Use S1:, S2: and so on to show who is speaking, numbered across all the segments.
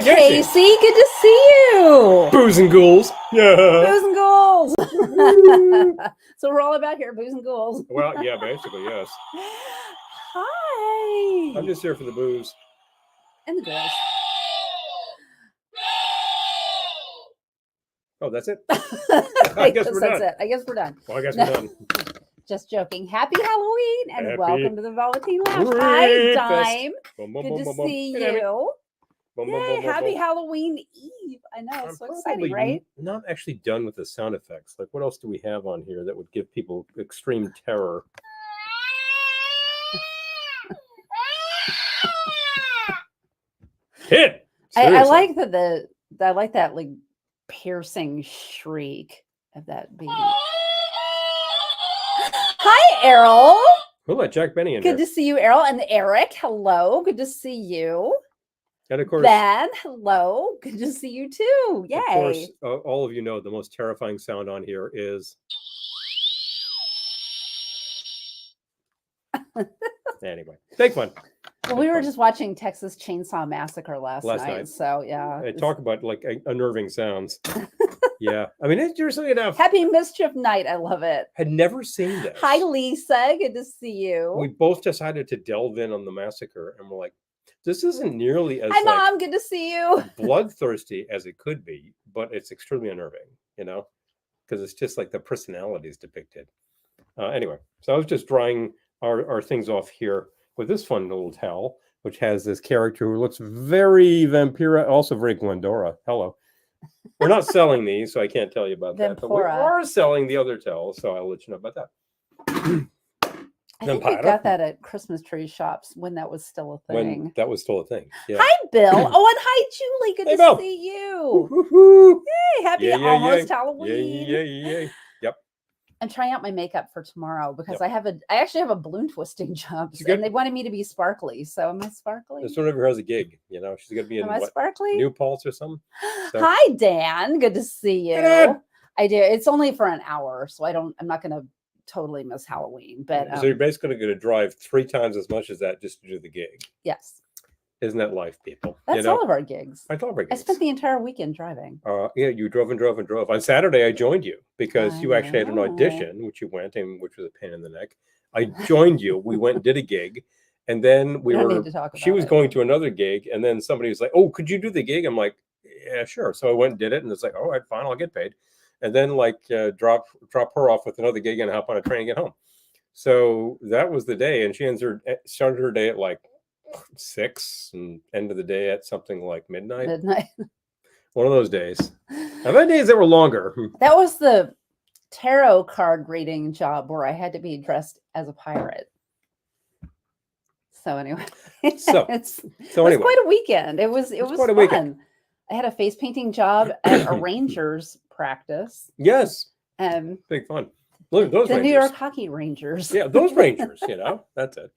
S1: Hey,
S2: Casey, good to see you.
S1: Booze and ghouls. Yeah.
S2: Booze and ghouls. So we're all about here, booze and ghouls.
S1: Well, yeah, basically, yes.
S2: Hi.
S1: I'm just here for the booze.
S2: And the ghouls.
S1: Oh, that's it?
S2: I
S1: guess
S2: guess
S1: we're
S2: that's
S1: done.
S2: it. I guess we're done.
S1: Well, I guess
S2: No.
S1: we're done.
S2: Just joking. Happy Halloween and
S1: Happy
S2: welcome to the Velveteen Lounge. Hi, Dime.
S1: Boom, boom,
S2: Good
S1: boom,
S2: to
S1: boom, boom.
S2: see
S1: Hey, Debbie.
S2: you.
S1: Boom, boom,
S2: Yay,
S1: boom, boom,
S2: happy
S1: boom.
S2: Halloween Eve. I know,
S1: I'm
S2: so
S1: probably
S2: exciting, right?
S1: not actually done with the sound effects. Like, what else do we have on here that would give people extreme terror? Kid!
S2: I like I like that like piercing shriek of that baby. Hi, Errol.
S1: We'll let Jack Benny in
S2: Good
S1: here.
S2: to see you, Errol. And Eric, hello. Good to see you.
S1: And of course,
S2: Ben, hello. Good to see you too. Yay.
S1: Of course, all of you know the most terrifying sound on here is. Anyway, big fun.
S2: Well, we were just watching Texas Chainsaw Massacre last night. So, yeah.
S1: I talk about like unnerving sounds. Yeah. I mean, it's usually enough.
S2: Happy Mischief Night. I love it.
S1: Had never seen this.
S2: Hi, Lisa. Good to see you.
S1: We both decided to delve in on the massacre, and we're like, this isn't nearly as
S2: Hi, Mom. Good to see you.
S1: bloodthirsty as it could be, but it's extremely unnerving, you know, because it's just like the personalities depicted. Anyway, so I was just drying our things off here with this fun little towel, which has this character who looks very Vampira, also very Glendora. Hello. We're not selling these, so I can't tell you about that. But we are selling the other towels, so I'll let you know about that.
S2: I think we got that at Christmas tree shops when that was still a thing.
S1: When that was still a thing. Yeah.
S2: Hi, Bill. Oh, and hi, Julie. Good to
S1: Bill.
S2: see you.
S1: Woo-hoo.
S2: Yay, happy almost Halloween.
S1: Yay. Yep.
S2: I'm trying out my makeup for tomorrow because I actually have a balloon twisting job, and they wanted me to be sparkly. So am I sparkly?
S1: This one of her has a gig. You know, she's gonna be in
S2: sparkly?
S1: New Paltz or something. So.
S2: Hi, Dan. Good to see you.
S1: Hey,
S2: I do. It's only for an hour, so I'm not gonna totally miss Halloween. But
S1: so you're basically going to drive 3 times as much as that just to do the gig.
S2: Yes.
S1: Isn't that life, people?
S2: That's all of our gigs.
S1: I all of our gigs.
S2: I spent the entire weekend driving.
S1: Yeah, you drove and drove and drove. On Saturday, I joined you because you actually had an audition, which you went, and which was a pain in the neck. I joined you. We went and did a gig, and then she was going to another gig, and then somebody was like, "Oh, could you do the gig?" I'm like, "Yeah, sure." So I went and did it, and it's like, "All right, fine, I'll get paid." And then drop her off with another gig and hop on a train and get home. So that was the day, and she started her day at like 6 and end of the day at something like midnight. One of those days. I've had days that were longer.
S2: That was the tarot card reading job where I had to be dressed as a pirate. So anyway, it was quite a weekend. It was quite fun. Weekend. I had a face painting job at a Rangers practice.
S1: Yes. Big fun. Look, those
S2: Rangers. New York Hockey Rangers.
S1: Yeah, those Rangers, that's it.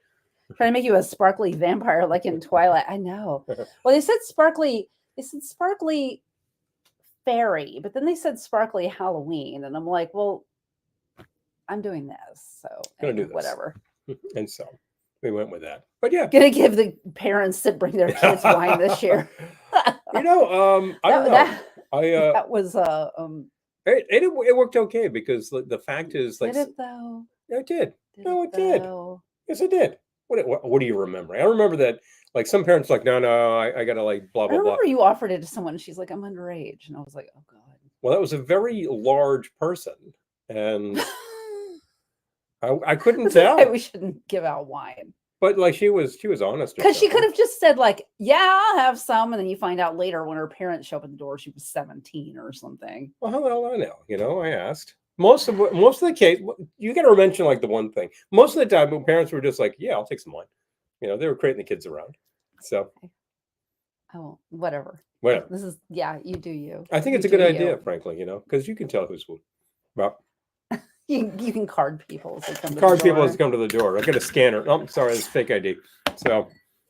S2: Trying to make you a sparkly vampire like in Twilight. I know. Well, they said sparkly fairy, but then they said sparkly Halloween. And I'm like, well, I'm doing this. So
S1: gonna do this.
S2: Whatever.
S1: And so we went with that. But yeah.
S2: Gonna give the parents that bring their kids wine this year.
S1: I don't know.
S2: That was
S1: it worked okay because the fact is
S2: did it though?
S1: It did. It did. Yes, it did. What do you remember? I remember that like some parents like, no, I gotta like blah blah blah.
S2: I remember you offered it to someone and she's like, I'm underage. And I was like, oh God.
S1: Well, that was a very large person. And I couldn't tell.
S2: We shouldn't give out wine.
S1: But like she was honest.
S2: Because she could have just said like, yeah, I'll have some. And then you find out later when her parents show up at the door, she was 17 or something.
S1: Well, how the hell do I know? You know, I asked. Most of the case, you got to mention like the one thing. Most of the time, parents were just like, yeah, I'll take some wine. You know, they were creating the kids around. So.
S2: Oh, whatever. This is, you do you.
S1: I think it's a good idea, frankly, you know, because you can tell who's who. Well.
S2: You can card people as they come to the door.
S1: Card people as they come to the door. I got a scanner. Oh, sorry, it's fake ID. So,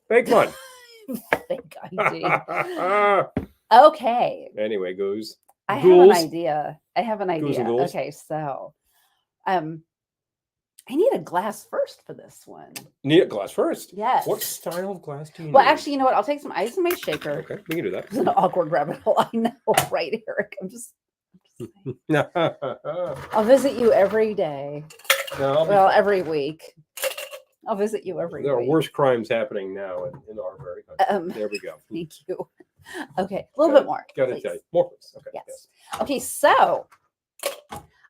S1: fake fun.
S2: Fake ID. Okay.
S1: Anyway, goose.
S2: I have an idea. Okay, so I need a glass first for this one.
S1: Need a glass first?
S2: Yes.
S1: What style of glass do you need?
S2: Well, actually, you know what? I'll take some ice in my shaker.
S1: Okay, we can do that.
S2: It's an awkward rabbit hole. I know, right, Eric? I'm just saying. I'll visit you every day.
S1: No,
S2: every week. I'll visit you every week.
S1: There are worse crimes happening now in our very country. There we go.
S2: Thank you. Okay, a little bit more.
S1: Got to tell you. More, please. Okay.
S2: Yes. Okay, so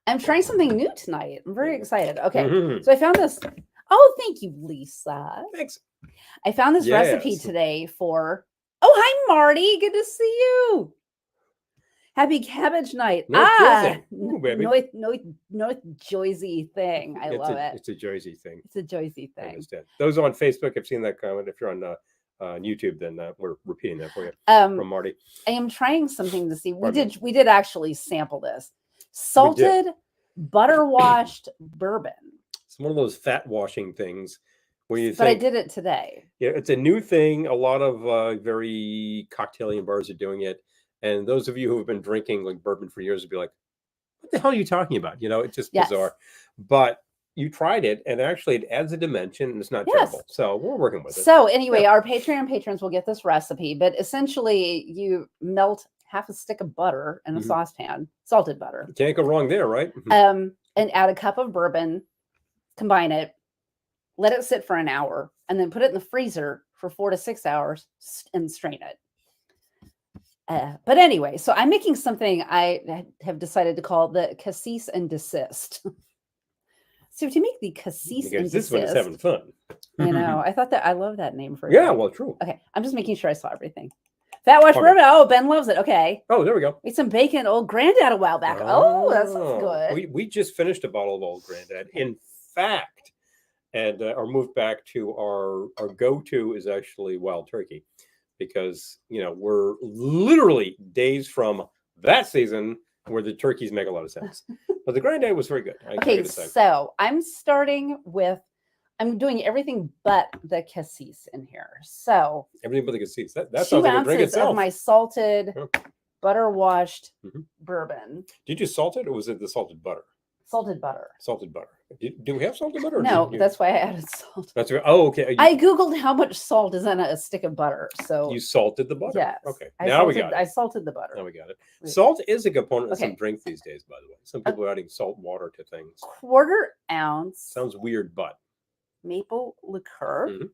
S2: I'm trying something new tonight. I'm very excited. Okay, so I found this. Oh, thank you, Lisa.
S1: Thanks.
S2: I found this recipe today for. Oh, hi, Marty. Good to see you. Happy cabbage night. North Jersey thing. I love it.
S1: It's a Jersey thing.
S2: It's a Jersey thing.
S1: I understand. Those on Facebook have seen that comment. If you're on YouTube, then we're repeating that for you from Marty.
S2: I am trying something to see. We did actually sample this. Salted butter washed bourbon.
S1: It's one of those fat washing things where you think.
S2: But I did it today.
S1: Yeah, it's a new thing. A lot of very cocktailian bars are doing it. And those of you who have been drinking like bourbon for years would be like, what the hell are you talking about? You know, it's just bizarre. But you tried it, and actually it adds a dimension, and it's not terrible. So we're working with it.
S2: So anyway, our Patreon patrons will get this recipe. But essentially, you melt half a stick of butter in a saucepan, salted butter.
S1: You can't go wrong there, right?
S2: And add a cup of bourbon, combine it, let it sit for an hour, and then put it in the freezer for 4 to 6 hours and strain it. But anyway, so I'm making something I have decided to call the cassis and desist. So to make the cassis and desist,
S1: this one is having fun.
S2: You know, I thought that I love that name for it.
S1: Yeah, well, true.
S2: Okay, I'm just making sure I saw everything. Fat wash bourbon. Oh, Ben loves it. Okay.
S1: Oh, there we go.
S2: Made some bacon. Old Granddad a while back. Oh, that sounds good.
S1: We just finished a bottle of Old Granddad. In fact, and our move back to our go-to is actually wild turkey. Because, you know, we're literally days from that season where the turkeys make a lot of sense. But the Granddad was very good.
S2: Okay, so I'm doing everything but the cassis in here. So
S1: everything but the cassis. That sounds like a drink itself.
S2: 2 ounces of my salted, butter washed bourbon.
S1: Did you salt it, or was it the salted butter?
S2: Salted butter.
S1: Salted butter. Do we have salted butter?
S2: No, that's why I added salt.
S1: That's right. Oh, okay.
S2: I Googled how much salt is in a stick of butter. So
S1: you salted the butter?
S2: Yes.
S1: Okay.
S2: We got it. I salted the butter.
S1: Now we got it. Salt is a component of some drinks these days, by the way. Some people are adding salt water to things. 1/4 ounce. Sounds weird, but.
S2: Maple liqueur.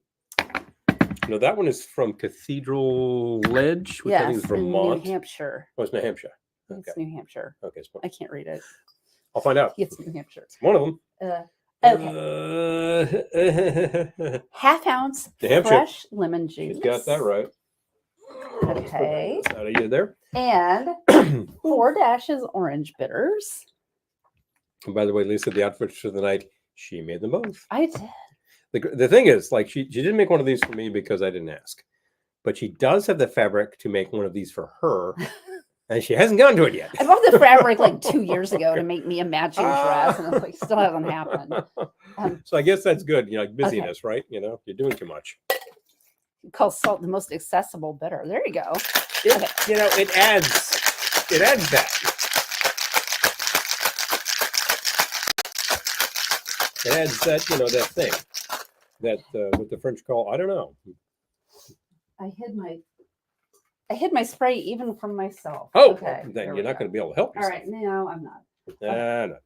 S1: No, that one is from Cathedral Ledge, which I think is Vermont.
S2: New Hampshire.
S1: Oh, it's New Hampshire.
S2: Okay. It's New Hampshire.
S1: Okay.
S2: I can't read it.
S1: I'll find out.
S2: It's New Hampshire.
S1: It's one of them.
S2: Okay. 1/2 ounce fresh lemon juice.
S1: She's got that right.
S2: Okay.
S1: Out of you there.
S2: And 4 dashes orange bitters.
S1: And by the way, Lisa, the outfits for the night, she made them both.
S2: I did.
S1: The thing is, like, she didn't make one of these for me because I didn't ask. But she does have the fabric to make one of these for her. And she hasn't gotten to it yet.
S2: I bought the fabric like 2 years ago to make me a matching dress, and it's like still hasn't happened.
S1: So I guess that's good. You know, like busyness, right? You know, you're doing too much.
S2: You call salt the most accessible bitter. There you go.
S1: You know, it adds that. It adds that, you know, that thing that what the French call, I don't know.
S2: I hid my spray even from myself.
S1: Oh, okay. Then you're not going to be able to help yourself.
S2: All right, no, I'm not.
S1: No.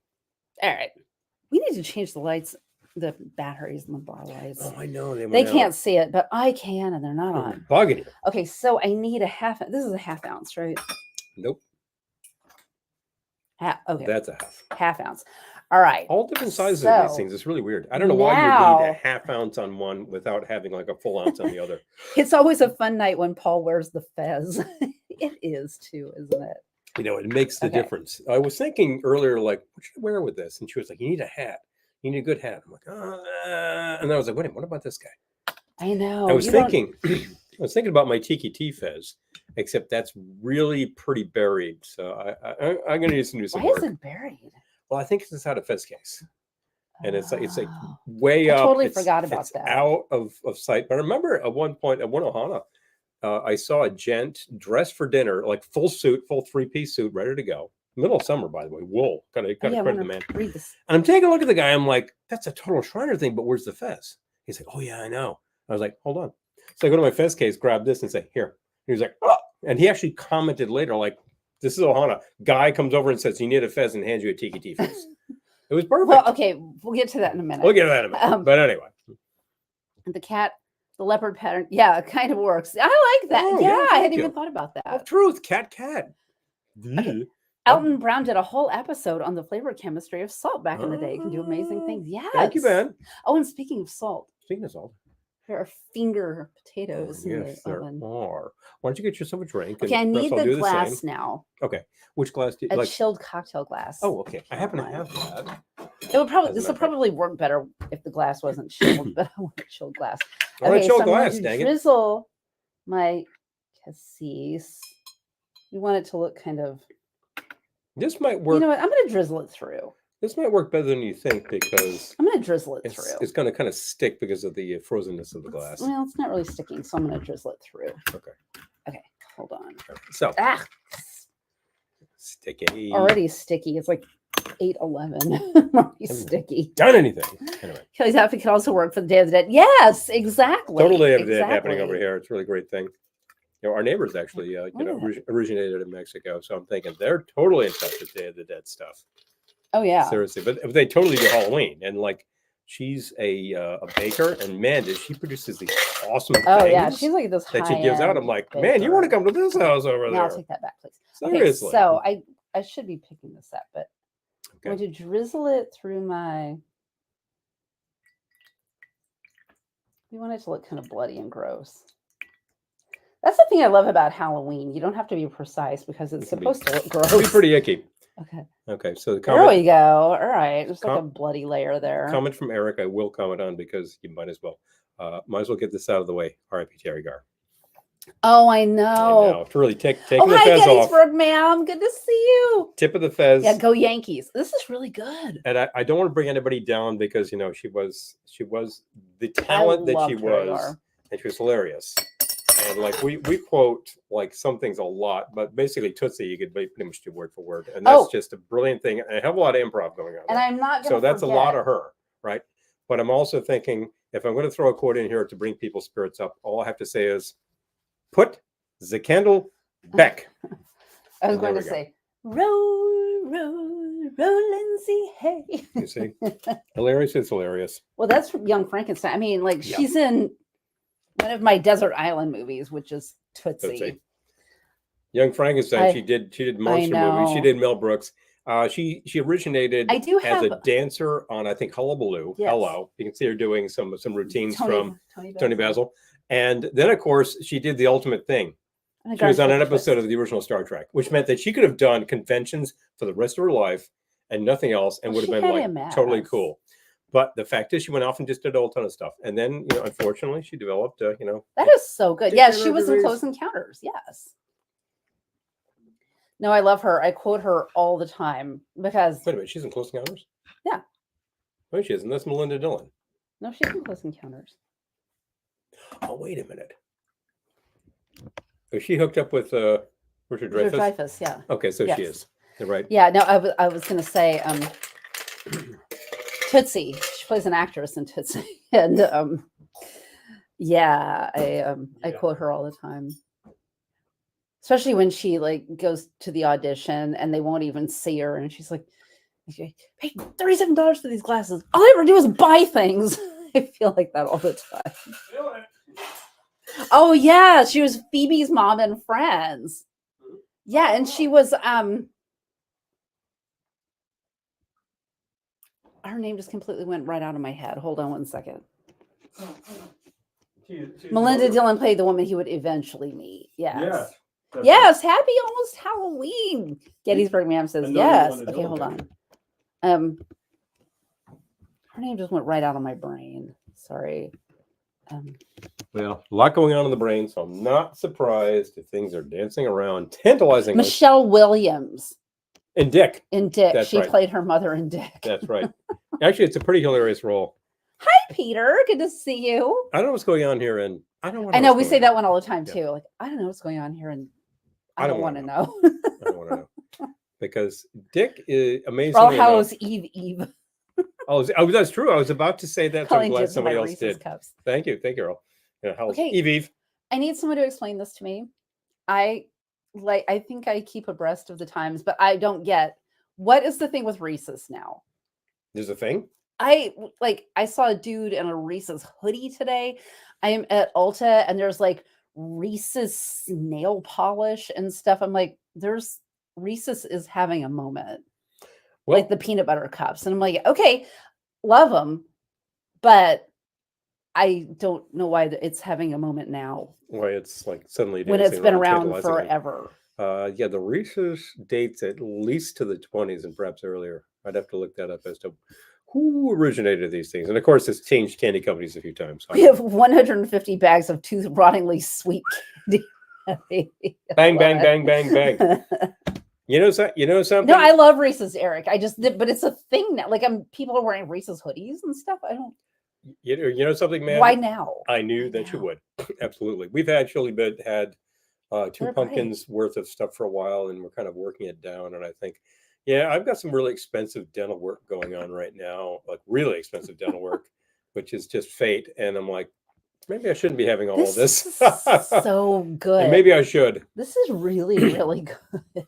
S2: All right. We need to change the lights, the batteries and the bar lights.
S1: Oh, I know.
S2: They can't see it, but I can, and they're not on.
S1: Bugging you.
S2: Okay, so I need this is a 1/2 ounce, right?
S1: Nope.
S2: Okay.
S1: That's a
S2: 1/2 ounce. All right.
S1: All different sizes of these things. It's really weird. I don't know why you need a 1/2 ounce on one without having like a full ounce on the other.
S2: It's always a fun night when Paul wears the fez. It is too, isn't it?
S1: You know, it makes the difference. I was thinking earlier, like, what should I wear with this? And she was like, you need a hat. You need a good hat. I'm like, and I was like, wait a minute, what about this guy?
S2: I know.
S1: I was thinking about my Tiki Tea fez, except that's really pretty buried. So I'm going to need to do some work.
S2: Why is it buried?
S1: Well, I think it's out of fez case. And it's like way up.
S2: I totally forgot about that.
S1: Out of sight. But I remember at one point at Winohana, I saw a gent dressed for dinner, like full suit, full 3-piece suit, ready to go. Middle of summer, by the way. Wool. Gotta credit the man.
S2: Read this.
S1: And I'm taking a look at the guy. I'm like, that's a total Shriner thing, but where's the fez? He's like, oh yeah, I know. I was like, hold on. So I go to my fez case, grab this, and say, here. He was like, oh. And he actually commented later, like, this is Ohana. Guy comes over and says, you need a fez, and hands you a tiki fez. It was perfect.
S2: Well, okay, we'll get to that in a minute.
S1: We'll get to that in a minute. But anyway.
S2: The cat, the leopard pattern. Yeah, it kind of works. I like that. Oh, I hadn't even thought about that.
S1: Oh, truth. Cat.
S2: Okay. Elton Brown did a whole episode on the flavor chemistry of salt back in the day. It can do amazing things. Yes.
S1: Thank you, Ben.
S2: Oh, and speaking of salt.
S1: There
S2: are finger potatoes in the oven.
S1: Why don't you get yourself a drink?
S2: Okay, I need the glass now.
S1: Okay. Which glass do you
S2: like? A chilled cocktail glass.
S1: Oh, okay. I happen to have that.
S2: This will probably work better if the glass wasn't chilled, but I want a chilled glass.
S1: I want a chilled glass, dang it.
S2: Drizzle my cassis. You want it to look kind of...
S1: This might work.
S2: You know what? I'm going to drizzle it through.
S1: This might work better than you think because
S2: I'm going to drizzle it through.
S1: It's going to kind of stick because of the frozenness of the glass.
S2: Well, it's not really sticking, so I'm going to drizzle it through. Okay, hold on.
S1: So, sticky.
S2: Already sticky. It's like 8:11. Already sticky.
S1: Done anything. Anyway.
S2: Kelly's outfit can also work for the Day of the Dead. Yes, exactly.
S1: Totally Day of the Dead happening over here. It's a really great thing. You know, our neighbors actually, originated in Mexico, so I'm thinking they're totally in touch with Day of the Dead stuff.
S2: Oh yeah,
S1: seriously, but they totally do Halloween, and like she's a baker, and man, does she produces these awesome things.
S2: Oh yeah, she's like this
S1: that she gives out. I'm like, baker. Man, you want to come to this house over there?
S2: I'll take that back, please.
S1: Seriously.
S2: Okay, so I should be picking this up, but I'm going to drizzle it through my. You want it to look kind of bloody and gross. That's the thing I love about Halloween. You don't have to be precise because it's supposed to look gross.
S1: It'll be pretty icky.
S2: Okay.
S1: So the comment,
S2: there we go. All right. There's like a bloody layer there.
S1: Comment from Eric. I will comment on because you might as well. Might as well get this out of the way. R.I.P. Terry Gar.
S2: Oh, I know.
S1: To really take the fez off.
S2: Gettysburg, ma'am. Good to see you.
S1: Tip of the fez.
S2: Yeah, go Yankees. This is really good.
S1: And I don't want to bring anybody down because she was the talent that she was, and she was hilarious. And like we quote like some things a lot, but basically Tootsie you could pretty much do word for word, and that's just a brilliant thing. And I have a lot of improv going on.
S2: And I'm not
S1: so that's a lot of her, right? But I'm also thinking if I'm going to throw a quote in here to bring people's spirits up, all I have to say is, "Put the candle back."
S2: I was going to say, "Roll, roll, roll, Lindsay, hey."
S1: You see, hilarious is hilarious.
S2: Well, that's from Young Frankenstein. I mean, like she's in one of my Desert Island movies, which is Tootsie.
S1: Young Frankenstein. She did monster movies. She did Mel Brooks. She originated as a dancer on I think Hullabaloo. Yes. Hello, you can see her doing some routines from Tony Basil, and then of course she did The Ultimate Thing. She was on an episode of the original Star Trek, which meant that she could have done conventions for the rest of her life and nothing else, and would have been like totally cool. But the fact is, she went off and just did a whole ton of stuff, and then unfortunately, she developed that is so good. Yeah, she was in Close Encounters. Yes. No, I love her. I quote her all the time because. Wait a minute, she's in Close Encounters?
S2: Yeah.
S1: No, she isn't. That's Melinda Dillon.
S2: No, she's in Close Encounters.
S1: Oh, wait a minute. Is she hooked up with Richard Dreyfuss?
S2: Richard Dreyfuss, yeah.
S1: Okay, so she is. You're right.
S2: Yeah, no, I was going to say Tootsie. She plays an actress in Tootsie. And I quote her all the time. Especially when she like goes to the audition and they won't even see her, and she's like, "Hey, $37 for these glasses. All I ever do is buy things." I feel like that all the time. Oh yeah, she was Phoebe's mom in Friends. Yeah, and she was her name just completely went right out of my head. Hold on one second. Melinda Dillon played the woman he would eventually meet. Yes. Yes, happy almost Halloween. Gettysburg Ma'am says yes. Okay, hold on. Her name just went right out of my brain. Sorry.
S1: Well, a lot going on in the brain, so I'm not surprised if things are dancing around tantalizingly.
S2: Michelle Williams.
S1: In Dick.
S2: She played her mother in Dick.
S1: That's right. Actually, it's a pretty hilarious role.
S2: Hi, Peter. Good to see you.
S1: I don't know what's going on here, and I don't.
S2: I know we say that one all the time too. Like I don't know what's going on here, and I don't want to know.
S1: I don't want to know. because Dick is amazing.
S2: All Hallows Eve.
S1: Oh, that's true. I was about to say that. So I'm glad somebody else did.
S2: Cups.
S1: Thank you, Earl.
S2: Okay.
S1: Eve.
S2: I need someone to explain this to me. I think I keep abreast of the times, but I don't get what is the thing with Reese's now.
S1: There's a thing.
S2: I saw a dude in a Reese's hoodie today. I am at Ulta and there's like Reese's nail polish and stuff. I'm like, Reese's is having a moment. Well, like the peanut butter cups. And I'm like, okay, love them, but I don't know why it's having a moment now.
S1: Why it's like suddenly
S2: when it's been around forever.
S1: Yeah, the Reese's dates at least to the 20s and perhaps earlier. I'd have to look that up as to who originated these things. And of course, it's changed candy companies a few times.
S2: We have 150 bags of rottingly sweet candy.
S1: Bang, bang, bang, bang, bang. You know something?
S2: No, I love Reese's, Eric. But it's a thing now. Like people are wearing Reese's hoodies and stuff. I don't.
S1: You know something, man?
S2: Why now?
S1: I knew that you would. Absolutely. We've actually had 2 pumpkins worth of stuff for a while, and we're kind of working it down. And I think, yeah, I've got some really expensive dental work going on right now, like really expensive dental work, which is just fate. And I'm like, maybe I shouldn't be having all of this.
S2: So good.
S1: And maybe I should.
S2: This is really, really good.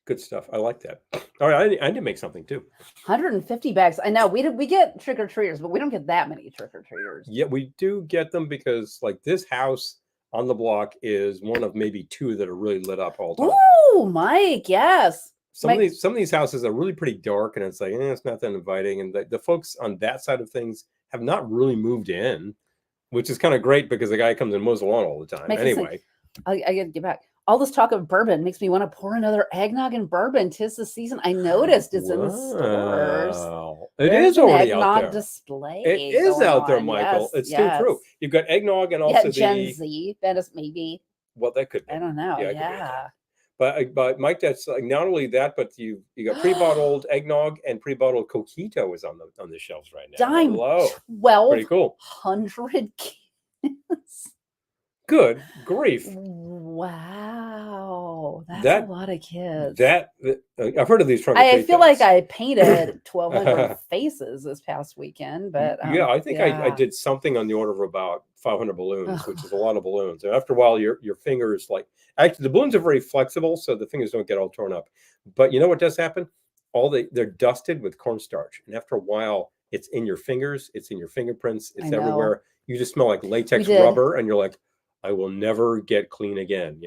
S1: Good stuff. I like that. All right, I need to make something too.
S2: 150 bags. I know we get trick-or-treaters, but we don't get that many trick-or-treaters.
S1: Yeah, we do get them because like this house on the block is one of maybe 2 that are really lit up all the time.
S2: Ooh, Mike, yes.
S1: Some of these houses are really pretty dark, and it's like it's not that inviting. And the folks on that side of things have not really moved in, which is kind of great because the guy comes and mows the lawn all the time. Anyway,
S2: I got to get back. All this talk of bourbon makes me want to pour another eggnog and bourbon. 'Tis the season. I noticed it's in the stores.
S1: It is already
S2: out there.
S1: Display. It is out there, Michael. It's still true. You've got eggnog and also
S2: Gen Z. That is maybe.
S1: Well, that could be.
S2: I don't know. Yeah.
S1: But Mike, that's like not only that, but you got pre-bottled eggnog and pre-bottled coquito is on the shelves right now.
S2: Dime.
S1: Hello.
S2: 1,200 cans.
S1: Good grief.
S2: Wow. That's a lot of kids.
S1: I've heard of these trunk or treat
S2: I feel like I painted 1,200 faces this past weekend, but
S1: yeah, I think I did something on the order of about 500 balloons, which is a lot of balloons. And after a while, your fingers actually the balloons are very flexible, so the fingers don't get all torn up. But you know what does happen? They're dusted with cornstarch, and after a while, it's in your fingers, it's in your fingerprints, it's everywhere. You just smell like latex rubber, and you're like, I will never get clean again,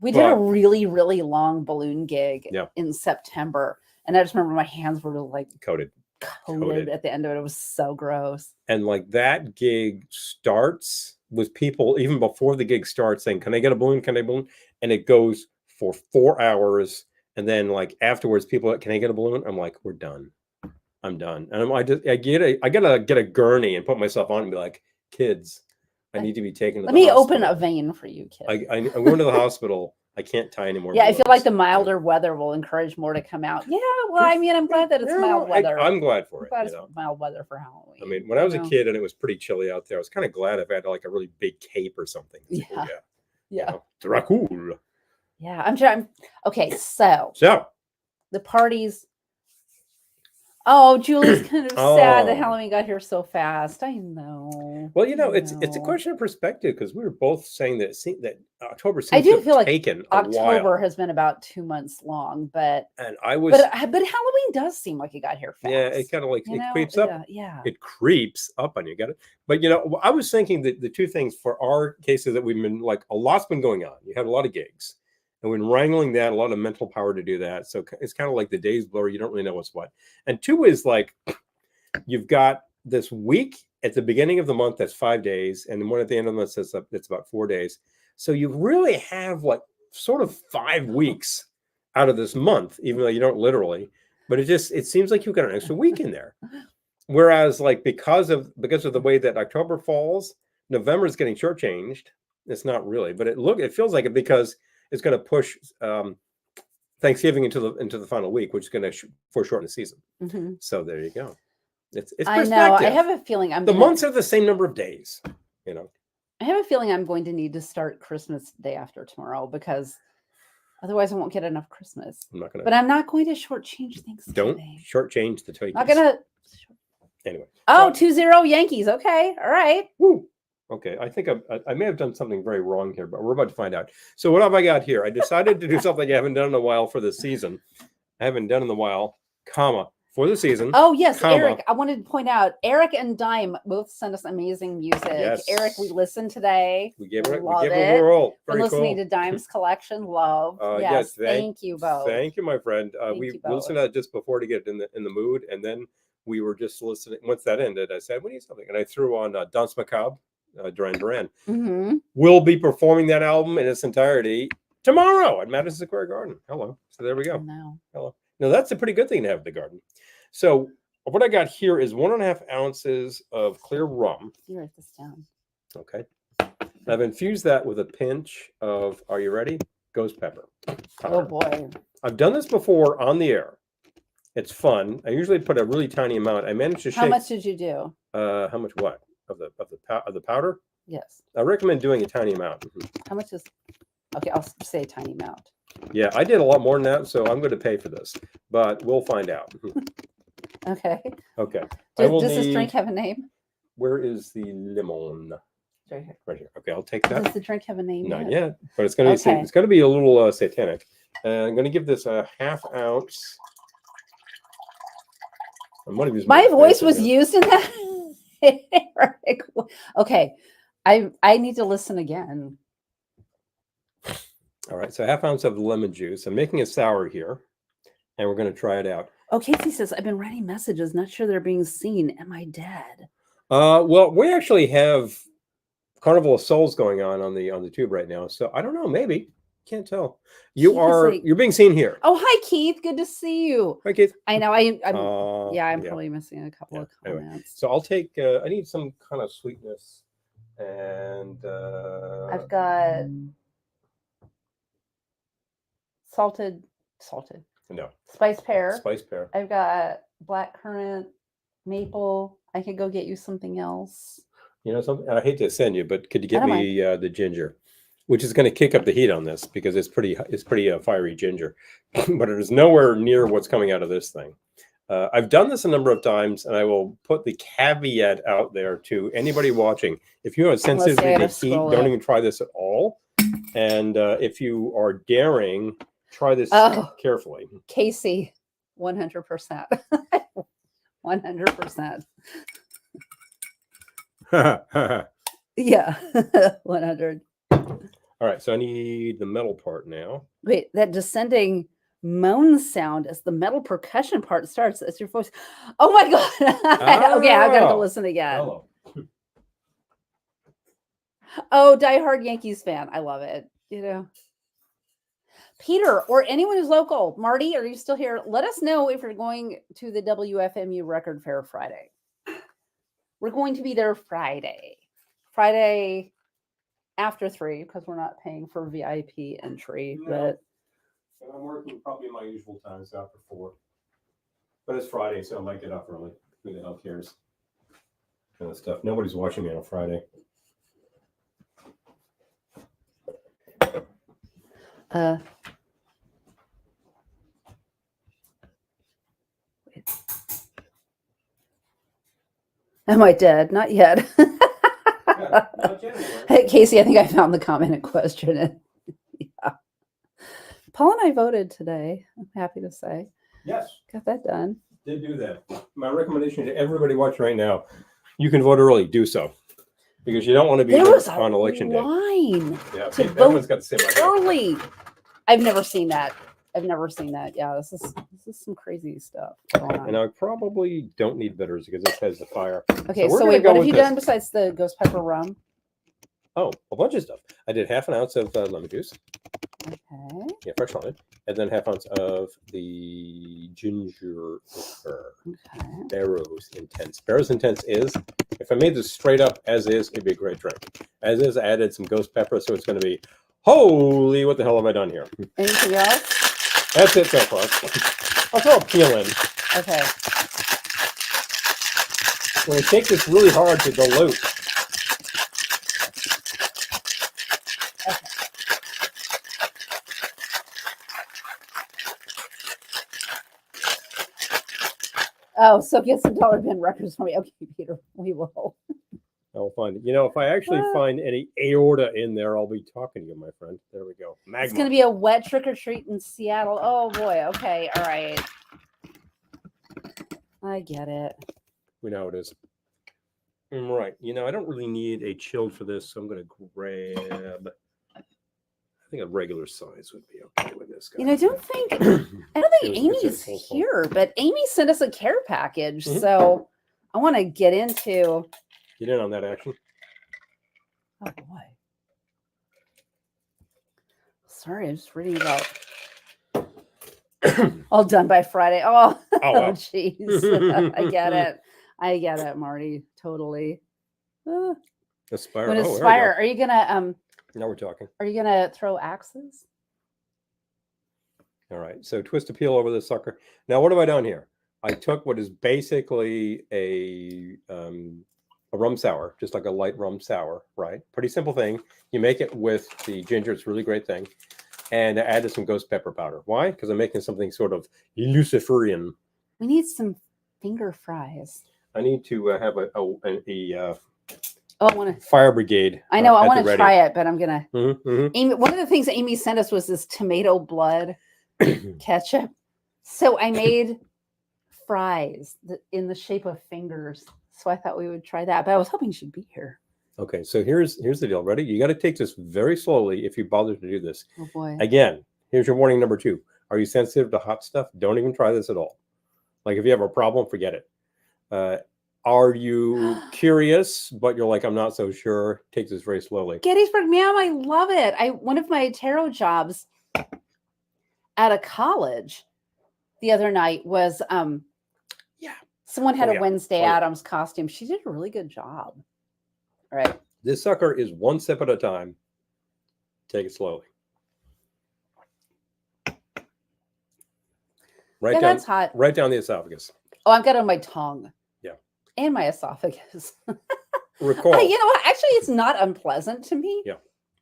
S2: We did a really, really long balloon gig in September. And I just remember my hands were like coated at the end of it. It was so gross.
S1: And like that gig starts with people, even before the gig starts, saying, can I get a balloon? Can I get a balloon? And it goes for 4 hours. And then like afterwards, people, can I get a balloon? I'm like, we're done. I'm done. And I gotta get a gurney and put myself on and be like, kids, I need to be taken to the hospital.
S2: Let me open a vein for you, kids.
S1: I'm going to the hospital. I can't tie anymore.
S2: Yeah, balloons. I feel like the milder weather will encourage more to come out. Yeah, well, I mean, I'm glad that it's mild weather.
S1: I'm glad for it.
S2: It's mild weather for Halloween.
S1: I mean, when I was a kid and it was pretty chilly out there, I was kind of glad if I had like a really big cape or something.
S2: Yeah.
S1: Dracul.
S2: Yeah, I'm trying. Okay, so the parties. Oh, Julie's kind of sad that Halloween got here so fast. I know.
S1: Well, it's a question of perspective because we were both saying that October seems
S2: I do
S1: to
S2: feel
S1: have
S2: like
S1: taken
S2: October
S1: a while.
S2: has been about 2 months long, but
S1: Halloween
S2: does seem like it got here fast.
S1: Yeah, it kind of like it creeps up.
S2: Yeah,
S1: it creeps up on you. Got it. But I was thinking that the two things for our cases that we've been like a lot's been going on. You had a lot of gigs. And we're wrangling that, a lot of mental power to do that. So it's kind of like the days blur. You don't really know what's what. And 2 is like, you've got this week at the beginning of the month, that's 5 days. And then one at the end of the month, that's about 4 days. So you really have like sort of 5 weeks out of this month, even though you don't literally, but it seems like you've got an extra week in there. Whereas like, because of the way that October falls, November is getting shortchanged. It's not really, but it feels like it because it's going to push Thanksgiving into the final week, which is going to foreshorten the season. Mm-hmm. So there you go. It's
S2: I know. I have a feeling
S1: months are the same number of days.
S2: I have a feeling I'm going to need to start Christmas day after tomorrow because Otherwise, I won't get enough Christmas.
S1: I'm not gonna.
S2: But I'm not going to shortchange Thanksgiving.
S1: Don't shortchange the turkeys.
S2: Not gonna.
S1: Anyway.
S2: Oh, 2-0 Yankees. Okay, all right.
S1: Woo. Okay, I think I may have done something very wrong here, but we're about to find out. So what have I got here? I decided to do something I haven't done in a while for the season. I haven't done in a while, for the season.
S2: Oh, yes, Eric. I wanted to point out, Eric and Dime both sent us amazing music.
S1: Yes.
S2: Eric, we listened today.
S1: We gave it a whirl.
S2: Been listening to Dime's collection. Love. Yes, thank you both.
S1: Thank you, my friend. We listened to that just before to get in the mood, and then we were just listening. Once that ended, I said, we need something. And I threw on Danse Macabre, Duran Duran.
S2: Mm-hmm.
S1: We'll be performing that album in its entirety tomorrow at Madison Square Garden. Hello. So there we go. Hello. Now, that's a pretty good thing to have at the garden. So what I got here is 1.5 ounces of clear rum.
S2: You write this down.
S1: Okay. I've infused that with a pinch of, are you ready? Ghost pepper powder.
S2: Oh, boy.
S1: I've done this before on the air. It's fun. I usually put a really tiny amount. I managed to shake.
S2: How much did you do?
S1: How much what? Of the powder?
S2: Yes.
S1: I recommend doing a tiny amount. Mm-hmm.
S2: How much is... Okay, I'll say a tiny amount.
S1: Yeah, I did a lot more than that, so I'm going to pay for this. But we'll find out.
S2: Okay.
S1: Okay.
S2: Does this drink have a name?
S1: Where is the lemon?
S2: Right here.
S1: Right here. Okay, I'll take that.
S2: Does the drink have a name?
S1: Not yet, but it's going to be a little satanic. And I'm going to give this a 1/2 ounce.
S2: My voice was used in that. Okay, I need to listen again.
S1: All right, so 1/2 ounce of lemon juice. I'm making it sour here, and we're going to try it out.
S2: Oh, Casey says, I've been writing messages, not sure they're being seen. Am I dead?
S1: Well, we actually have Carnival of Souls going on the tube right now, so I don't know, maybe. Can't tell. You're being seen here.
S2: Oh, hi, Keith. Good to see you.
S1: Hi, Keith.
S2: I know. I'm probably missing a couple of comments.
S1: Anyway, so I'll take. I need some kind of sweetness, and
S2: I've got salted.
S1: No.
S2: Spice pear.
S1: Spice pear.
S2: I've got black currant, maple. I could go get you something else.
S1: You know something? I hate to send you, but could you get me the ginger? Which is going to kick up the heat on this because it's pretty fiery ginger, but it is nowhere near what's coming out of this thing. I've done this a number of times, and I will put the caveat out there to anybody watching. If you have a sensitivity to heat, don't even try this at all. And if you are daring, try this carefully.
S2: Casey, 100%. 100%. Yeah, 100.
S1: All right, so I need the metal part now.
S2: Wait, that descending moan sound as the metal percussion part starts. That's your voice. Oh my God. Okay, I've got to go listen again.
S1: Hello.
S2: Oh, diehard Yankees fan. I love it. You know, Peter or anyone who's local. Marty, are you still here? Let us know if you're going to the WFMU Record Fair Friday. We're going to be there Friday after 3 because we're not paying for VIP entry. No. But
S1: and I'm working probably my usual time, so after 4. But it's Friday, so I might get up early. Who the hell cares? Kind of stuff. Nobody's watching me on a Friday.
S2: Wait. Am I dead? Not yet. Hey, Casey, I think I found the comment in question. Yeah. Paul and I voted today. I'm happy to say.
S1: Yes.
S2: Got that done.
S1: Did do that. My recommendation to everybody watching right now, you can vote early. Do so. Because you don't want to be on election day. Yeah,
S2: to vote got to early. I've never seen that. Yeah, this is some crazy stuff going on.
S1: And I probably don't need bitters because this has the fire.
S2: Okay, so wait, what have you done besides the ghost pepper rum?
S1: Oh, a bunch of stuff. I did 1/2 ounce of lemon juice.
S2: Okay.
S1: Yeah, fresh lemon. And then 1/2 ounce of the ginger liqueur.
S2: Okay.
S1: Barrow's Intense. Barrow's Intense is, if I made this straight up as is, it'd be a great drink. As is, I added some ghost pepper, so it's going to be, holy, what the hell have I done here?
S2: Anything else?
S1: That's it so far. I'll throw a peel in.
S2: Okay.
S1: When I take this really hard to dilute.
S2: Oh, so get some dollar bin records for me. Okay, Peter, we will.
S1: I'll find it. You know, if I actually find any aorta in there, I'll be talking to you, my friend. There we go. Magma.
S2: It's going to be a wet trick or treat in Seattle. Oh boy. Okay. All right. I get it.
S1: We know how it is. Right. You know, I don't really need a chilled for this, so I'm going to grab. I think a regular size would be okay with this guy.
S2: You know, I don't think Amy's here, but Amy sent us a care package, so I want to get in
S1: on that action.
S2: Oh boy. Sorry, I'm just reading about all done by Friday. Oh,
S1: wow.
S2: jeez. I get it, Marty. Totally.
S1: Aspire.
S2: When Aspire, are you gonna
S1: now we're talking.
S2: Are you gonna throw axes?
S1: All right. So twist appeal over the sucker. Now what have I done here? I took what is basically a rum sour, just like a light rum sour, right? Pretty simple thing. You make it with the ginger. It's a really great thing. And I added some ghost pepper powder. Why? Because I'm making something sort of Luciferian.
S2: We need some finger fries.
S1: I need to have a
S2: I want to
S1: fire brigade.
S2: I know. I want to try it, but I'm gonna. Amy, one of the things that Amy sent us was this tomato blood ketchup. So I made fries in the shape of fingers. So I thought we would try that, but I was hoping she'd be here.
S1: Okay, so here's the deal. Ready? You got to take this very slowly if you bother to do this.
S2: Oh boy!
S1: Again, here's your warning number 2. Are you sensitive to hot stuff? Don't even try this at all. Like if you have a problem, forget it. Are you curious, but you're like, I'm not so sure? Take this very slowly.
S2: Gettysburg Ma'am, I love it. One of my tarot jobs at a college the other night was someone had a Wednesday Addams costume. She did a really good job. All right.
S1: This sucker is one sip at a time. Take it slowly.
S2: That's hot.
S1: Right down the esophagus.
S2: Oh, I've got it on my tongue.
S1: Yeah.
S2: And my esophagus.
S1: Recall.
S2: You know what? Actually, it's not unpleasant to me.
S1: Yeah.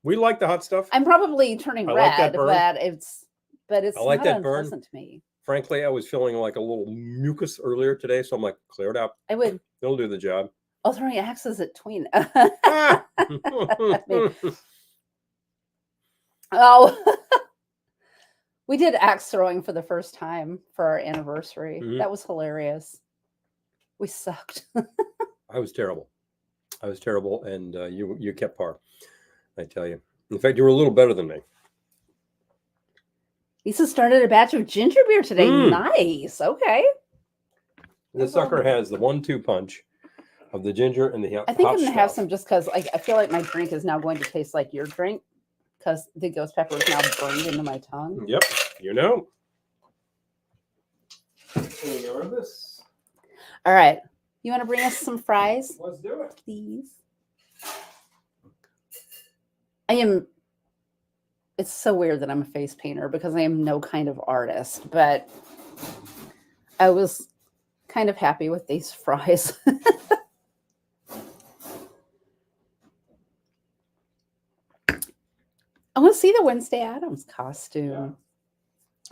S1: We like the hot stuff.
S2: I'm probably turning red,
S1: like that burn.
S2: but it's
S1: like
S2: not
S1: that
S2: unpleasant
S1: burn.
S2: to me.
S1: Frankly, I was feeling like a little mucus earlier today, so I'm like, clear it up.
S2: I would.
S1: It'll do the job.
S2: I'll throw axes at Tween. Oh, we did axe throwing for the first time for our anniversary. That was hilarious. We sucked.
S1: I was terrible, and you kept par. I tell you. In fact, you were a little better than me.
S2: Lisa started a batch of ginger beer today. Nice. Okay.
S1: This sucker has the 1-2 punch of the ginger and the hot
S2: I think I'm going to have
S1: stuff.
S2: some just because I feel like my drink is now going to taste like your drink because the ghost pepper is now burned into my tongue.
S1: Yep. You know. This.
S2: All right. You want to bring us some fries?
S1: Let's do it.
S2: Please. It's so weird that I'm a face painter because I am no kind of artist, but I was kind of happy with these fries. I want to see the Wednesday Addams costume. Yeah.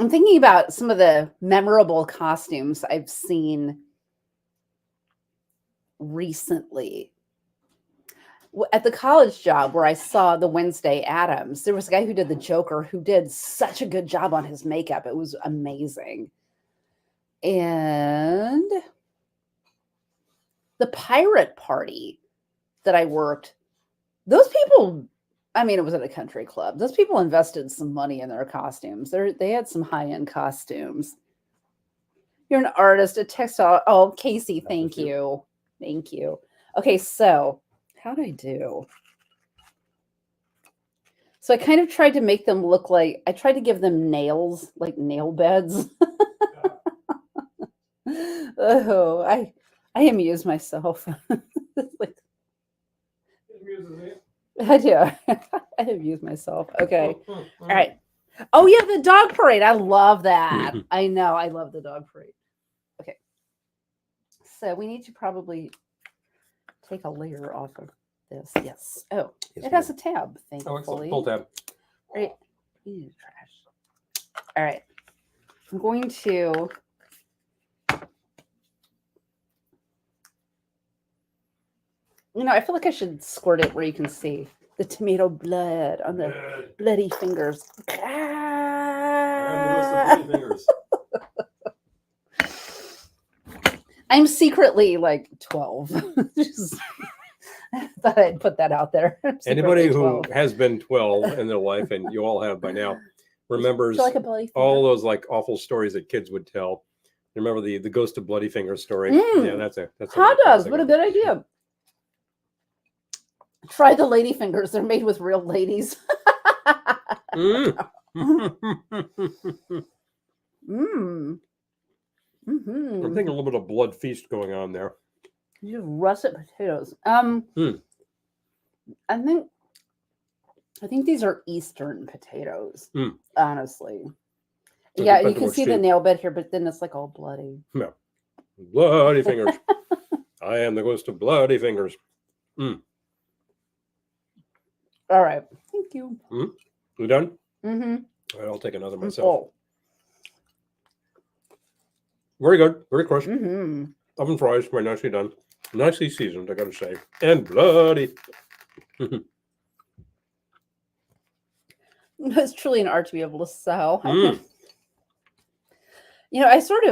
S2: I'm thinking about some of the memorable costumes I've seen recently. At the college job where I saw the Wednesday Addams, there was a guy who did the Joker who did such a good job on his makeup. It was amazing. And the pirate party that I worked, those people, I mean, it was at a country club. Those people invested some money in their costumes. They had some high-end costumes. You're an artist, a textile. Oh, Casey, thank you. Thank you. Okay, so how'd I do? So I kind of tried to make them look like, I tried to give them nails, like nail beds. Oh, I amuse myself. Like, I do. I amuse myself. Okay. All right. Oh, yeah, the dog parade. I love that. I know. I love the dog parade. Okay. So we need to probably take a layer off of this. Yes. Oh, yes, it has a tab, thankfully.
S1: Oh, full tab.
S2: Right. Trash. All right. I'm going to I feel like I should squirt it where you can see the tomato blood on the bloody fingers.
S1: Bloody fingers.
S2: I'm secretly like 12. Just thought I'd put that out there.
S1: Anybody who has been 12 in their life, and you all have by now, remembers
S2: like
S1: all those like awful stories that kids would tell. Remember the ghost of Bloody Finger story? Yeah, that's
S2: hot dogs. What a good idea. Try the lady fingers. They're made with real ladies.
S1: Mm.
S2: Mm-hmm.
S1: I'm thinking a little bit of blood feast going on there.
S2: Just russet potatoes. I think these are Eastern potatoes. Honestly, yeah, you can see the nail bed here, but then it's like all bloody.
S1: Yeah, bloody fingers. I am the ghost of Bloody Fingers.
S2: All right, thank you.
S1: You done?
S2: Mm-hmm.
S1: All right, I'll take another myself. Very good, very crisp. Oven fries, very nicely done, nicely seasoned, I gotta say, and bloody.
S2: It's truly an art to be able to sew. I sort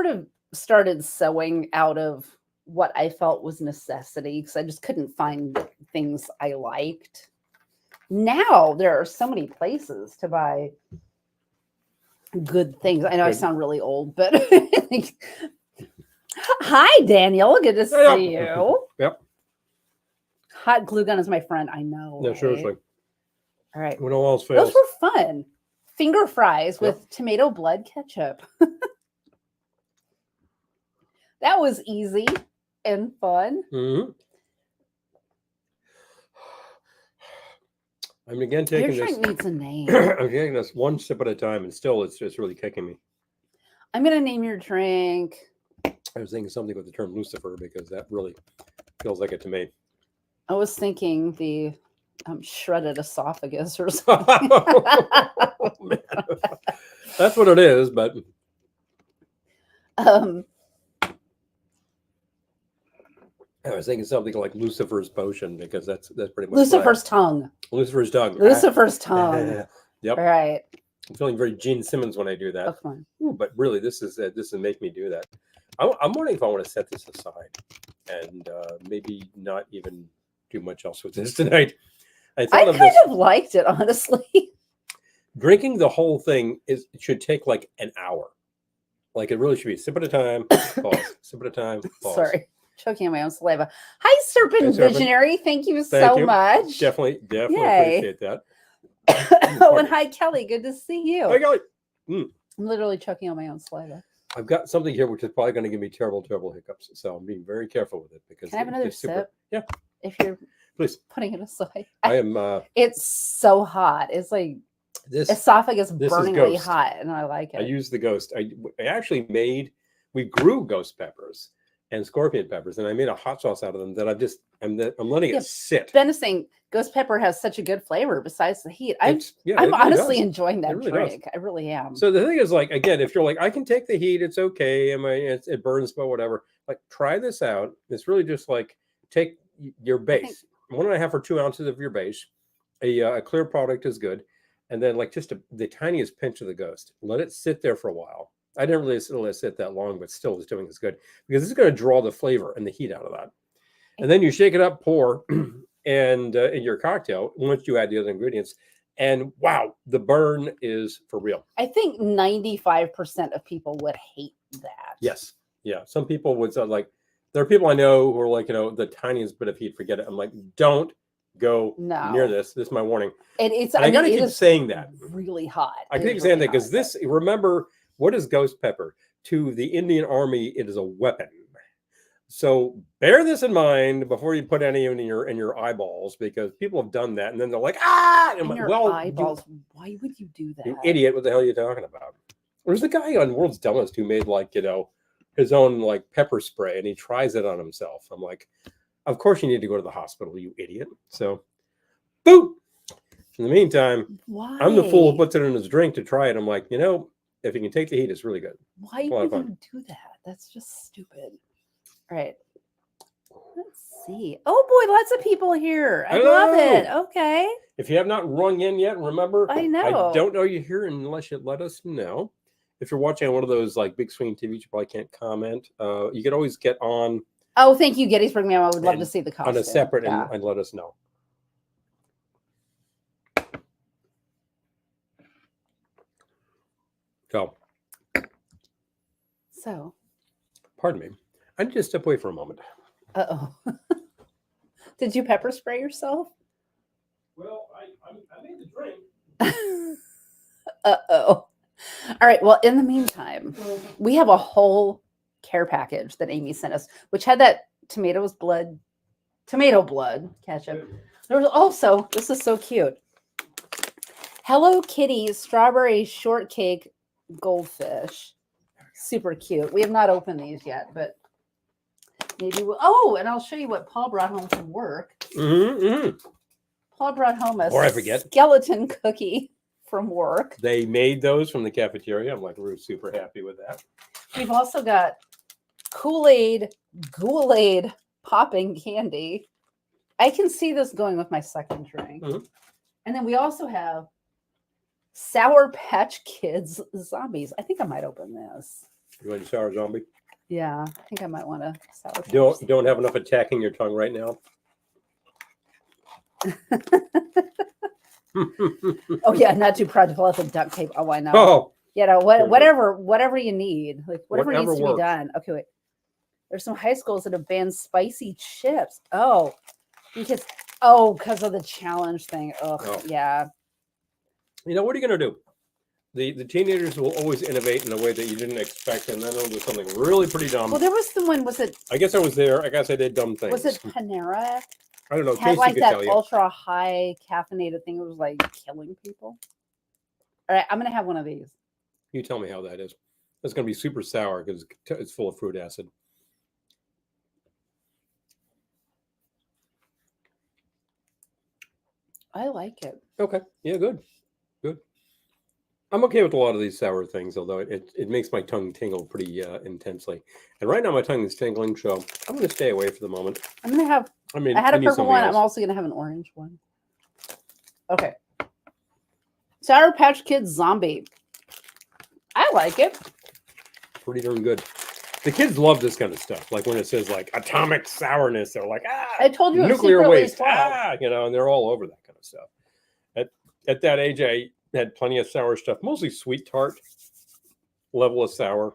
S2: of started sewing out of what I felt was necessity because I just couldn't find things I liked. Now there are so many places to buy good things. I know I sound really old, but hi, Daniel. Good to see you.
S1: Yep.
S2: Hot glue gun is my friend. I know.
S1: Yeah, seriously.
S2: All right.
S1: When all else fails.
S2: Those were fun. Finger fries with tomato blood ketchup. That was easy and fun.
S1: I'm again taking
S2: Your
S1: this.
S2: drink needs a name.
S1: I'm taking this one sip at a time, and still, it's really kicking me.
S2: I'm gonna name your drink.
S1: I was thinking something with the term Lucifer because that really feels like it to me.
S2: I was thinking the shredded esophagus or something.
S1: That's what it is, but I was thinking something like Lucifer's potion because that's pretty much
S2: Lucifer's tongue.
S1: Lucifer's tongue.
S2: Lucifer's tongue.
S1: Yep.
S2: All right.
S1: I'm feeling very Gene Simmons when I do that.
S2: Oh, come on.
S1: Ooh, but really, this is make me do that. I'm wondering if I want to set this aside and maybe not even do much else with this tonight. I kind of
S2: liked it, honestly.
S1: Drinking the whole thing should take like an hour. Like it really should be sip at a time, pause. Sip at a time, pause.
S2: Sorry. Choking on my own saliva. Hi, Serpent Visionary. Thank you so much.
S1: Definitely appreciate that.
S2: Oh, and hi, Kelly. Good to see you.
S1: Hi, Kelly.
S2: I'm literally choking on my own saliva.
S1: I've got something here which is probably going to give me terrible hiccups. So I'm being very careful with it because
S2: can I have another sip?
S1: Yeah.
S2: If you're putting it aside.
S1: I am.
S2: It's so hot. It's like this esophagus burningly hot, and I like it.
S1: I use the ghost. I actually we grew ghost peppers and scorpion peppers, and I made a hot sauce out of them that I'm letting it sit.
S2: Ben is saying ghost pepper has such a good flavor besides the heat. I'm honestly enjoying that drink. I really am.
S1: So the thing is, like, again, if you're like, I can take the heat, it's okay. It burns, but whatever. Like, try this out. It's really just like take your base, 1.5 or 2 ounces of your base. A clear product is good, and then like just the tiniest pinch of the ghost. Let it sit there for a while. I didn't really let it sit that long, but still, it's doing this good because it's going to draw the flavor and the heat out of that. And then you shake it up, pour, and in your cocktail once you add the other ingredients. And wow, the burn is for real.
S2: I think 95% of people would hate that.
S1: Yes, yeah. Some people would like. There are people I know who are like, the tiniest bit of heat, forget it. I'm like, don't go near this. This is my warning.
S2: And
S1: I gotta keep saying that.
S2: Really hot.
S1: I keep saying that because remember, what is ghost pepper? To the Indian Army, it is a weapon. So bear this in mind before you put any in your eyeballs, because people have done that, and then they're like, And
S2: in your eyeballs. Why would you do that?
S1: You idiot! What the hell are you talking about? There's the guy on World's Dumbest who made like his own like pepper spray, and he tries it on himself. I'm like, of course you need to go to the hospital, you idiot. So, boop. In the meantime, I'm the fool who puts it in his drink to try it. I'm like, if you can take the heat, it's really good.
S2: Why would you do that? That's just stupid. All right. see. Oh boy, lots of people here. I love it. Okay.
S1: If you have not rung in yet, remember,
S2: I know.
S1: I don't know you're here unless you let us know. If you're watching on one of those like big screen TVs, you probably can't comment. You could always get on.
S2: Oh, thank you, Gettysburg Ma'am. I would love to see the costume.
S1: On a separate and let us know.
S2: So,
S1: pardon me. I need to step away for a moment.
S2: Uh-oh. Did you pepper spray yourself?
S1: Well, I made the drink.
S2: Uh-oh. All right. Well, in the meantime, we have a whole care package that Amy sent us, which had that tomato blood ketchup. There was also, this is so cute, Hello Kitty strawberry shortcake goldfish. Super cute. We have not opened these yet, but maybe we'll. Oh, and I'll show you what Paul brought home from work. Paul brought home a skeleton cookie from work.
S1: They made those from the cafeteria. I'm like, we're super happy with that.
S2: We've also got Kool-Aid popping candy. I can see this going with my second drink. And then we also have Sour Patch Kids zombies. I think I might open this.
S1: You want a sour zombie?
S2: Yeah, I think I might want a sour patch.
S1: Don't have enough attacking your tongue right now.
S2: Oh yeah, not too proud to pull out the duct tape. Oh, I know.
S1: Oh,
S2: you know, whatever you need, like whatever needs to be done. Okay, wait. There's some high schools that have banned spicy chips. Oh, because of the challenge thing. Oh, yeah.
S1: You know, what are you going to do? The teenagers will always innovate in a way that you didn't expect, and then they'll do something really pretty dumb.
S2: Well, there was someone, was it?
S1: I guess I was there. I guess I did dumb things.
S2: Was it Panera?
S1: I don't know.
S2: Had like that ultra high caffeinated thing. It was like killing people. All right, I'm going to have one of these.
S1: You tell me how that is. It's going to be super sour because it's full of fruit acid.
S2: I like it.
S1: Okay. Yeah, good. Good. I'm okay with a lot of these sour things, although it makes my tongue tingle pretty intensely. And right now my tongue is tingling, so I'm going to stay away for the moment.
S2: I'm going to have, I had a purple one. I'm also going to have an orange one. Okay. Sour Patch Kids zombie. I like it.
S1: Pretty darn good. The kids love this kind of stuff. Like when it says like atomic sourness, they're like,
S2: I told you
S1: nuclear waste, you know, and they're all over that kind of stuff. At that age, I had plenty of sour stuff, mostly sweet tart level of sour,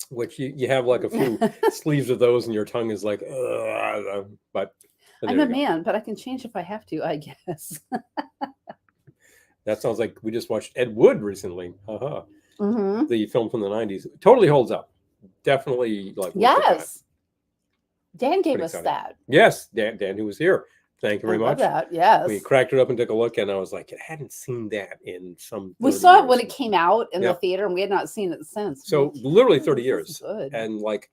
S1: which you have like a few sleeves of those and your tongue is like, but
S2: I'm a man, but I can change if I have to, I guess.
S1: That sounds like we just watched Ed Wood recently. The film from the 90s. Totally holds up. Definitely like.
S2: Yes. Dan gave us that.
S1: Yes, Dan, who was here. Thank you very much.
S2: That, yes.
S1: We cracked it up and took a look, and I was like, I hadn't seen that in some.
S2: We saw it when it came out in the theater, and we had not seen it since.
S1: So literally 30 years, and like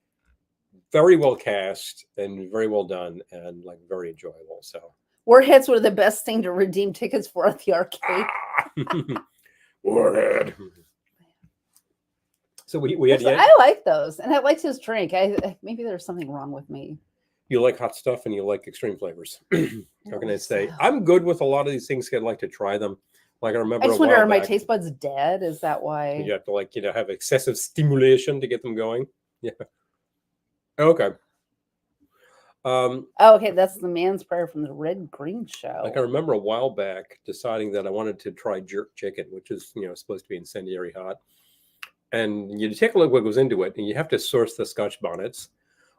S1: very well cast and very well done, and like very enjoyable. So
S2: Warheads were the best thing to redeem tickets for at the arcade.
S1: Warhead. So we had.
S2: I like those, and I liked his drink. Maybe there's something wrong with me.
S1: You like hot stuff and you like extreme flavors. How can I say? I'm good with a lot of these things. I'd like to try them. Like I remember.
S2: I just wonder, are my taste buds dead? Is that why?
S1: You have to like, have excessive stimulation to get them going. Yeah. Okay.
S2: Okay, that's the man's prayer from the Red Green Show.
S1: Like I remember a while back deciding that I wanted to try jerk chicken, which is supposed to be incendiary hot. And you take a look what goes into it, and you have to source the Scotch bonnets.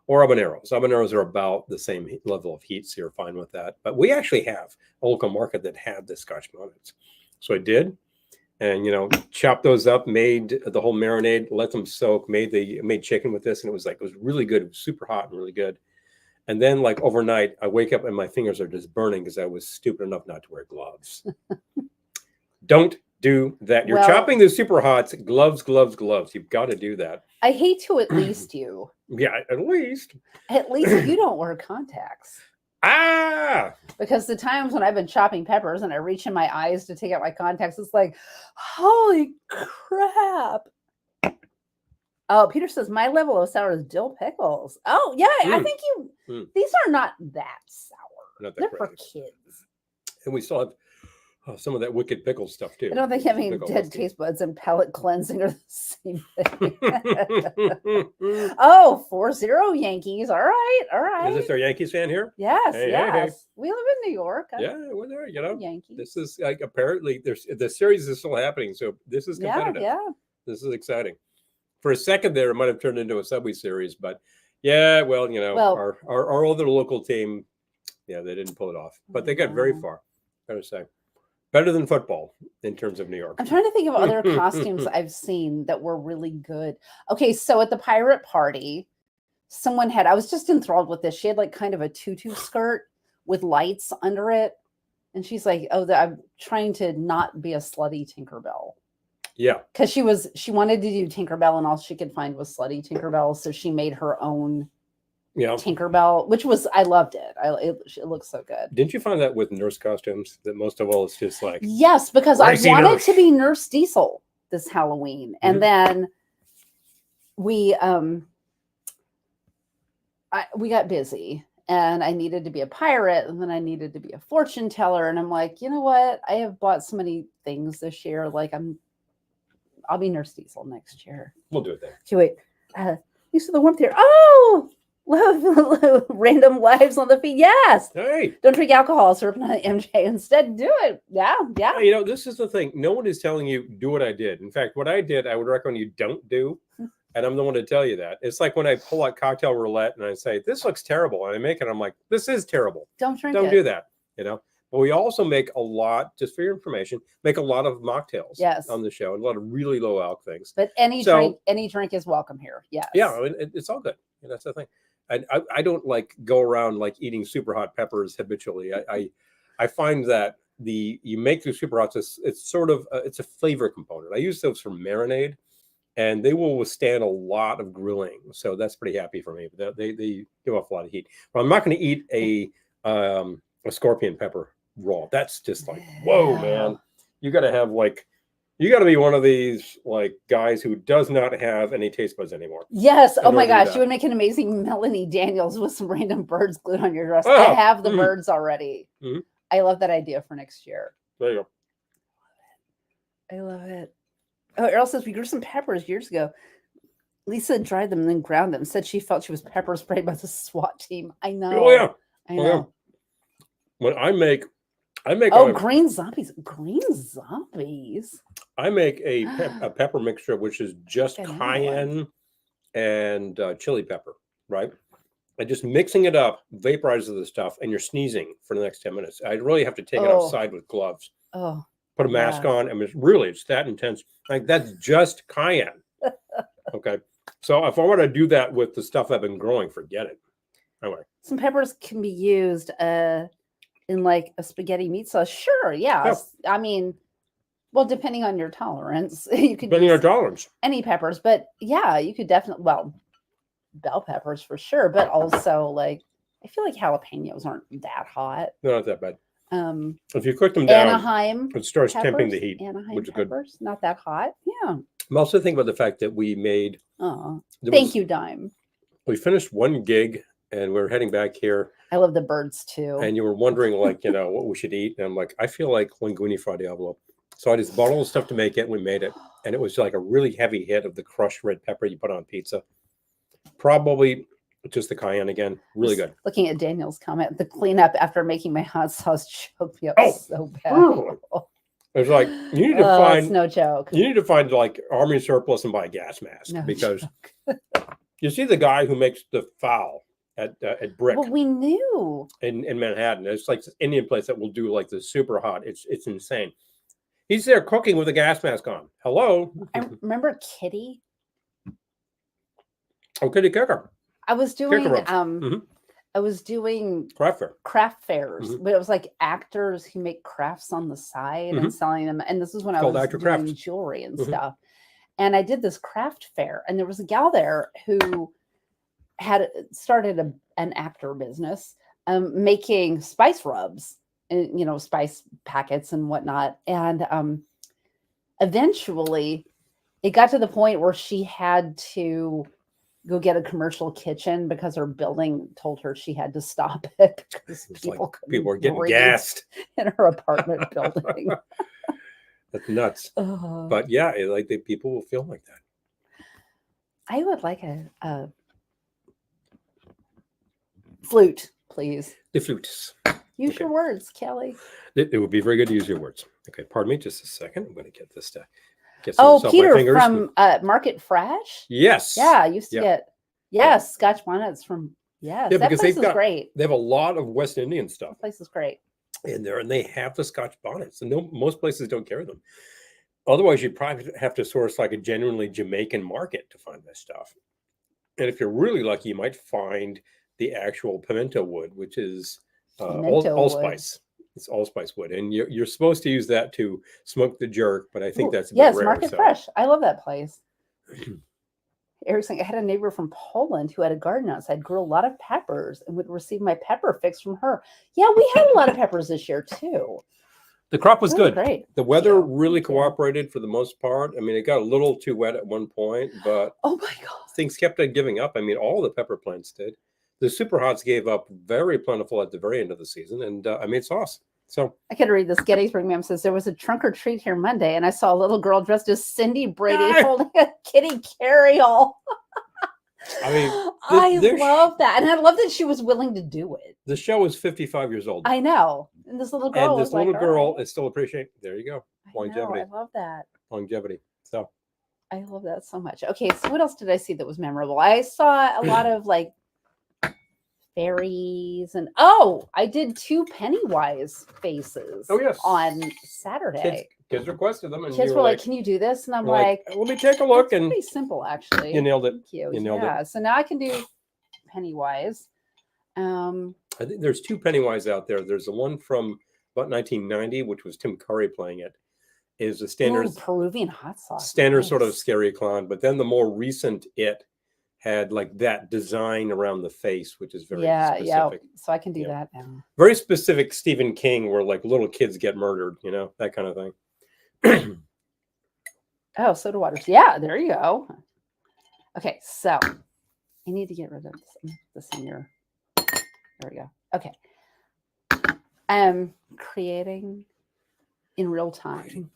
S1: Or habaneros. Habaneros are about the same level of heat, so you're fine with that. But we actually have a local market that had the Scotch bonnets. So I did, and chopped those up, made the whole marinade, let them soak, made chicken with this, and it was really good. It was super hot and really good. And then like overnight, I wake up and my fingers are just burning because I was stupid enough not to wear gloves. Don't do that. You're chopping the super hots. Gloves. You've got to do that.
S2: I hate to at least you.
S1: Yeah, at least.
S2: At least you don't wear contacts. Because the times when I've been chopping peppers and I reach in my eyes to take out my contacts, it's like, holy crap. Oh, Peter says my level of sour is dill pickles. Oh, yeah. I think these are not that sour.
S1: Not that
S2: They're
S1: crazy.
S2: for kids.
S1: And we still have some of that wicked pickle stuff too.
S2: I don't think having dead taste buds and palate cleansing are the same thing. Oh, 4-0 Yankees. All right.
S1: Is this our Yankees fan here?
S2: Yes,
S1: hey,
S2: yes.
S1: Hey.
S2: We live in New York.
S1: Yeah, we're there,
S2: Yankees.
S1: This is like apparently the series is still happening, so this is competitive.
S2: Yeah.
S1: This is exciting. For a second there, it might have turned into a Subway series, but yeah, well, our other local team, yeah, they didn't pull it off, but they got very far. I gotta say, better than football in terms of New York.
S2: I'm trying to think of other costumes I've seen that were really good. Okay, so at the pirate party, I was just enthralled with this. She had like kind of a tutu skirt with lights under it. And she's like, I'm trying to not be a slutty Tinkerbell.
S1: Yeah.
S2: Because she wanted to do Tinkerbell and all she could find was slutty Tinkerbell. So she made her own Tinkerbell, which I loved it. It looks so good.
S1: Didn't you find that with nurse costumes that most of all it's just like
S2: yes, because I wanted to be Nurse Diesel this Halloween, and then we got busy, and I needed to be a pirate, and then I needed to be a fortune teller, and I'm like, you know what? I have bought so many things this year. Like I'll be Nurse Diesel next year.
S1: We'll do it then.
S2: Okay, wait. You see the warmth here? Oh. Love random lives on the feed. Yes.
S1: Hey.
S2: Don't drink alcohol, syrup, and MJ. Instead, do it. Yeah.
S1: This is the thing. No one is telling you do what I did. In fact, what I did, I would recommend you don't do. And I'm the one to tell you that. It's like when I pull out cocktail roulette and I say, this looks terrible. And I make it. I'm like, this is terrible.
S2: Don't drink
S1: Don't do that. But we also make a lot, just for your information, make a lot of mocktails on the show and a lot of really low alc things.
S2: But any drink is welcome here. Yes.
S1: Yeah. It's all good. That's the thing. I don't like go around like eating super hot peppers habitually. I find that you make the super hots, it's sort of it's a flavor component. I use those for marinade, and they will withstand a lot of grilling. So that's pretty happy for me. But they give off a lot of heat. But I'm not going to eat a scorpion pepper raw. That's just like, whoa, man! You got to be one of these like guys who does not have any taste buds anymore.
S2: Yes. Oh my gosh, you would make an amazing Melanie Daniels with some random birds glued on your dress. I have the birds already. I love that idea for next year.
S1: There you
S2: go. I love it. Oh, Earl says we grew some peppers years ago. Lisa dried them and then ground them. Said she felt she was pepper sprayed by the SWAT team. I know.
S1: Oh yeah.
S2: I know.
S1: When I make
S2: green zombies. Green zombies.
S1: I make a pepper mixture, which is just cayenne and chili pepper, right? And just mixing it up vaporizes the stuff, and you're sneezing for the next 10 minutes. I really have to take it outside with gloves.
S2: Oh.
S1: Put a mask on, and it's that intense. Like that's just cayenne. Okay. So if I want to do that with the stuff I've been growing, forget it. Anyway.
S2: Some peppers can be used in like a spaghetti meat sauce. Sure, yeah. I mean, well, depending on your tolerance, you could use any peppers, but yeah, you could definitely, bell peppers for sure, but also like I feel like jalapenos aren't that hot.
S1: They're not that bad. If you cook them down,
S2: Anaheim,
S1: it starts tempering the heat, which is good.
S2: Not that hot. Yeah.
S1: I'm also thinking about the fact that we made.
S2: Thank you, Dime.
S1: We finished one gig and we're heading back here.
S2: I love the birds too.
S1: And you were wondering, like, what we should eat. And I'm like, I feel like linguine fra diavolo. So I just bought all the stuff to make it. And we made it. And it was like a really heavy hit of the crushed red pepper you put on pizza. Probably just the cayenne again. Really good.
S2: Looking at Daniel's comment, the cleanup after making my hot sauce choked me up so bad.
S1: It's like, you need to find.
S2: It's no joke.
S1: You need to find like army surplus and buy a gas mask because you see the guy who makes the fowl at Brick.
S2: Well, we knew
S1: in Manhattan. It's like this Indian place that will do like the super hot. It's insane. He's there cooking with a gas mask on. Hello.
S2: I remember Kitty.
S1: Oh, Kitty Kicker.
S2: I was doing craft fairs, but it was like actors who make crafts on the side and selling them. And this is when I was doing jewelry and stuff. And I did this craft fair, and there was a gal there who had started an actor business making spice rubs and spice packets and whatnot. And eventually it got to the point where she had to go get a commercial kitchen because her building told her she had to stop it because
S1: people are getting gassed
S2: in her apartment building.
S1: That's nuts. But yeah, like people will feel like that.
S2: I would like a flute, please.
S1: The flutes.
S2: Use your words, Kelly.
S1: It would be very good to use your words. Okay, pardon me just a second. I'm going to get this to get some
S2: Peter
S1: my fingers.
S2: From Market Fresh?
S1: Yes.
S2: Yeah, I used to get Scotch bonnets from that place is great.
S1: They have a lot of West Indian stuff.
S2: That place is great.
S1: In there, and they have the Scotch bonnets. And most places don't carry them. Otherwise, you'd probably have to source like a genuinely Jamaican market to find this stuff. And if you're really lucky, you might find the actual pimento wood, which is allspice. It's allspice wood, and you're supposed to use that to smoke the jerk. But I think that's a bit rare,
S2: Market Fresh. I love that place. Eric's saying, I had a neighbor from Poland who had a garden outside, grew a lot of peppers, and would receive my pepper fix from her. Yeah, we had a lot of peppers this year too.
S1: The crop was good.
S2: Great.
S1: The weather really cooperated for the most part. I mean, it got a little too wet at one point, but
S2: oh my God,
S1: things kept on giving up. I mean, all the pepper plants did. The super hots gave up very plentiful at the very end of the season, and I made sauce. So
S2: I can read this. Gettysburg ma'am says there was a trunk or treat here Monday, and I saw a little girl dressed as Cindy Brady holding a kitty carryall.
S1: I mean,
S2: I love that, and I love that she was willing to do it.
S1: The show is 55 years old.
S2: I know, and this little girl
S1: is still appreciating. There you go, longevity.
S2: I love that
S1: longevity. So
S2: I love that so much. Okay, so what else did I see that was memorable? I saw a lot of like fairies, and I did 2 Pennywise faces.
S1: Oh yes,
S2: on Saturday.
S1: Kids requested them, and
S2: kids were like, "Can you do this?" And I'm like,
S1: "Let me take a look."
S2: And pretty simple, actually.
S1: You nailed it.
S2: Thank you. You nailed it. So now I can do Pennywise.
S1: I think there's 2 Pennywise out there. There's the one from about 1990, which was Tim Curry playing it. Is a standard
S2: Peruvian hot sauce.
S1: Standard sort of scary clown, but then the more recent it had like that design around the face, which is very specific.
S2: Yeah. So I can do that now.
S1: Very specific Stephen King, where like little kids get murdered, that kind of thing.
S2: Soda waters. Yeah, there you go. Okay, so I need to get rid of this in your. There we go. Okay. Creating in real time.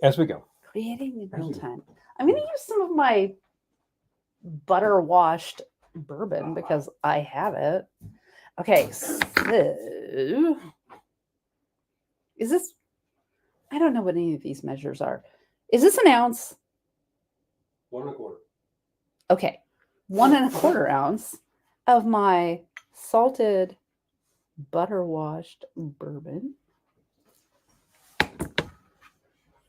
S1: As we go.
S2: Creating in real time. I'm going to use some of my butter washed bourbon because I have it. Okay, so is this, I don't know what any of these measures are. Is this an ounce?
S1: 1 1/4.
S2: Okay, 1 1/4 ounce of my salted butter washed bourbon.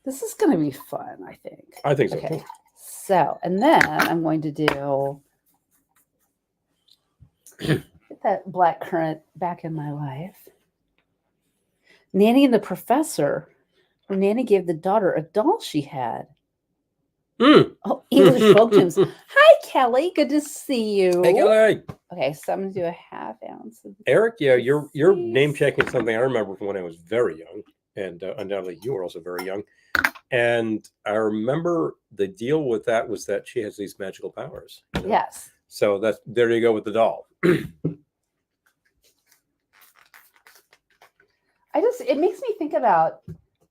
S2: This is going to be fun, I think.
S1: I think so.
S2: Okay. So, and then I'm going to do get that black currant back in my life. Nanny and the Professor, where Nanny gave the daughter a doll she had. English folk tunes. Hi, Kelly. Good to see you.
S1: Hey, Kelly.
S2: Okay, so I'm going to do a 1/2 ounce.
S1: Eric, you're name checking something I remember from when I was very young, and undoubtedly you were also very young. And I remember the deal with that was that she has these magical powers.
S2: Yes.
S1: So there you go with the doll.
S2: It makes me think about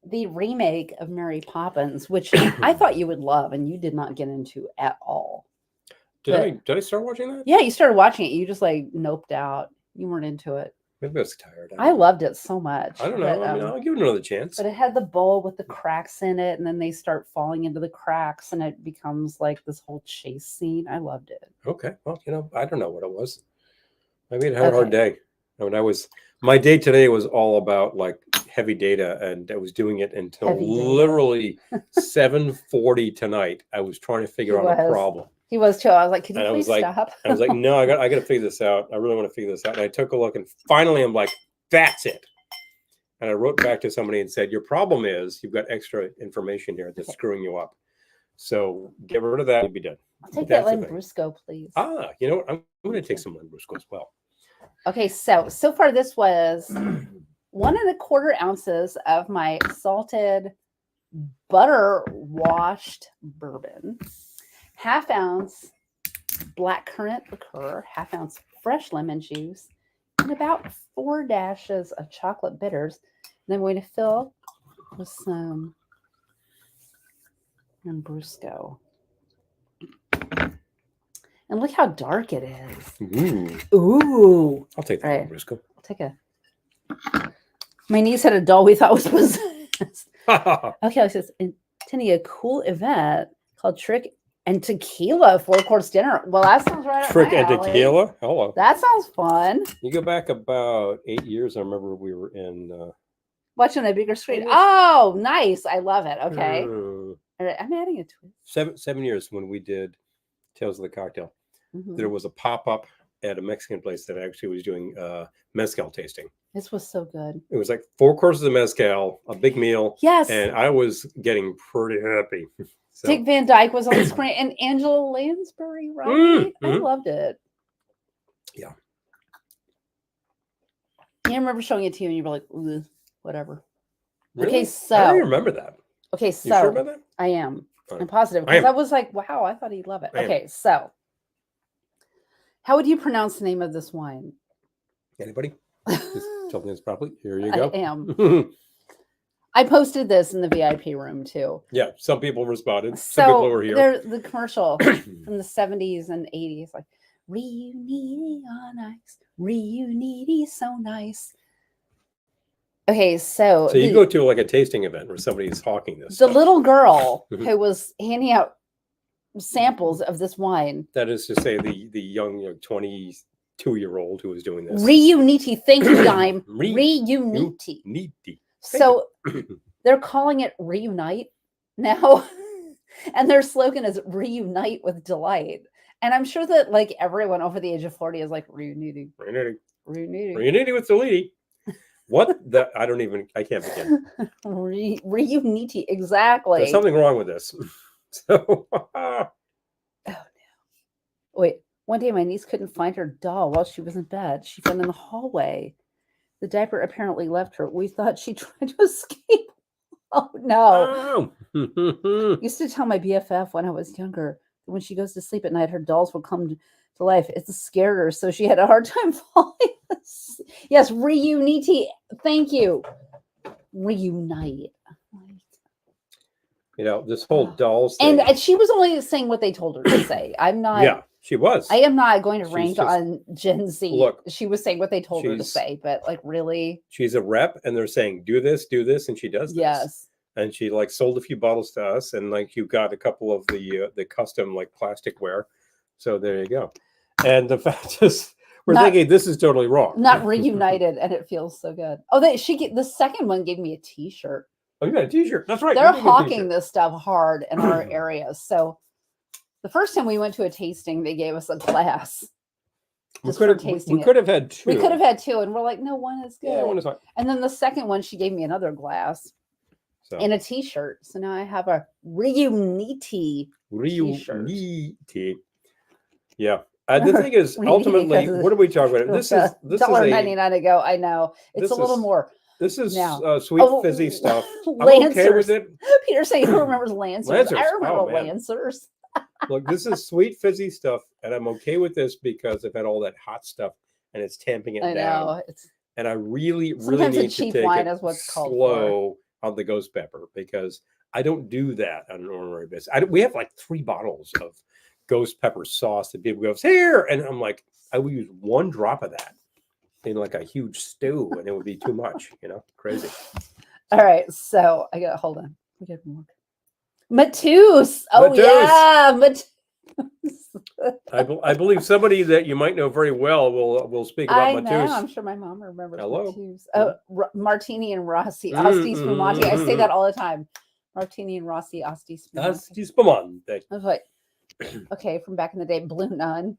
S2: the remake of Mary Poppins, which I thought you would love and you did not get into at all.
S1: Did I start watching that?
S2: Yeah, you started watching it. You just like noped out. You weren't into it.
S1: Maybe I was tired.
S2: I loved it so much.
S1: I don't know. But, I'll give it another chance.
S2: But it had the bowl with the cracks in it, and then they start falling into the cracks, and it becomes like this whole chase scene. I loved it.
S1: Okay. Well, I don't know what it was. Maybe it had a hard day. I mean, my day today was all about like heavy data, and I was doing it until literally 7:40 tonight. I was trying to figure out a problem.
S2: He was too. I was like, "Can you please stop?"
S1: I was like, "No, I got to figure this out. I really want to figure this out." And I took a look, and finally, I'm like, "That's it." And I wrote back to somebody and said, "Your problem is you've got extra information here that's screwing you up. So get rid of that. You'll be done."
S2: I'll take that Lambrusco, please.
S1: You know what? I'm going to take some Lambrusco as well.
S2: Okay, so far this was 1 1/4 ounces of my salted butter washed bourbon, 1/2 ounce blackcurrant liqueur, 1/2 ounce fresh lemon juice, and about 4 dashes of chocolate bitters. And I'm going to fill with some Lambrusco. And look how dark it is. Ooh.
S1: I'll take that,
S2: right.
S1: Lambrusco.
S2: I'll take a. My niece had a doll we thought was possessed. Okay, it says, attending a cool event called Trick and Tequila 4-course dinner. Well, that sounds right.
S1: Trick and Tequila? Hello.
S2: That sounds fun.
S1: You go back about 8 years. I remember we were in...
S2: watching a bigger screen. Oh, nice. I love it. Okay.
S1: All
S2: right, I'm adding a twist.
S1: 7 years when we did Tales of the Cocktail. There was a pop-up at a Mexican place that actually was doing mezcal tasting.
S2: This was so good.
S1: It was like 4 courses of mezcal, a big meal.
S2: Yes.
S1: And I was getting pretty happy. So.
S2: Dick Van Dyke was on the screen and Angela Lansbury, right? I loved it.
S1: Yeah.
S2: I remember showing it to you and you were like, whatever.
S1: Really?
S2: Okay, so.
S1: I don't remember that.
S2: Okay, so.
S1: You sure about that?
S2: I am.
S1: Right.
S2: I'm positive. Because I was like, wow, I thought he'd love it. Okay, so. How would you pronounce the name of this wine?
S1: Anybody? Just tell me this properly. Here you go.
S2: I am. I posted this in the VIP room too.
S1: Yeah, some people responded. Some people were here.
S2: There's the commercial from the 70s and 80s, like reunity on ice, reunity so nice. Okay, so
S1: you go to like a tasting event where somebody's hawking this.
S2: The little girl who was handing out samples of this wine.
S1: That is to say, the young 22-year-old who was doing this.
S2: Reunity, thank you, Dime. Reunity. So they're calling it Reunite now. And their slogan is Reunite with Delight. And I'm sure that like everyone over the age of 40 is like Reunity. Reunity with Delight.
S1: What the? I can't begin.
S2: Reunity, exactly.
S1: There's something wrong with this. So.
S2: Oh no. Wait, one day my niece couldn't find her doll while she was in bed. She found in the hallway. The diaper apparently left her. We thought she tried to escape. Oh no. Oh. Used to tell my BFF when I was younger that when she goes to sleep at night, her dolls will come to life. It scared her, so she had a hard time falling asleep. Yes, reunity. Thank you. Reunite.
S1: You know, this whole dolls thing.
S2: And she was only saying what they told her to say. I'm not.
S1: Yeah, she was.
S2: I am not going to rank on Gen Z.
S1: Look,
S2: she was saying what they told her to say, but like really.
S1: She's a rep and they're saying, do this, and she does this.
S2: Yes.
S1: And she like sold a few bottles to us and like you got a couple of the custom like plasticware. So there you go. And the fact is, we're thinking this is totally wrong.
S2: Not reunited and it feels so good. Oh, the second one gave me a t-shirt.
S1: Oh, you got a t-shirt. That's right.
S2: They're hawking this stuff hard in our areas. So the first time we went to a tasting, they gave us a glass.
S1: We could have had two.
S2: We could have had two. And we're like, no, one is good.
S1: Yeah, one is fine.
S2: And then the second one, she gave me another glass and a t-shirt. So now I have a Reunity t-shirt.
S1: Yeah. The thing is, ultimately, what are we talking about? This is
S2: $1.99 to go. I know. It's a little more.
S1: This is sweet, fizzy stuff. I'm okay with it.
S2: Peter's saying, who remembers Lancers? I remember Lancers.
S1: Look, this is sweet, fizzy stuff, and I'm okay with this because I've had all that hot stuff, and it's tamping it down.
S2: I know.
S1: And I really need to take it slow on the ghost pepper because I don't do that on an ordinary basis. We have like 3 bottles of ghost pepper sauce that people go, here, and I'm like, I will use 1 drop of that in like a huge stew and it would be too much, crazy.
S2: All right, so I got hold on. We got more. Mateus. Oh Mateus. Yeah, Mateus.
S1: I believe somebody that you might know very well will speak about Mateus.
S2: I'm sure my mom remembers.
S1: Hello.
S2: Mateus. Oh, Martini and Rossi, Asti Spumante. I say that all the time. Martini and Rossi, Asti Spumante.
S1: Asti Spumante.
S2: I was like, okay, from back in the day, Blue Nun.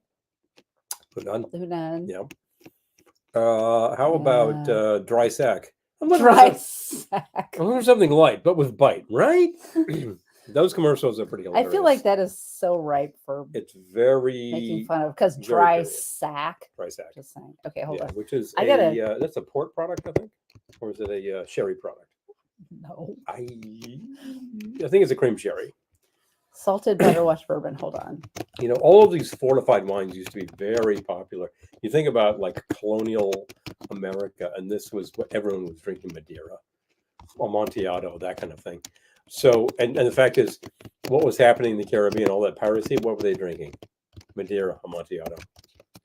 S1: Blue Nun. Yeah. How about dry sack?
S2: Dry sack.
S1: I wonder something light, but with bite, right? Those commercials are pretty hilarious.
S2: I feel like that is so ripe for.
S1: It's very
S2: making fun of because dry sack.
S1: Dry sack.
S2: Just saying. Okay, hold on.
S1: Which is that's a port product, I think, or is it a sherry product?
S2: No.
S1: I think it's a cream sherry.
S2: Salted butterwash bourbon. Hold on.
S1: You know, all of these fortified wines used to be very popular. You think about like colonial America, and this was what everyone was drinking: Madeira, Amontillado, that kind of thing. So, and the fact is, what was happening in the Caribbean, all that piracy, what were they drinking? Madeira, Amontillado.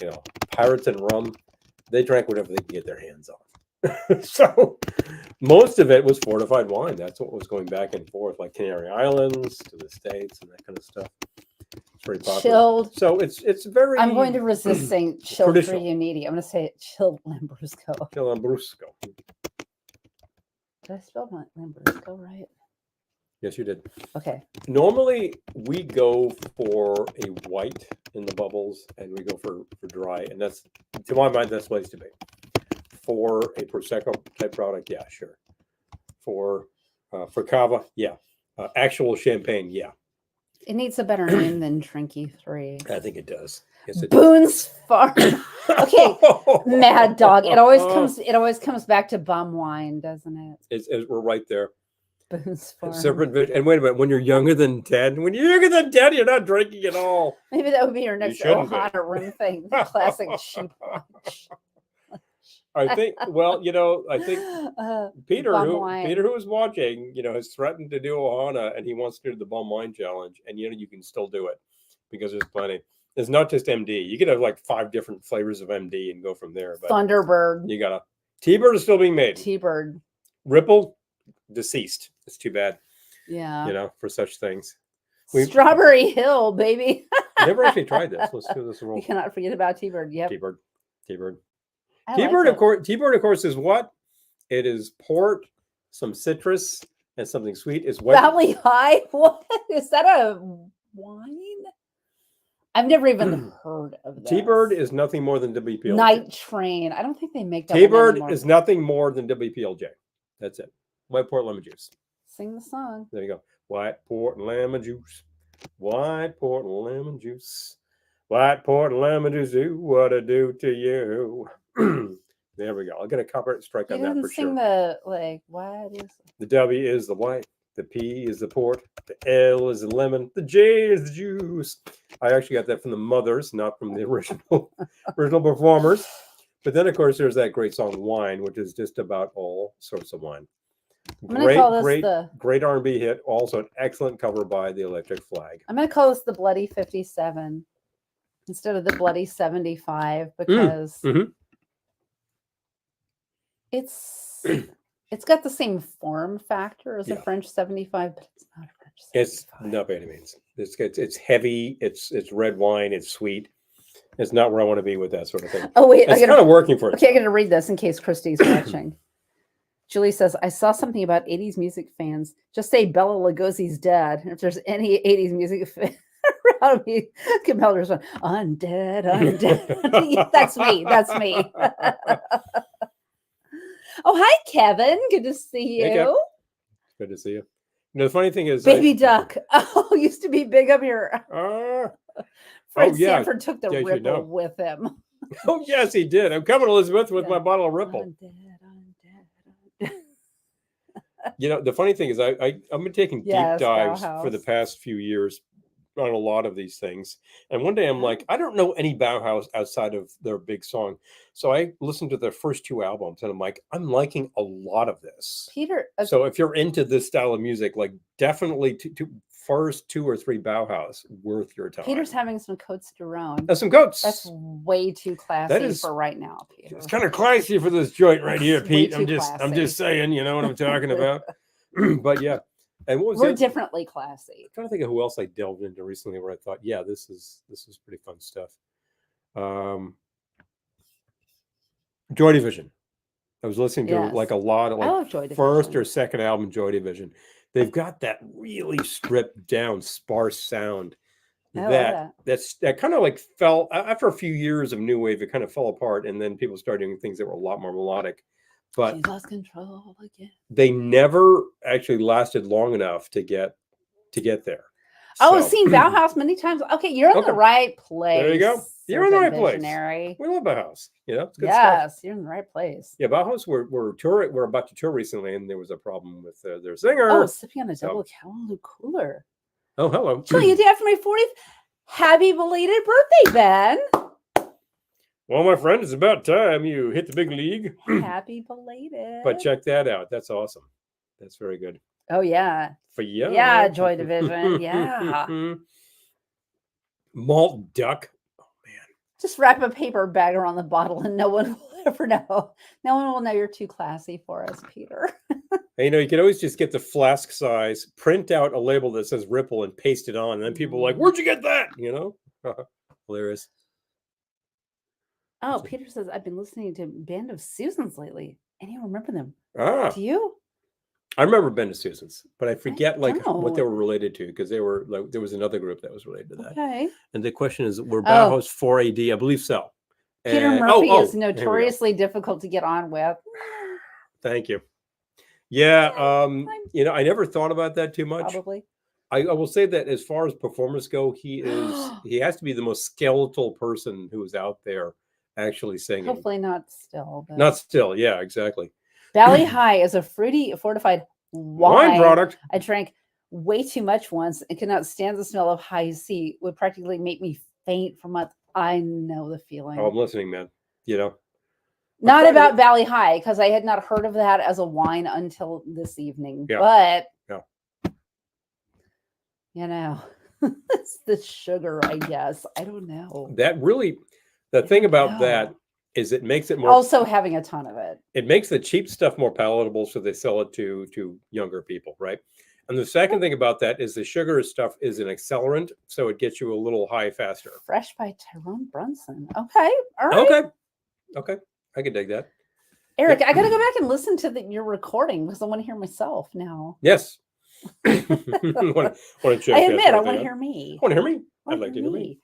S1: You know, pirates and rum, they drank whatever they could get their hands on. So most of it was fortified wine. That's what was going back and forth, like Canary Islands to the States and that kind of stuff. It's very popular.
S2: Chilled.
S1: So it's very.
S2: I'm going to resist saying chilled for Uniti. I'm going to say it chilled Lambrusco.
S1: Chilled Lambrusco.
S2: Did I spell my Lambrusco right?
S1: Yes, you did.
S2: Okay.
S1: Normally, we go for a white in the bubbles, and we go for dry, and that's, to my mind, that's the place to be. For a Prosecco type product, yeah, sure. For Cava, yeah. Actual champagne, yeah.
S2: It needs a better name than Trinky 3.
S1: I think it does. Yes, it
S2: Boone's Farm. Okay, Mad Dog. It always comes back to bum wine, doesn't it?
S1: We're right there.
S2: Boone's Farm.
S1: And wait a minute, when you're younger than 10, you're not drinking at all.
S2: Maybe that would be your next Ohana room thing. Classic cheap lunch.
S1: I think, well, you know, I think Peter, who is watching, you know, has threatened to do Ohana, and he wants to do the bum wine challenge. And, you know, you can still do it because there's plenty. It's not just MD. You could have like 5 different flavors of MD and go from there. But
S2: Thunderbird.
S1: You got T-Bird is still being made.
S2: T-Bird.
S1: Ripple, deceased. It's too bad.
S2: Yeah.
S1: You know, for such things.
S2: Strawberry Hill, baby.
S1: I never actually tried this. Let's do this.
S2: You cannot forget about T-Bird. Yep.
S1: T-Bird.
S2: T-Bird,
S1: of course, is what? It is port, some citrus, and something sweet. Is
S2: what? Valley High? What? Is that a wine? I've never even heard of that.
S1: T-Bird is nothing more than WPLJ.
S2: Night Train. I don't think they make that.
S1: T-Bird is nothing more than WPLJ. That's it. White port lemon juice.
S2: Sing the song.
S1: There you go. White port lemon juice. White port lemon juice. White port lemon juice. Do what I do to you. There we go. I'll get a copyright strike on that for sure.
S2: Sing the what is
S1: the W is the white, the P is the port, the L is the lemon, the J is the juice. I actually got that from the Mothers, not from the original performers. But then, of course, there's that great song "Wine," which is just about all sorts of wine. Great R&B hit. Also, an excellent cover by the Electric Flag.
S2: I'm going to call this the Bloody 57 instead of the Bloody 75 because. It's got the same form factor as a French 75, but it's not a French 75.
S1: It's not by any means. It's heavy. It's red wine. It's sweet. It's not where I want to be with that sort of thing.
S2: Oh wait,
S1: it's kind of working for it.
S2: Okay, I got to read this in case Christy's watching. Julie says, "I saw something about 80s music fans. Just say Bela Lugosi's dead. If there's any 80s music fan around me, compelled to respond, undead. That's me. That's me." Oh, hi, Kevin. Good to see you. Hey,
S1: good to see you. You know, the funny thing is...
S2: Baby Duck. Oh, used to be big up here. Fred Sanford took the Ripple with him.
S1: Oh, yes, he did. I'm coming, Elizabeth, with my bottle of Ripple. Undead. You know, the funny thing is I've been taking deep dives for the past few years on a lot of these things. And one day I'm like, I don't know any Bauhaus outside of their big song. So I listened to their first 2 albums and I'm like, I'm liking a lot of this.
S2: Peter.
S1: So if you're into this style of music, like definitely first 2 or 3 Bauhaus worth your time.
S2: Peter's having some Coats de Rhone.
S1: That's some Coats.
S2: That's way too classy for right now, Peter.
S1: It's kind of classy for this joint right here, Pete. I'm just saying, you know what I'm talking about. But yeah. And what was
S2: we're differently classy.
S1: I'm trying to think of who else I delved into recently where I thought, yeah, this is pretty fun stuff. Joy Division. I was listening to like a lot of like first or second album Joy Division. They've got that really stripped down, sparse sound that kind of like fell after a few years of new wave. It kind of fell apart, and then people started doing things that were a lot more melodic. But
S2: she lost control again.
S1: They never actually lasted long enough to get there.
S2: Oh, seen Bauhaus many times. Okay, you're in the right place.
S1: There you go. You're in the right place.
S2: Visionary.
S1: We love Bauhaus. You know, it's good
S2: yes,
S1: stuff.
S2: You're in the right place.
S1: Yeah, Bauhaus. We're about to tour recently, and there was a problem with their singer.
S2: Oh, sipping on a double Callaloo cooler.
S1: Oh, hello.
S2: Chilling you after my 40th. Happy belated birthday, Ben.
S1: Well, my friend, it's about time you hit the big league.
S2: Happy belated.
S1: But check that out. That's awesome. That's very good.
S2: Oh, yeah.
S1: For you.
S2: Yeah, Joy Division. Yeah.
S1: Malt duck. Oh, man.
S2: Just wrap a paper bag around the bottle and no one will ever know. No one will know you're too classy for us, Peter.
S1: And, you can always just get the flask size, print out a label that says Ripple and paste it on. And then people are like, where'd you get that? Hilarious.
S2: Oh, Peter says, I've been listening to Band of Susans lately. And you remember them. Do you?
S1: I remember Band of Susans, but I forget what they were related to, because they were like, there was another group that was related to that.
S2: Okay.
S1: And the question is, were Bauhaus 4 AD? I believe so.
S2: Peter Murphy is notoriously difficult to get on with.
S1: Thank you. Yeah. I never thought about that too much.
S2: Probably.
S1: I will say that as far as performers go, he has to be the most skeletal person who is out there actually singing.
S2: Hopefully not still. But...
S1: Not still. Yeah, exactly.
S2: Valley High is a fruity fortified wine
S1: product.
S2: I drank way too much once and could not stand the smell of high C. Would practically make me faint for months. I know the feeling.
S1: Oh, I'm listening, man.
S2: Not about Valley High, because I had not heard of that as a wine until this evening. Yeah. But it's the sugar, I guess. I don't know.
S1: The thing about that is it makes it more.
S2: Also having a ton of it.
S1: It makes the cheap stuff more palatable, so they sell it to younger people, right? And the second thing about that is the sugar stuff is an accelerant, so it gets you a little high faster.
S2: Fresh by Tyrone Brunson. Okay. All right.
S1: Okay. I can dig that.
S2: Eric, I got to go back and listen to your recording because I want to hear myself now.
S1: Yes. I admit,
S2: I want to hear me.
S1: Want to hear me? I'd like to hear me.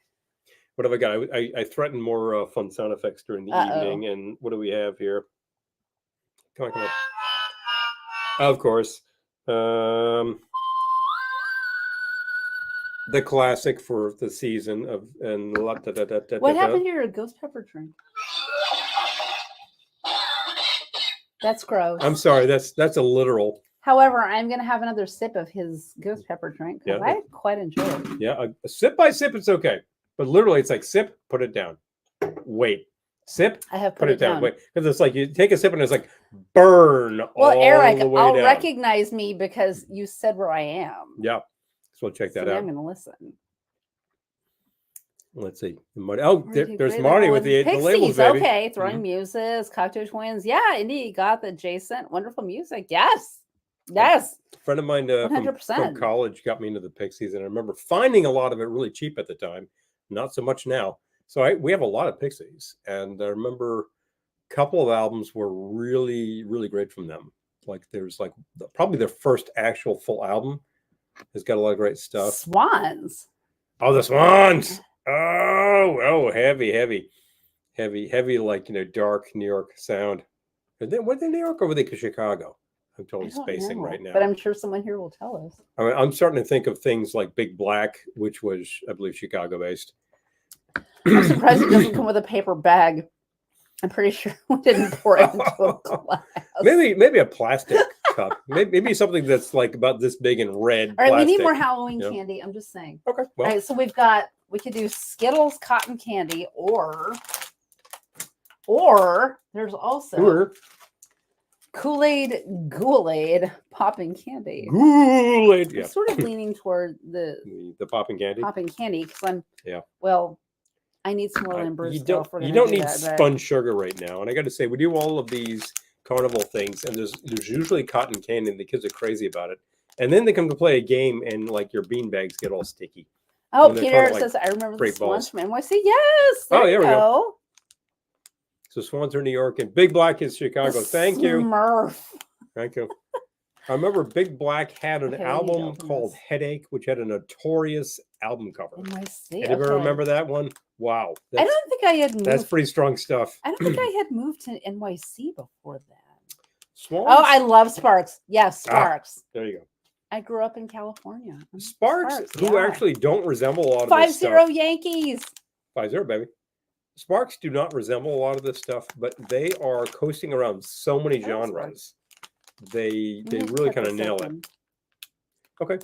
S1: What have I got? I threatened more fun sound effects during the evening. And what do we have here? Come on. Of course. The classic for the season
S2: What happened to your ghost pepper drink? That's gross.
S1: I'm sorry. That's a literal.
S2: However, I'm going to have another sip of his ghost pepper drink because I quite enjoy it.
S1: Yeah, a sip by sip, it's okay. But literally, it's like sip, put it down. Wait. Sip,
S2: I have put it down.
S1: Wait. Because it's like you take a sip and it's like burn all
S2: Eric,
S1: the way
S2: I'll
S1: down.
S2: recognize me because you said where I am.
S1: Yeah. So we'll check that out.
S2: I'm going to listen.
S1: Let's see. There's Marty with the labels, baby.
S2: Okay, Throwing Muses, Cocktail Twins. Yeah, Indy got the adjacent. Wonderful music. Yes. A
S1: friend of mine from college got me into the Pixies, and I remember finding a lot of it really cheap at the time. Not so much now. So we have a lot of Pixies, and I remember a couple of albums were really, really great from them. Like there's probably their first actual full album has got a lot of great stuff.
S2: Swans.
S1: Oh, the Swans. Oh, heavy, like, dark New York sound. Were they New York or were they Chicago? I'm totally spacing right now.
S2: But I'm sure someone here will tell us.
S1: I mean, I'm starting to think of things like Big Black, which was, I believe, Chicago-based.
S2: I'm surprised it doesn't come with a paper bag. I'm pretty sure we didn't pour it into a glass.
S1: Maybe a plastic cup. Maybe something that's like about this big and red.
S2: All right, we need more Halloween candy. I'm just saying.
S1: Okay. Well.
S2: All right, so we could do Skittles cotton candy or there's also Kool-Aid popping candy.
S1: Kool-Aid.
S2: I'm sort of leaning toward the
S1: popping candy.
S2: Popping candy because I need some more Limburg.
S1: You don't need spun sugar right now. And I got to say, we do all of these carnival things, and there's usually cotton candy, and the kids are crazy about it. And then they come to play a game, and like your bean bags get all sticky.
S2: Oh, Peter says, I remember the Swans from NYC. Yes. There we go.
S1: So Swans are New York, and Big Black is Chicago. Thank you.
S2: Smurf.
S1: Thank you. I remember Big Black had an album called Headache, which had a notorious album cover.
S2: NYC.
S1: Anybody remember that one? Wow.
S2: I don't think I had moved.
S1: That's pretty strong stuff.
S2: I don't think I had moved to NYC before that.
S1: Swans?
S2: Oh, I love Sparks. Yes, Sparks.
S1: There you go.
S2: I grew up in California.
S1: Sparks, who actually don't resemble a lot of
S2: 5-0
S1: this stuff.
S2: Yankees.
S1: 5-0, baby. Sparks do not resemble a lot of this stuff, but they are coasting around so many genres. They really kind of nail it. Okay.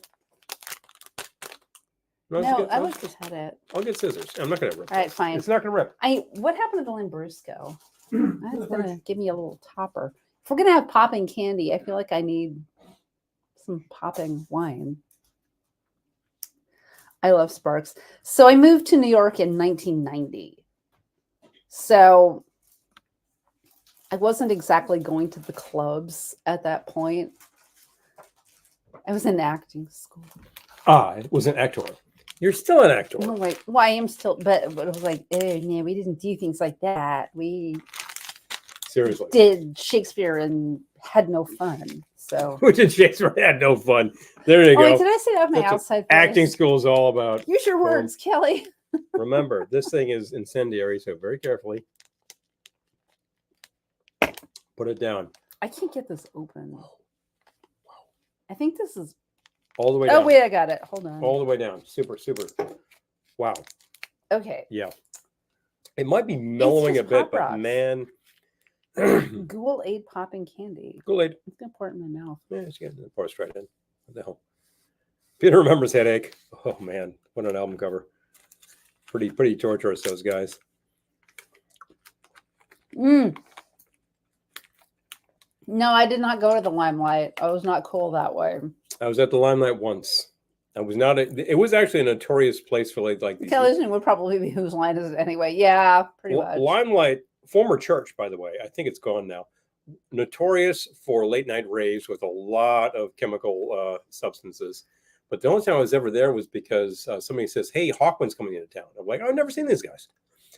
S2: No, I would just had it.
S1: I'll get scissors. I'm not going to rip.
S2: All right, fine.
S1: It's not going to rip.
S2: What happened to the Lambrusco? That's going to give me a little topper. If we're going to have popping candy, I feel like I need some popping wine. I love Sparks. So I moved to New York in 1990. So I wasn't exactly going to the clubs at that point. I was in acting school.
S1: It was an actor. You're still an actor.
S2: No, wait. Well, I am still, but it was like, man, we didn't do things like that. We
S1: seriously
S2: did Shakespeare and had no fun. So
S1: who did Shakespeare had no fun? There you go.
S2: Wait, did I say that with my outside voice?
S1: Acting school is all about.
S2: Use your words, Kelly.
S1: Remember, this thing is incendiary, so very carefully put it down.
S2: I can't get this open. I think this is
S1: all the way down.
S2: Oh, wait, I got it. Hold on.
S1: All the way down. Super. Wow.
S2: Okay.
S1: Yeah. It might be mellowing a bit, but man.
S2: Ghoul-Aid popping candy.
S1: Ghoul-Aid.
S2: I'm going to pour it in my mouth.
S1: Yeah, it's good. Pour it straight in. What the hell? Peter remembers Headache. Oh, man. What an album cover. Pretty torturous, those guys.
S2: No, I did not go to the Limelight. I was not cool that way.
S1: I was at the Limelight once. I was not. It was actually a notorious place for like these.
S2: Television would probably be whose line is it anyway? Yeah, pretty much.
S1: Limelight, former church, by the way. I think it's gone now. Notorious for late night raves with a lot of chemical substances. But the only time I was ever there was because somebody says, "Hey, Hawkman's coming into town." I'm like, "I've never seen these guys."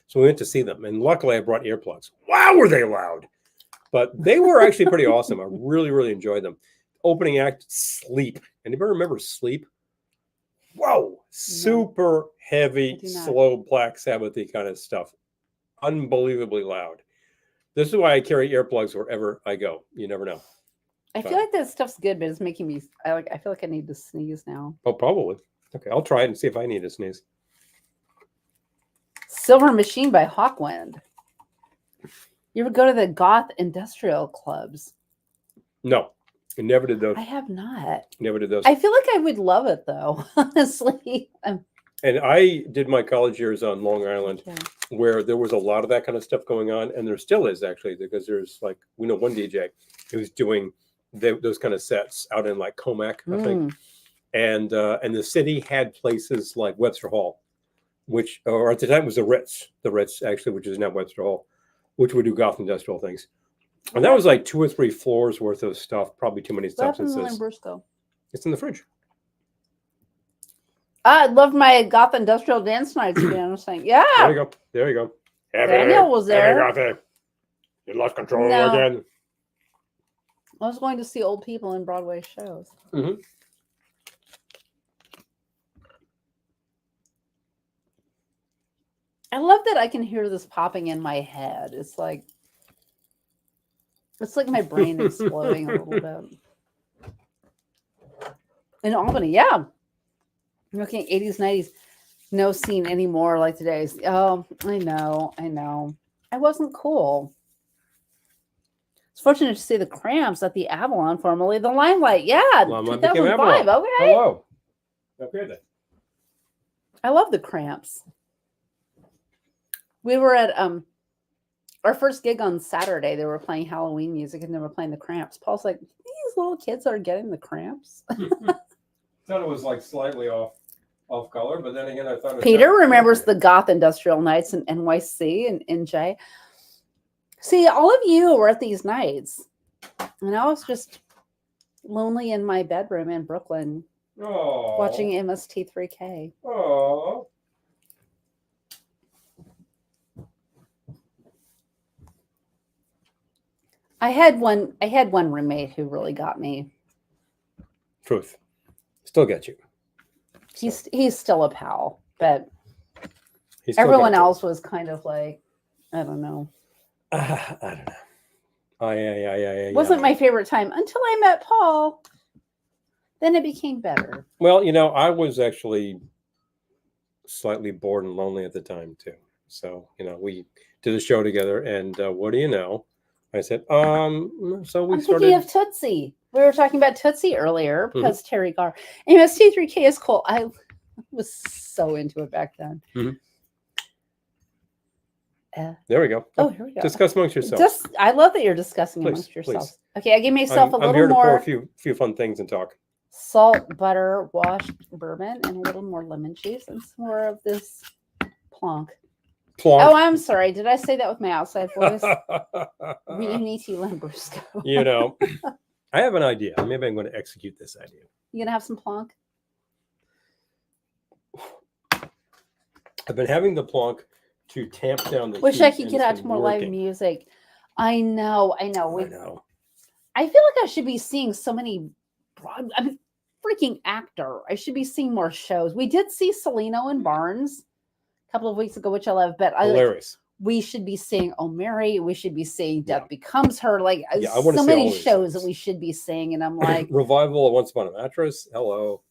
S1: So we went to see them, and luckily I brought earplugs. Wow, were they loud! But they were actually pretty awesome. I really enjoyed them. Opening act, Sleep. Anybody remember Sleep? Whoa, super heavy, slow Black Sabbath-y kind of stuff. Unbelievably loud. This is why I carry earplugs wherever I go. You never know.
S2: I feel like that stuff's good, but it's making me. I feel like I need to sneeze now.
S1: Oh, probably. Okay, I'll try it and see if I need to sneeze.
S2: Silver Machine by Hawkwind. You ever go to the goth industrial clubs?
S1: No, I never did those.
S2: I have not.
S1: Never did those.
S2: I feel like I would love it though, honestly.
S1: And I did my college years on Long Island, where there was a lot of that kind of stuff going on, and there still is actually, because there's like we know one DJ who's doing those kind of sets out in like Comac, I think, and the city had places like Webster Hall, which or at the time was the Ritz actually, which is now Webster Hall, which would do goth industrial things. And that was like 2 or 3 floors worth of stuff, probably too many substances. It's in the fridge.
S2: I loved my goth industrial dance nights, to be honest. Yeah.
S1: There you go.
S2: Daniel was there.
S1: You lost control again.
S2: I was going to see old people in Broadway shows.
S1: Mm-hmm.
S2: I love that I can hear this popping in my head. It's like my brain exploding a little bit. In Albany, yeah. I'm looking at 80s, 90s. No scene anymore like today's. Oh, I know. I wasn't cool. It's fortunate to see the Cramps at the Avalon, formerly the Limelight. Yeah, 2005. Okay.
S1: Hello. Okay then.
S2: I love the Cramps. We were at our first gig on Saturday. They were playing Halloween music and they were playing the Cramps. Paul's like, these little kids are getting the Cramps.
S1: Thought it was like slightly off color, but then again, I thought
S2: Peter remembers the goth industrial nights in NYC and NJ. See, all of you were at these nights, and I was just lonely in my bedroom in Brooklyn, watching MST3K.
S1: Oh.
S2: I had one roommate who really got me.
S1: Truth. Still get you.
S2: He's still a pal, but everyone else was kind of like, I don't know.
S1: I don't know.
S2: Wasn't my favorite time until I met Paul. Then it became better.
S1: Well, I was actually slightly bored and lonely at the time too. So, we did a show together, and what do you know? I said, so we
S2: I'm
S1: started.
S2: thinking of Tootsie. We were talking about Tootsie earlier because Terry Garr. And T3K is cool. I was so into it back then.
S1: There we go.
S2: Oh, here we go.
S1: Discuss amongst yourselves.
S2: I love that you're discussing amongst yourselves. Okay, I gave myself a little more.
S1: I'm here to pour a few fun things and talk.
S2: Salt, butter, washed bourbon, and a little more lemon juice, and some more of this plonk. Oh, I'm sorry. Did I say that with my outside voice? Reuniti Lambrusco.
S1: I have an idea. Maybe I'm going to execute this idea.
S2: You going to have some plonk?
S1: I've been having the plonk to tamp down the
S2: Wish
S1: heat,
S2: I could get out to more live music. I know.
S1: I know.
S2: I feel like I should be seeing so many freaking actor. I should be seeing more shows. We did see Celino and Barnes a couple of weeks ago, which I love, but
S1: hilarious.
S2: We should be seeing Oh Mary. We should be seeing Death Becomes Her. Like
S1: so
S2: many shows that we should be seeing. And I'm like,
S1: Revival of Once Upon a Mattress. Hello.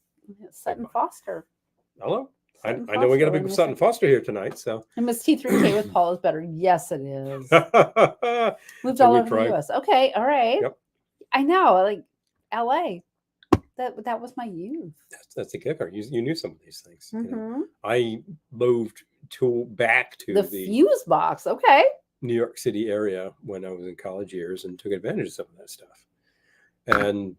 S2: Sutton Foster.
S1: Hello. I know we got a big Sutton Foster here tonight. So.
S2: And Miss T3K with Paul is better. Yes, it is. Moved all over the US. Okay. All right. Yep. I know. Like LA. That was my youth.
S1: That's a kicker. You knew some of these things. I moved back to the
S2: Fuse Box. Okay.
S1: New York City area when I was in college years and took advantage of some of that stuff. And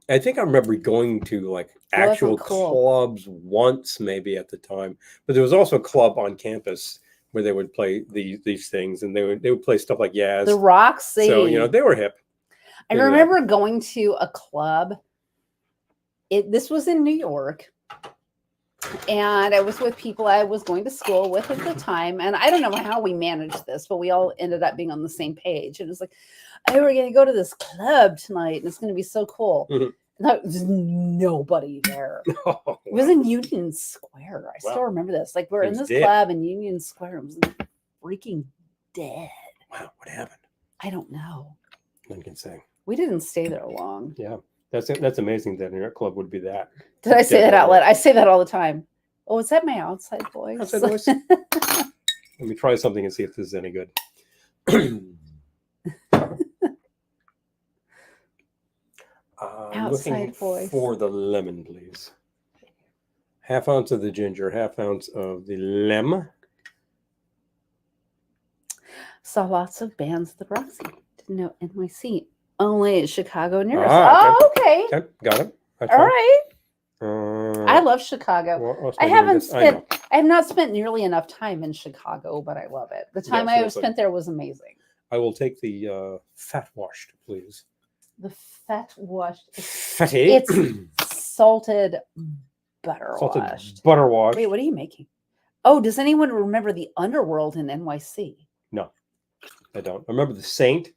S1: I think I remember going to like actual clubs once, maybe at the time. But there was also a club on campus where they would play these things, and they would play stuff like Yaz.
S2: The Roxy.
S1: So they were hip.
S2: I remember going to a club. This was in New York, and I was with people I was going to school with at the time. And I don't know how we managed this, but we all ended up being on the same page. And it was like, oh, we're going to go to this club tonight, and it's going to be so cool. And there's nobody there.
S1: Oh, wow.
S2: It was in Union Square. I still remember this. Like we're in this club in Union Square. It was freaking dead.
S1: Wow, what happened?
S2: I don't know.
S1: None can say.
S2: We didn't stay there long.
S1: Yeah, that's amazing that your club would be that.
S2: Did I say that out loud? I say that all the time. Oh, is that my outside voice?
S1: Outside voice? Let me try something and see if this is any good. Looking for the lemon, please. Half ounce of the ginger, half ounce of the lemon.
S2: Saw lots of bands at the Roxy. Didn't know NYC. Only Chicago near us.
S1: Okay. Got it.
S2: All right. I love Chicago. I have not spent nearly enough time in Chicago, but I love it. The time I spent there was amazing.
S1: I will take the fat washed, please.
S2: The fat washed.
S1: Fatty.
S2: It's salted butter washed.
S1: Butter washed.
S2: Wait, what are you making? Oh, does anyone remember the Underworld in NYC?
S1: No, I don't. I remember the Saint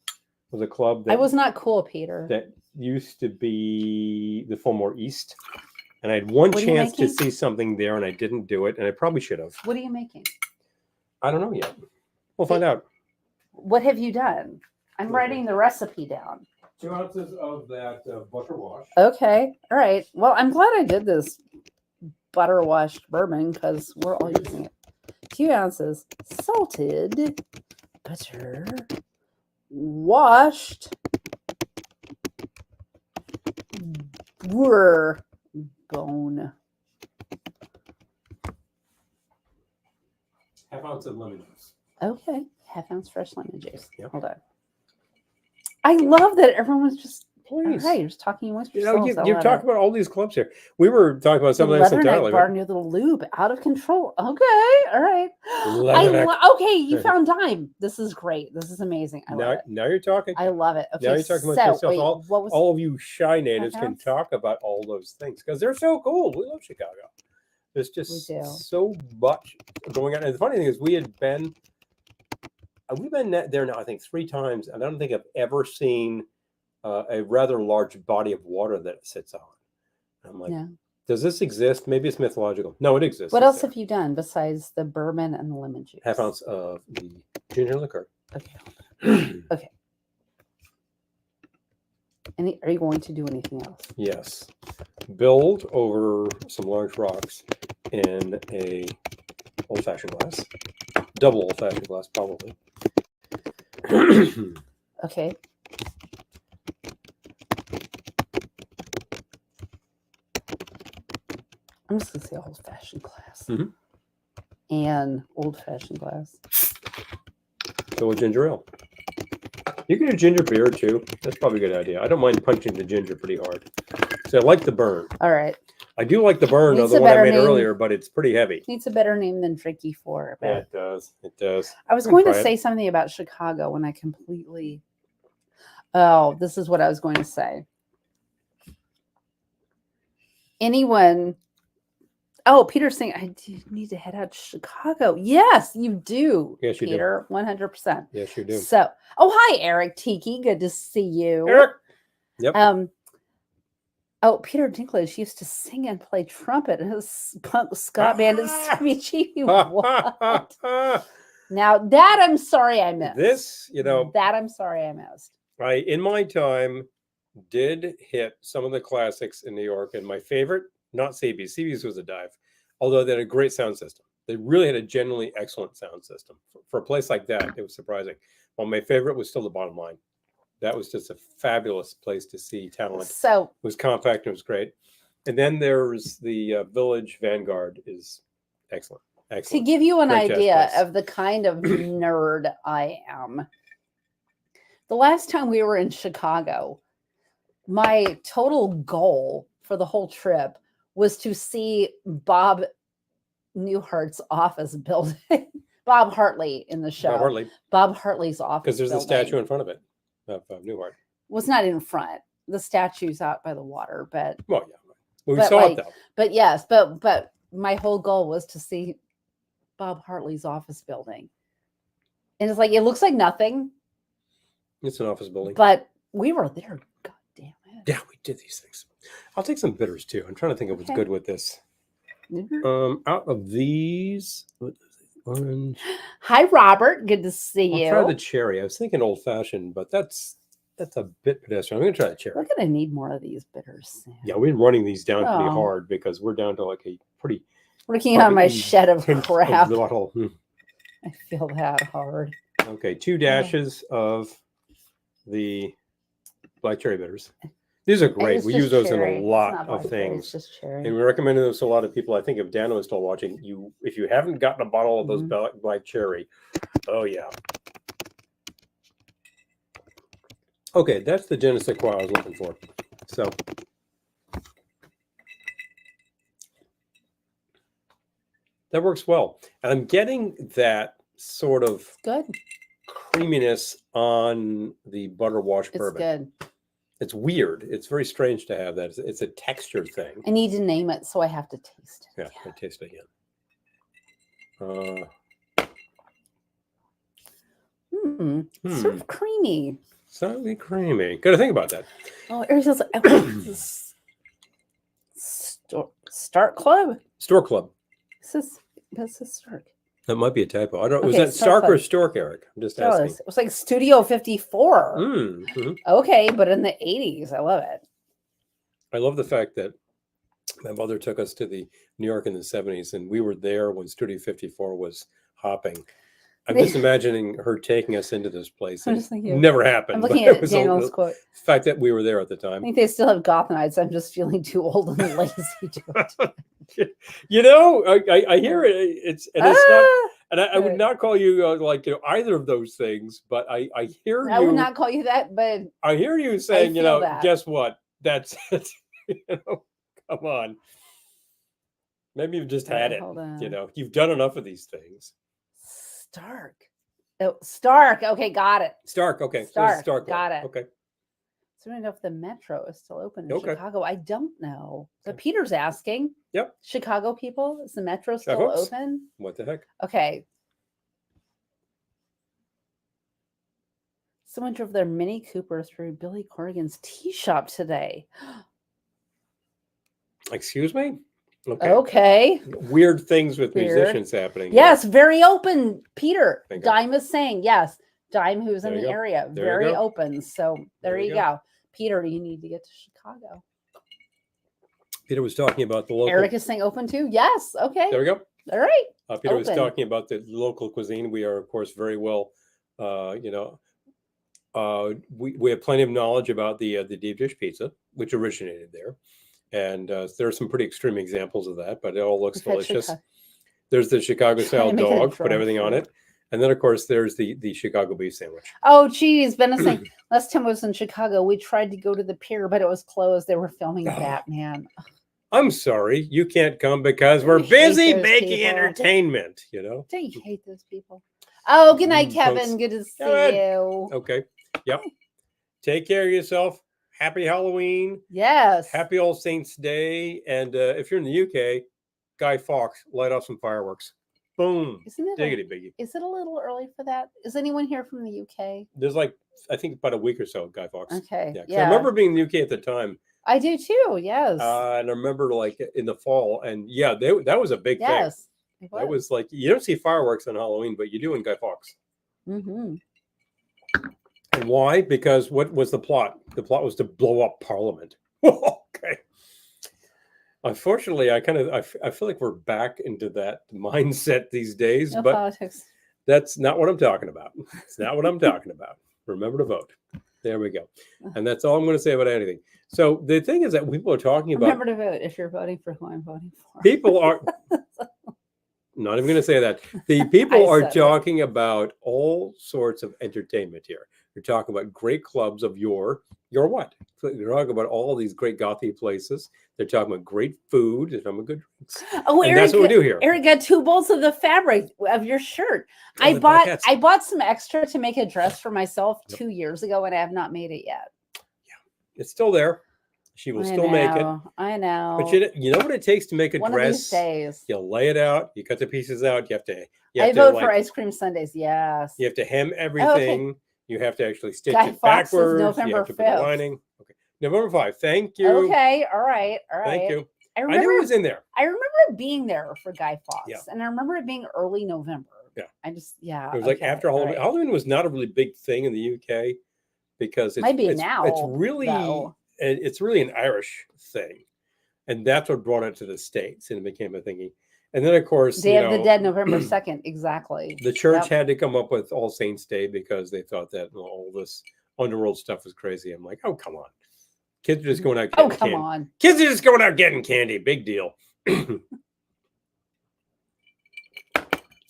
S1: was a club that
S2: I was not cool, Peter.
S1: That used to be the Fillmore East. And I had one chance to see something there, and I didn't do it, and I probably should have.
S2: What are you making?
S1: I don't know yet. We'll find out.
S2: What have you done? I'm writing the recipe down.
S1: 2 ounces of that butter wash.
S2: Okay. All right. Well, I'm glad I did this butter washed bourbon because we're all using it. 2 ounces salted butter washed bone.
S1: Half ounce of lemon juice.
S2: Okay. Half ounce fresh lemon juice.
S1: Yep.
S2: Hold on. I love that everyone's just
S1: please.
S2: All right, you're just talking amongst yourselves.
S1: You're talking about all these clubs here. We were talking about some of this entirely.
S2: Bar near the Loop, out of control. Okay, all right. Okay, you found Dime. This is great. This is amazing.
S1: Now you're talking.
S2: I love it. Okay,
S1: now you're talking about yourself. All of you shy natives can talk about all those things because they're so cool. We love Chicago. There's just so much going on. And the funny thing is, we've been there now, I think 3 times, and I don't think I've ever seen a rather large body of water that it sits on. I'm like, does this exist? Maybe it's mythological. No, it exists.
S2: What else have you done besides the bourbon and the lemon juice?
S1: Half ounce of the ginger liquor.
S2: Okay. Okay. Are you going to do anything else?
S1: Yes. Build over some large rocks in a old-fashioned glass. Double old-fashioned glass, probably.
S2: Okay. I'm just going to say old-fashioned glass. And old-fashioned glass.
S1: So a ginger ale. You can do ginger beer, too. That's probably a good idea. I don't mind punching the ginger pretty hard. So I like the burn.
S2: All right.
S1: I do like the burn of the one I made earlier, but it's pretty heavy.
S2: Needs a better name than Drinky 4.
S1: Yeah, it does. It does.
S2: I was going to say something about Chicago when I completely... Oh, this is what I was going to say. Anyone... Oh, Peter's saying, I do need to head out to Chicago. Yes, you do.
S1: Yes, you
S2: Peter,
S1: do.
S2: 100%.
S1: Yes, you do.
S2: So, oh, hi, Eric Tiki. Good to see you.
S1: Eric. Yep.
S2: Oh, Peter Dinklage used to sing and play trumpet in his punk ska band at CBG. What? Now, that I'm sorry I missed.
S1: This, you know.
S2: That I'm sorry I missed.
S1: I, in my time, did hit some of the classics in New York, and my favorite, not CB's. CB's was a dive, although they had a great sound system. They really had a genuinely excellent sound system. For a place like that, it was surprising. Well, my favorite was still the Bottom Line. That was just a fabulous place to see talent.
S2: So
S1: it was compact and it was great. And then there's the Village Vanguard is excellent. Excellent.
S2: To give you an idea of the kind of nerd I am, the last time we were in Chicago, my total goal for the whole trip was to see Bob Newhart's office building. Bob Hartley in the show. Bob Hartley's office.
S1: Because there's a statue in front of it of Newhart.
S2: Well, it's not in front. The statue's out by the water, but
S1: well, yeah. Well, we saw it though.
S2: But yes, but my whole goal was to see Bob Hartley's office building. And it's like, it looks like nothing.
S1: It's an office building.
S2: But we were there. God damn it.
S1: Yeah, we did these things. I'll take some bitters too. I'm trying to think of what's good with this. Out of these, orange.
S2: Hi, Robert. Good to see you.
S1: I'll try the cherry. I was thinking old fashioned, but that's a bit pedestrian. I'm going to try the cherry.
S2: We're going to need more of these bitters.
S1: Yeah, we've been running these down pretty hard because we're down to like a pretty...
S2: Working on my shed of crap.
S1: I
S2: feel that hard.
S1: Okay, 2 dashes of the black cherry bitters. These are great. We use those in a lot of things. And we recommend those to a lot of people. I think if Dano is still watching, if you haven't gotten a bottle of those black cherry, oh yeah. Okay, that's the je ne sais quoi I was looking for. So that works well. And I'm getting that sort of creaminess on the butter wash bourbon.
S2: It's good.
S1: It's weird. It's very strange to have that. It's a texture thing.
S2: I need to name it, so I have to taste it.
S1: Yeah, I taste it again.
S2: Sort of creamy.
S1: Slightly creamy. Got to think about that.
S2: Oh, Ariel's Start Club?
S1: Store Club.
S2: This is Stark.
S1: That might be a typo. I don't know. Was that Stark or Stork, Eric? I'm just asking.
S2: It was like Studio 54. Okay, but in the 80s. I love it.
S1: I love the fact that my mother took us to the New York in the 70s, and we were there when Studio 54 was hopping. I'm just imagining her taking us into this place. It never happened.
S2: I'm looking at Daniel's quote.
S1: The fact that we were there at the time.
S2: I think they still have Gotham Nights. I'm just feeling too old and lazy to it.
S1: You know, I hear it. It's not, and I would not call you like either of those things, but I hear you.
S2: I would not call you that, but
S1: I hear you saying, guess what? That's it. Come on. Maybe you've just had it. You've done enough of these things.
S2: Stark. Oh, Stark. Okay, got it.
S1: Stark. Okay.
S2: Stark. Got it.
S1: Okay.
S2: So I don't know if the metro is still open in Chicago. I don't know. So Peter's asking.
S1: Yep.
S2: Chicago people, is the metro still open?
S1: What the heck?
S2: Okay. Someone drove their Mini Cooper through Billy Corrigan's tea shop today.
S1: Excuse me?
S2: Okay.
S1: Weird things with musicians happening.
S2: Yes, very open. Peter, Dime is saying, yes. Dime, who's in the area, very open. So there you go. Peter, you need to get to Chicago.
S1: Peter was talking about the local.
S2: Eric is saying open too. Yes. Okay.
S1: There we go.
S2: All right.
S1: Peter was talking about the local cuisine. We are, of course, very well, we have plenty of knowledge about the deep dish pizza, which originated there. And there are some pretty extreme examples of that, but it all looks delicious. There's the Chicago style dog, put everything on it. And then, of course, there's the Chicago beef sandwich.
S2: Oh, geez. Ben is saying, last time I was in Chicago, we tried to go to the pier, but it was closed. They were filming Batman.
S1: I'm sorry, you can't come because we're busy making entertainment, you know?
S2: Don't you hate those people? Oh, good night, Kevin. Folks. Good to see you.
S1: Okay. Yep. Take care of yourself. Happy Halloween.
S2: Yes.
S1: Happy All Saints Day. And if you're in the UK, Guy Fawkes, light off some fireworks. Boom. Diggity biggie.
S2: Is it a little early for that? Is anyone here from the UK?
S1: There's I think about a week or so, Guy Fawkes.
S2: Okay.
S1: Yeah. I remember being in the UK at the time.
S2: I do too. Yes.
S1: And I remember in the fall, and that was a big thing.
S2: Yes.
S1: That was you don't see fireworks on Halloween, but you do in Guy Fawkes.
S2: Mm-hmm.
S1: And why? Because what was the plot? The plot was to blow up Parliament. Okay. Unfortunately, I feel like we're back into that mindset these days, but
S2: politics.
S1: That's not what I'm talking about. It's not what I'm talking about. Remember to vote. There we go. And that's all I'm going to say about anything. So the thing is that people are talking about.
S2: Remember to vote if you're voting for who I'm voting for.
S1: People are not even going to say that. The people are talking about all sorts of entertainment here. They're talking about great clubs of your what? They're talking about all these great gothy places. They're talking about great food. They're talking about good drinks.
S2: Oh,
S1: and
S2: Eric,
S1: that's what we do here.
S2: Eric got 2 bolts of the fabric of your shirt. I bought some extra to make a dress for myself 2 years ago, and I have not made it yet.
S1: Yeah, it's still there. She will still make it.
S2: I know.
S1: But you know what it takes to make a dress?
S2: One of these days.
S1: You lay it out. You cut the pieces out. You have to.
S2: I vote for ice cream sundaes. Yes.
S1: You have to hem everything. Okay. You have to actually stitch it
S2: backwards.
S1: November you have to 5th. Put the lining. Okay. November 5th. Thank you.
S2: Okay. All right.
S1: Thank you. I knew it was in there.
S2: I remember being there for Guy Fawkes, and I remember it being early November.
S1: Yeah.
S2: It
S1: was like after Halloween. Right. Halloween was not a really big thing in the UK because it's
S2: now.
S1: It's really it's really an Irish thing, and that's what brought it to the States, and it became a thingy. And then, of course,
S2: Day of the Dead, November 2nd, exactly.
S1: The church had to come up with All Saints Day because they thought that all this underworld stuff was crazy. I'm like, oh, come on. Kids are just going out getting candy.
S2: On.
S1: Kids are just going out getting candy. Big deal.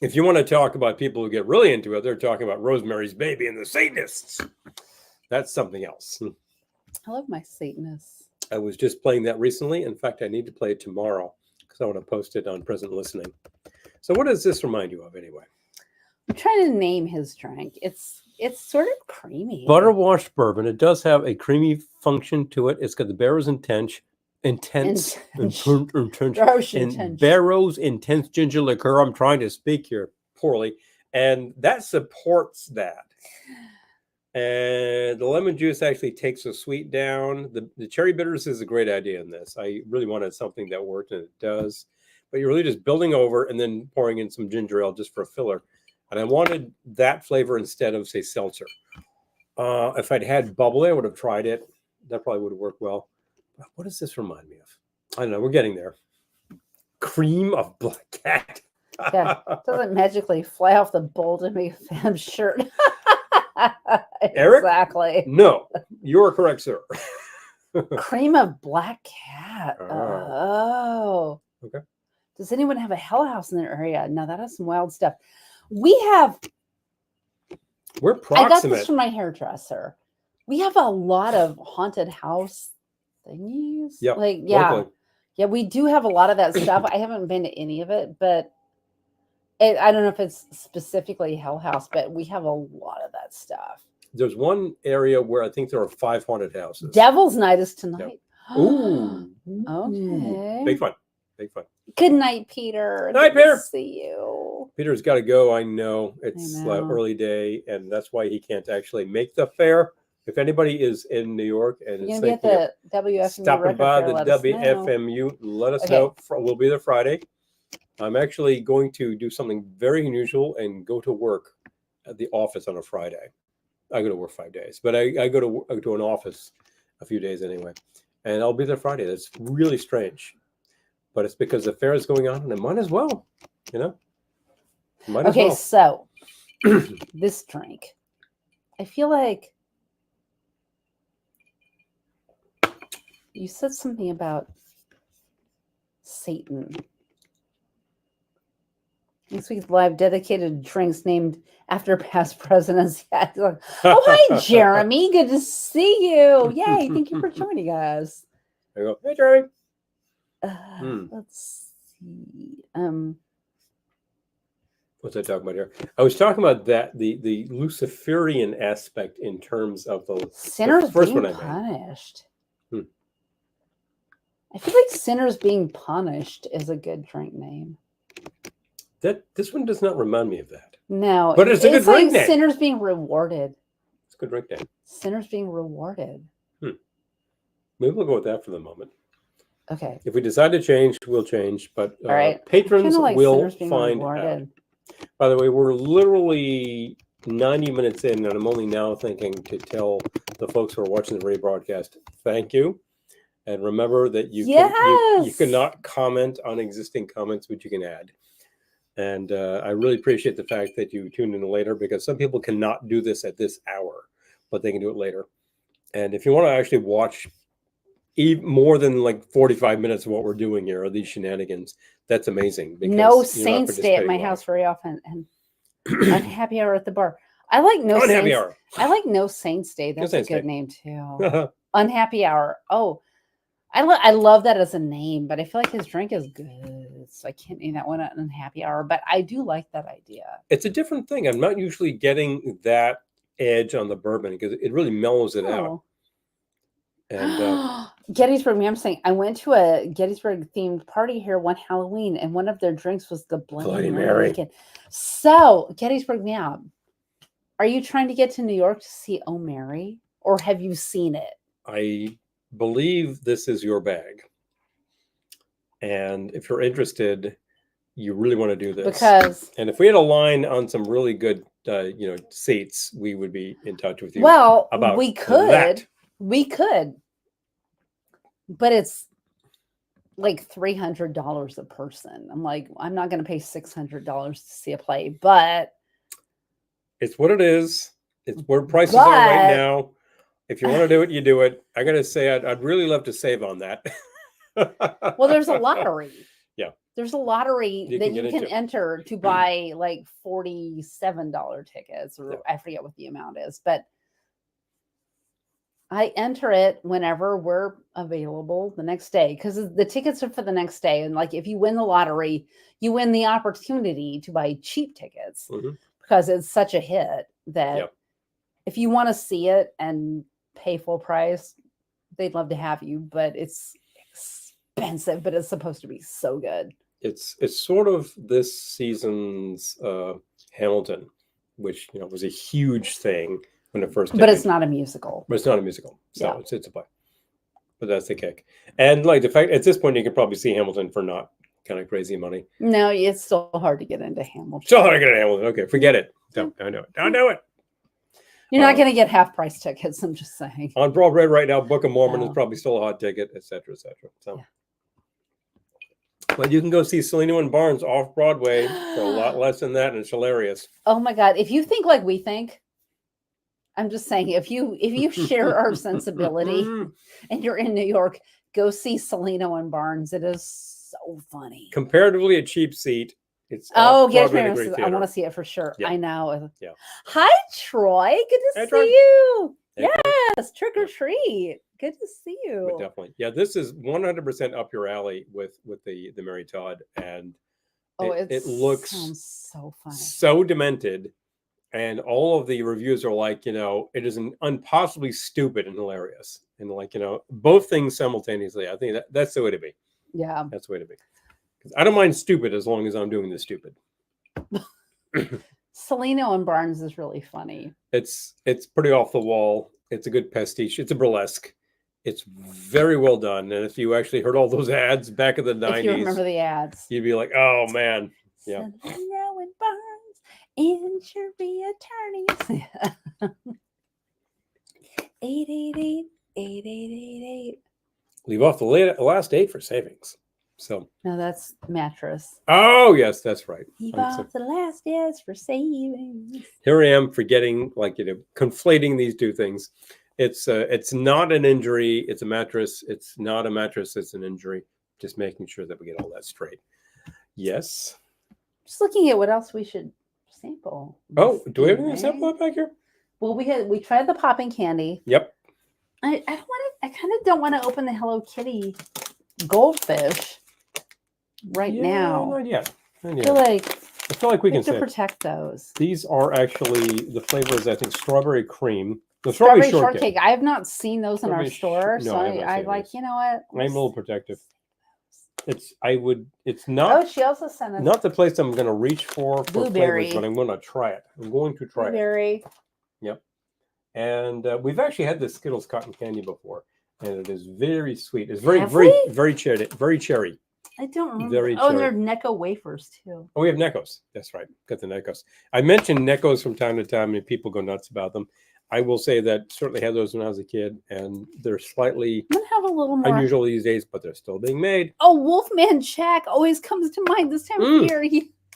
S1: If you want to talk about people who get really into it, they're talking about Rosemary's Baby and the Satanists. That's something else.
S2: I love my Satanists.
S1: I was just playing that recently. In fact, I need to play it tomorrow because I want to post it on Present Listening. So what does this remind you of anyway?
S2: I'm trying to name his drink. It's sort of creamy.
S1: Butter washed bourbon. It does have a creamy function to it. It's got the Barrow's intense Barrow's intense ginger liqueur. I'm trying to speak here poorly, and that supports that. And the lemon juice actually takes the sweet down. The cherry bitters is a great idea in this. I really wanted something that worked, and it does. But you're really just building over and then pouring in some ginger ale just for a filler. And I wanted that flavor instead of, say, seltzer. If I'd had bubbly, I would have tried it. That probably would have worked well. What does this remind me of? I don't know. We're getting there. Cream of Black Cat.
S2: Yeah, it doesn't magically fly off the bolt and make a fan shirt.
S1: Eric?
S2: Exactly.
S1: No, you're correct, sir.
S2: Cream of Black Cat. Oh.
S1: Okay.
S2: Does anyone have a Hell House in their area? No, that is some wild stuff.
S1: We're proximate.
S2: I got this from my hairdresser. We have a lot of haunted house thingies.
S1: Yep.
S2: Locally. Yeah, we do have a lot of that stuff. I haven't been to any of it, but I don't know if it's specifically Hell House, but we have a lot of that stuff.
S1: There's one area where I think there are 5 haunted houses.
S2: Devil's Night is tonight.
S1: Yep. Ooh.
S2: Okay.
S1: Big fun. Big fun.
S2: Good night, Peter.
S1: Night, Peter.
S2: See you.
S1: Peter's got to go. I know it's early day, and that's why he can't actually make the fair. If anybody is in New York and is thinking
S2: the WFMU
S1: stopping by the WFMU, let us know. We'll be there Friday. I'm actually going to do something very unusual and go to work at the office on a Friday. I go to work 5 days, but I go to an office a few days anyway. And I'll be there Friday. That's really strange. But it's because the fair is going on, and it might as well, Might as well.
S2: So this drink, I feel like you said something about Satan. This week's live dedicated drinks named after past presidents. Oh, hi, Jeremy. Good to see you. Yay. Thank you for joining us.
S1: There you go. Hey, Jeremy.
S2: Let's see.
S1: What's I talking about here? I was talking about that the Luciferian aspect in terms of the
S2: sinners
S1: first
S2: being
S1: one I made.
S2: Punished. I feel like Sinners Being Punished is a good drink name.
S1: This one does not remind me of that.
S2: No,
S1: but it's a good drink name.
S2: Sinners Being Rewarded.
S1: It's a good drink name.
S2: Sinners Being Rewarded.
S1: Maybe we'll go with that for the moment.
S2: Okay.
S1: If we decide to change, we'll change. But
S2: all right.
S1: Patrons will find out. By the way, we're literally 90 minutes in, and I'm only now thinking to tell the folks who are watching the rebroadcast, thank you. And remember that you cannot comment on existing comments, but you can add. And I really appreciate the fact that you tuned in later, because some people cannot do this at this hour, but they can do it later. And if you want to actually watch even more than like 45 minutes of what we're doing here, or these shenanigans, that's amazing.
S2: No Saints Day at my house very often, and Unhappy Hour at the bar. I like No Saints. Hour. I like No Saints Day. That's a good name too. Unhappy Hour. Oh, I love that as a name, but I feel like his drink is good, so I can't name that one an Unhappy Hour. But I do like that idea.
S1: It's a different thing. I'm not usually getting that edge on the bourbon because it really mellows it out. And
S2: Gettysburg, I'm saying I went to a Gettysburg themed party here one Halloween, and one of their drinks was the Bloody Mary. So Gettysburg, Ma'am, are you trying to get to New York to see Oh Mary, or have you seen it?
S1: I believe this is your bag, and if you're interested, you really want to do this. And if we had a line on some really good, seats, we would be in touch with you.
S2: Well, we could. We could, but it's like $300 a person. I'm like, I'm not going to pay $600 to see a play, but
S1: it's what it is. It's where prices are right now. If you want to do it, you do it. I got to say, I'd really love to save on that.
S2: Well, there's a lottery.
S1: Yeah.
S2: There's a lottery that you can enter to buy like $47 tickets, or I forget what the amount is, but I enter it whenever we're available the next day, because the tickets are for the next day. And like, if you win the lottery, you win the opportunity to buy cheap tickets because it's such a hit that if you want to see it and pay full price, they'd love to have you, but it's expensive, but it's supposed to be so good.
S1: It's sort of this season's Hamilton, which, was a huge thing when it first came.
S2: But it's not a musical.
S1: But it's not a musical. So it's a play. But that's the kick. And like the fact, at this point, you can probably see Hamilton for not kind of crazy money.
S2: No, it's still hard to get into Hamilton.
S1: Still hard to get into Hamilton. Okay, forget it. Don't do it. Don't do it.
S2: You're not going to get half price tickets. I'm just saying.
S1: On Broadway right now, Book of Mormon is probably still a hot ticket, et cetera, et cetera. So. But you can go see Selena and Barnes off Broadway for a lot less than that, and it's hilarious.
S2: Oh my God. If you think like we think, I'm just saying, if you share our sensibility and you're in New York, go see Selena and Barnes. It is so funny.
S1: Comparatively a cheap seat. It's
S2: I want to see it for sure. Yeah. I know.
S1: Yeah.
S2: Hi, Troy. Good to see you. Hey, yes, trick or treat. Good to see you.
S1: But definitely. Yeah, this is 100% up your alley with the Mary Todd, and it looks
S2: so funny,
S1: so demented. And all of the reviews are like, it is an impossibly stupid and hilarious. And like, both things simultaneously. I think that's the way to be.
S2: Yeah.
S1: That's the way to be. Because I don't mind stupid as long as I'm doing the stupid.
S2: Selena and Barnes is really funny.
S1: It's pretty off the wall. It's a good pastiche. It's a burlesque. It's very well done. And if you actually heard all those ads back in the 90s.
S2: If you remember the ads.
S1: You'd be like, oh, man. Yeah.
S2: Selena and Barnes. Injury attorneys. 888 8888.
S1: Leave off the last 8 for savings. So
S2: no, that's mattress.
S1: Oh yes, that's right.
S2: Leave off the last yes for savings.
S1: Here I am forgetting, conflating these two things. It's not an injury. It's a mattress. It's not a mattress. It's an injury. Just making sure that we get all that straight. Yes.
S2: Just looking at what else we should sample.
S1: Oh, do we have any sample back here?
S2: Well, we tried the popping candy.
S1: Yep.
S2: I kind of don't want to open the Hello Kitty goldfish now.
S1: Not yet.
S2: I feel like
S1: we can
S2: protect those.
S1: These are actually the flavors. I think strawberry cream. The
S2: strawberry shortcake. I have not seen those in our store, so I like. You know what?
S1: I'm a little protective. It's not.
S2: Oh, she also sent us
S1: not the place I'm going to reach for
S2: blueberry,
S1: flavors, but I'm going to try it. I'm going to try
S2: blueberry.
S1: Yep. And we've actually had this Skittles cotton candy before, and it is very sweet. It's very cherry. Very cherry.
S2: I don't remember. And they're Necco wafers too.
S1: Oh, we have Neccos. That's right. Got the Neccos. I mentioned Neccos from time to time, and people go nuts about them. I will say that certainly had those when I was a kid, and they're slightly unusual these days, but they're still being made.
S2: Oh, Wolfman Jack always comes to mind this time of year.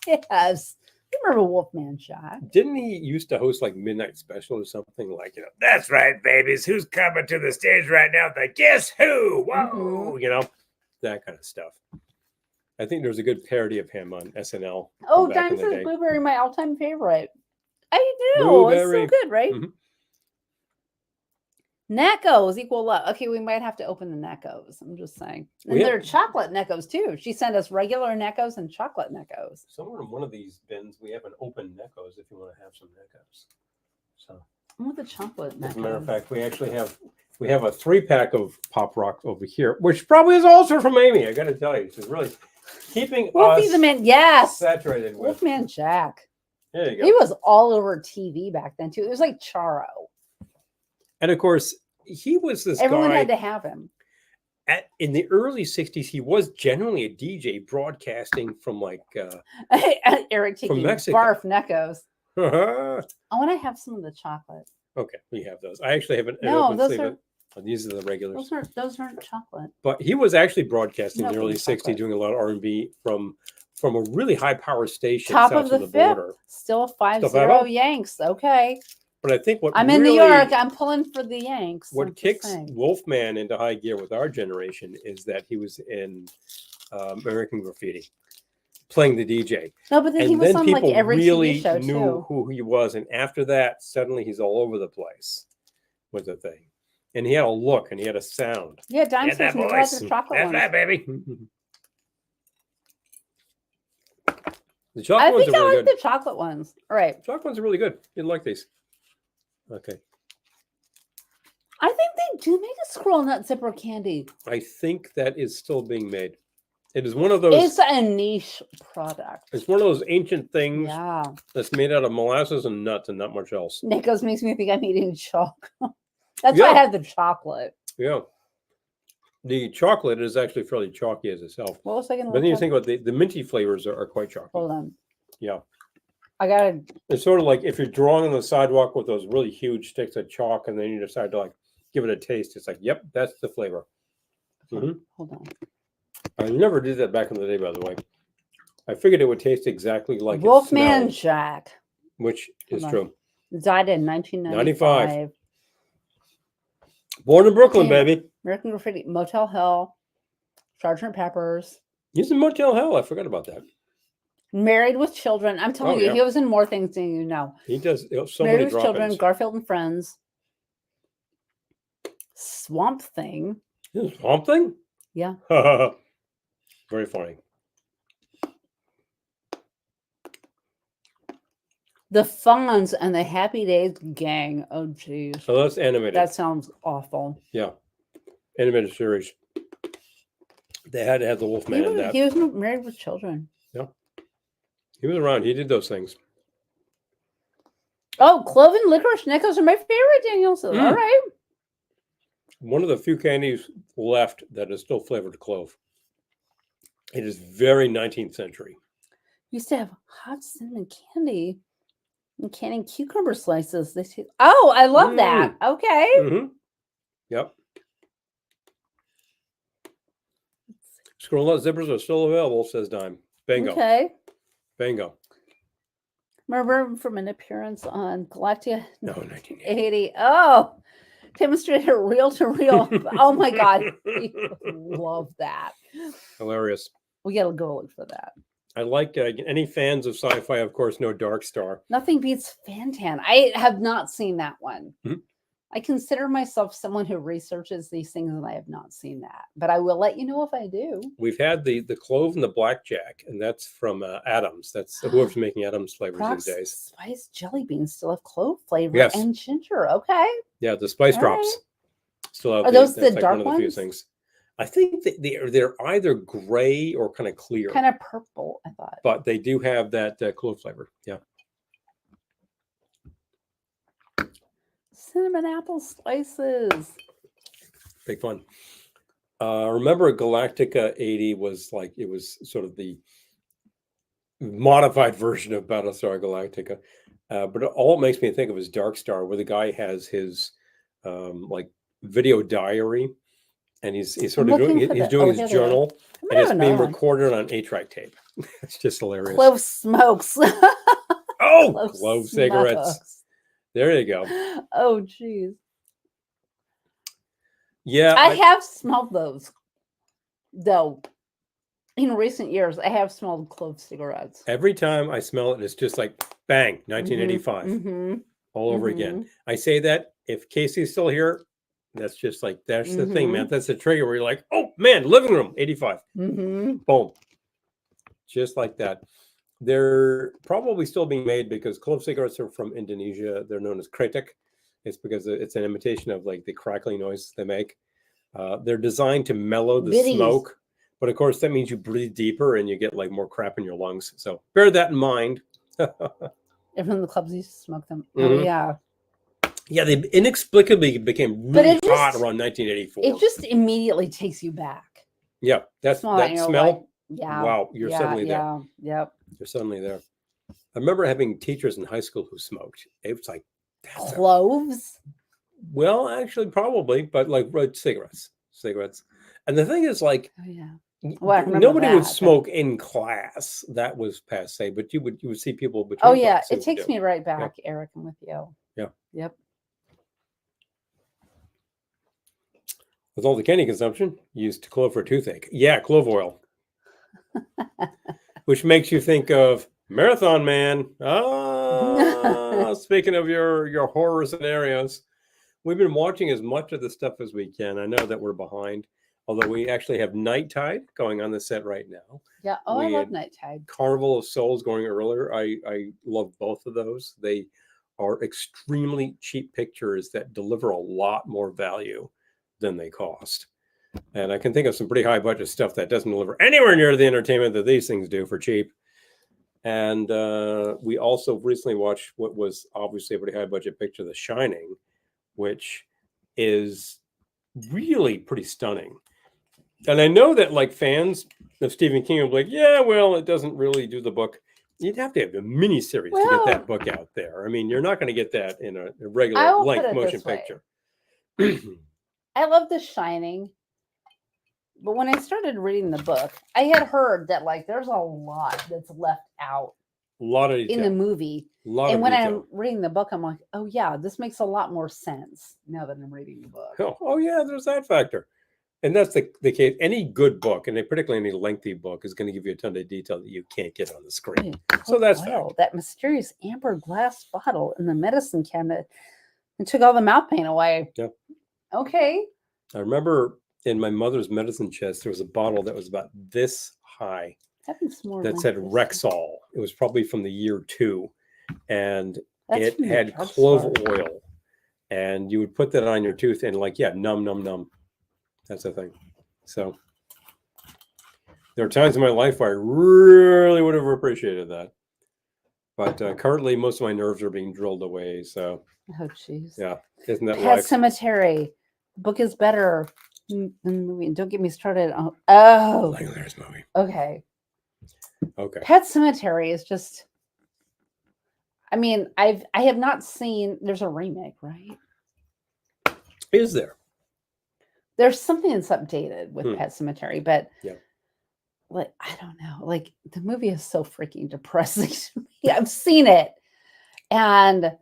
S2: Yes. You remember Wolfman Jack?
S1: Didn't he used to host like Midnight Special or something like, that's right, babies. Who's coming to the stage right now? Guess who? Whoa.
S2: Mm-hmm.
S1: That kind of stuff. I think there's a good parody of him on SNL.
S2: Oh, Dime says blueberry, my all-time favorite. I do. Blueberry. It's so good, right? Mm-hmm. Neccos equal love. Okay, we might have to open the Neccos. I'm just saying. And they're chocolate Neccos too. She sent us regular Neccos and chocolate Neccos.
S1: Somewhere in one of these bins, we have an open Neccos if you want to have some Neccos. So
S2: I want the chocolate Neccos.
S1: As a matter of fact, we actually have a 3-pack of Pop Rock over here, which probably is also from Amy. I got to tell you, she's really keeping
S2: Wolfie
S1: us
S2: the Man. Yes,
S1: saturated with
S2: Wolfman Jack.
S1: There you go.
S2: He was all over TV back then too. It was like Charo.
S1: And of course, he was this
S2: Everyone
S1: guy.
S2: had to have him.
S1: In the early 60s, he was generally a DJ broadcasting from
S2: Eric
S1: from Mexico.
S2: Barf Neccos. I want to have some of the chocolate.
S1: Okay, we have those. I actually have an
S2: these are
S1: these are the regulars.
S2: Those aren't chocolate.
S1: But he was actually broadcasting in the early 60s, doing a lot of R&B from a really high power station
S2: Top
S1: south
S2: of the border. Still 5-0 Yanks. Okay.
S1: But I think
S2: I'm in New York. I'm pulling for the Yanks.
S1: What kicks Wolfman into high gear with our generation is that he was in American Graffiti, playing the DJ.
S2: No, but then he was on like every
S1: really
S2: TV show
S1: knew who he was, and after that, suddenly he's all over the place with the thing. And he had a look, and he had a sound.
S2: Yeah, Dime says the chocolate
S1: That's
S2: ones.
S1: that, baby. The chocolate ones are really
S2: I like
S1: good.
S2: the chocolate ones. All right.
S1: Chocolate ones are really good. You'd like these. Okay.
S2: I think they do make a squirrel nut zipper candy.
S1: I think that is still being made. It is one of those.
S2: It's a niche product.
S1: It's one of those ancient things.
S2: Yeah.
S1: That's made out of molasses and nuts and not much else.
S2: Neccos makes me think I'm eating chocolate. That's why I had the chocolate.
S1: Yeah. The chocolate is actually fairly chalky as itself.
S2: What was I going to
S1: But then you think about the minty flavors are quite chalky.
S2: Hold on.
S1: Yeah.
S2: I got to.
S1: It's sort of like if you're drawing on the sidewalk with those really huge sticks of chalk and then you decide to give it a taste. It's like, yep, that's the flavor.
S2: Mm-hmm. Hold on.
S1: I never did that back in the day, by the way. I figured it would taste exactly like
S2: Wolfman Jack.
S1: Which is true.
S2: Died in 1995.
S1: Born in Brooklyn, baby.
S2: American Graffiti, Motel Hell, Sgt. Pepper's.
S1: He's in Motel Hell. I forgot about that.
S2: Married with Children. I'm telling you, he was in more things than you know.
S1: He does. So
S2: Married
S1: many
S2: with Children, Garfield and Friends, Swamp Thing.
S1: Swamp Thing?
S2: Yeah.
S1: Very funny.
S2: The Fonz and the Happy Days Gang. Oh, geez.
S1: So that's animated.
S2: That sounds awful.
S1: Yeah. Animated series. They had to have the Wolfman in that.
S2: He was Married with Children.
S1: Yeah. He was around. He did those things.
S2: Oh, clove and licorice Neccos are my favorite, Daniel. So, all right.
S1: One of the few candies left that is still flavored clove. It is very 19th century.
S2: Used to have hot cinnamon candy and canning cucumber slices. Oh, I love that. Okay.
S1: Mm-hmm. Yep. Scroll nut zippers are still available, says Dime. Bingo.
S2: Okay.
S1: Bingo.
S2: Remember from an appearance on Galactica?
S1: No, 1980.
S2: 80. Oh, demonstrated reel to reel. Oh my God. Love that.
S1: Hilarious.
S2: We got to go look for that.
S1: I like any fans of sci-fi, of course, know Dark Star.
S2: Nothing beats Fantan. I have not seen that one.
S1: Mm-hmm.
S2: I consider myself someone who researches these things, and I have not seen that. But I will let you know if I do.
S1: We've had the clove and the blackjack, and that's from Adams. That's whoever's making Adams flavors
S2: Crocs
S1: these days.
S2: Spice jelly beans still have clove flavor
S1: Yes.
S2: and ginger. Okay.
S1: Yeah, the spice
S2: All
S1: drops
S2: right.
S1: still have.
S2: Are those the
S1: like
S2: dark
S1: one of the few
S2: ones?
S1: things. I think that they're either gray or kind of clear.
S2: Kind of purple, I thought.
S1: But they do have that clove flavor. Yeah.
S2: Cinnamon apple slices.
S1: Big fun. Remember Galactica 80 was like, it was sort of the modified version of Battlestar Galactica. But all it makes me think of is Dark Star, where the guy has his like video diary, and he's sort of doing his journal, and it's being recorded on 8-track tape. It's just hilarious.
S2: Clove smokes.
S1: Clove cigarettes. There you go.
S2: Oh, geez.
S1: Yeah.
S2: I have smelled those, though. In recent years, I have smelled clove cigarettes.
S1: Every time I smell it, it's just like, bang, 1985.
S2: Mm-hmm.
S1: All over again. I say that if Casey's still here, that's just like, that's the thing, man. That's the trigger where you're like, oh, man, living room, 85. Boom. Just like that. They're probably still being made because clove cigarettes are from Indonesia. They're known as kretek. It's because it's an imitation of like the crackling noise they make. They're designed to mellow the smoke. But of course, that means you breathe deeper and you get like more crap in your lungs. So bear that in mind.
S2: Everyone in the clubs used to smoke them. Oh, yeah.
S1: Yeah, they inexplicably became really hot around 1984.
S2: It just immediately takes you back.
S1: Yeah, that smell. Like,
S2: yeah.
S1: Wow, you're suddenly there.
S2: Yeah, yep.
S1: You're suddenly there. I remember having teachers in high school who smoked. It was like
S2: cloves.
S1: Well, actually, probably, but like cigarettes. And the thing is, like, nobody would smoke in class. That was passe. But you would see people between.
S2: Oh yeah, it takes me right back, Eric. I'm with you.
S1: Yeah.
S2: Yep.
S1: With all the candy consumption, used clove for toothache. Yeah, clove oil. Which makes you think of Marathon Man. Speaking of your horror scenarios, we've been watching as much of the stuff as we can. I know that we're behind, although we actually have Night Tide going on the set right now.
S2: Yeah. Oh, I love Night Tide.
S1: Carnival of Souls going earlier. I love both of those. They are extremely cheap pictures that deliver a lot more value than they cost. And I can think of some pretty high budget stuff that doesn't deliver anywhere near the entertainment that these things do for cheap. And we also recently watched what was obviously a pretty high budget picture, The Shining, which is really pretty stunning. And I know that like fans of Stephen King will be like, yeah, well, it doesn't really do the book. You'd have to have a mini series to get that book out there. I mean, you're not going to get that in a regular length motion picture.
S2: I love The Shining. But when I started reading the book, I had heard that like there's a lot that's left out.
S1: A lot of detail.
S2: In the movie. And when I'm reading the book, I'm like, oh yeah, this makes a lot more sense now that I'm reading the book.
S1: Oh yeah, there's that factor. And that's the case. Any good book, and particularly any lengthy book, is going to give you a ton of detail that you can't get on the screen. So that's
S2: that mysterious amber glass bottle in the medicine cabinet and took all the mouth pain away.
S1: Yeah.
S2: Okay.
S1: I remember in my mother's medicine chest, there was a bottle that was about this high that said Rexall. It was probably from the year 2. And it had clove oil. And you would put that on your tooth and like, yeah, numb. That's the thing. So there are times in my life where I really would have appreciated that. But currently, most of my nerves are being drilled away. So,
S2: oh, jeez.
S1: Yeah. Isn't that
S2: Pet
S1: life?
S2: Cemetery. Book is better than the movie. Don't get me started on.
S1: Langler's movie.
S2: Okay.
S1: Pet
S2: Cemetery is just. I mean, I have not seen. There's a remake, right?
S1: Is there?
S2: There's something that's updated with Pet Cemetery, but like, I don't know, like the movie is so freaking depressing to me. I've seen it. And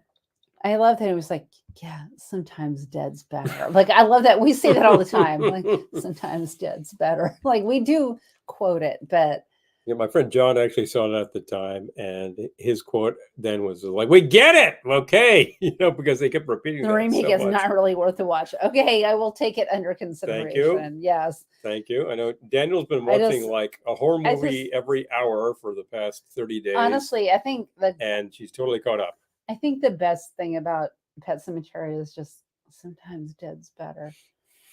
S2: I love that it was like, yeah, sometimes dead's better. Like, I love that we say that all the time. Like, sometimes dead's better. Like, we do quote it, but
S1: yeah, my friend John actually saw it at the time, and his quote then was like, "We get it, okay," because they kept repeating
S2: the remake is not really worth the watch. Okay, I will take it under consideration.
S1: Thank you.
S2: Yes,
S1: thank you. I know Daniel's been watching like a horror movie every hour for the past 30 days.
S2: Honestly, I think that,
S1: and she's totally caught up.
S2: I think the best thing about Pet Sematary is just sometimes dead's better.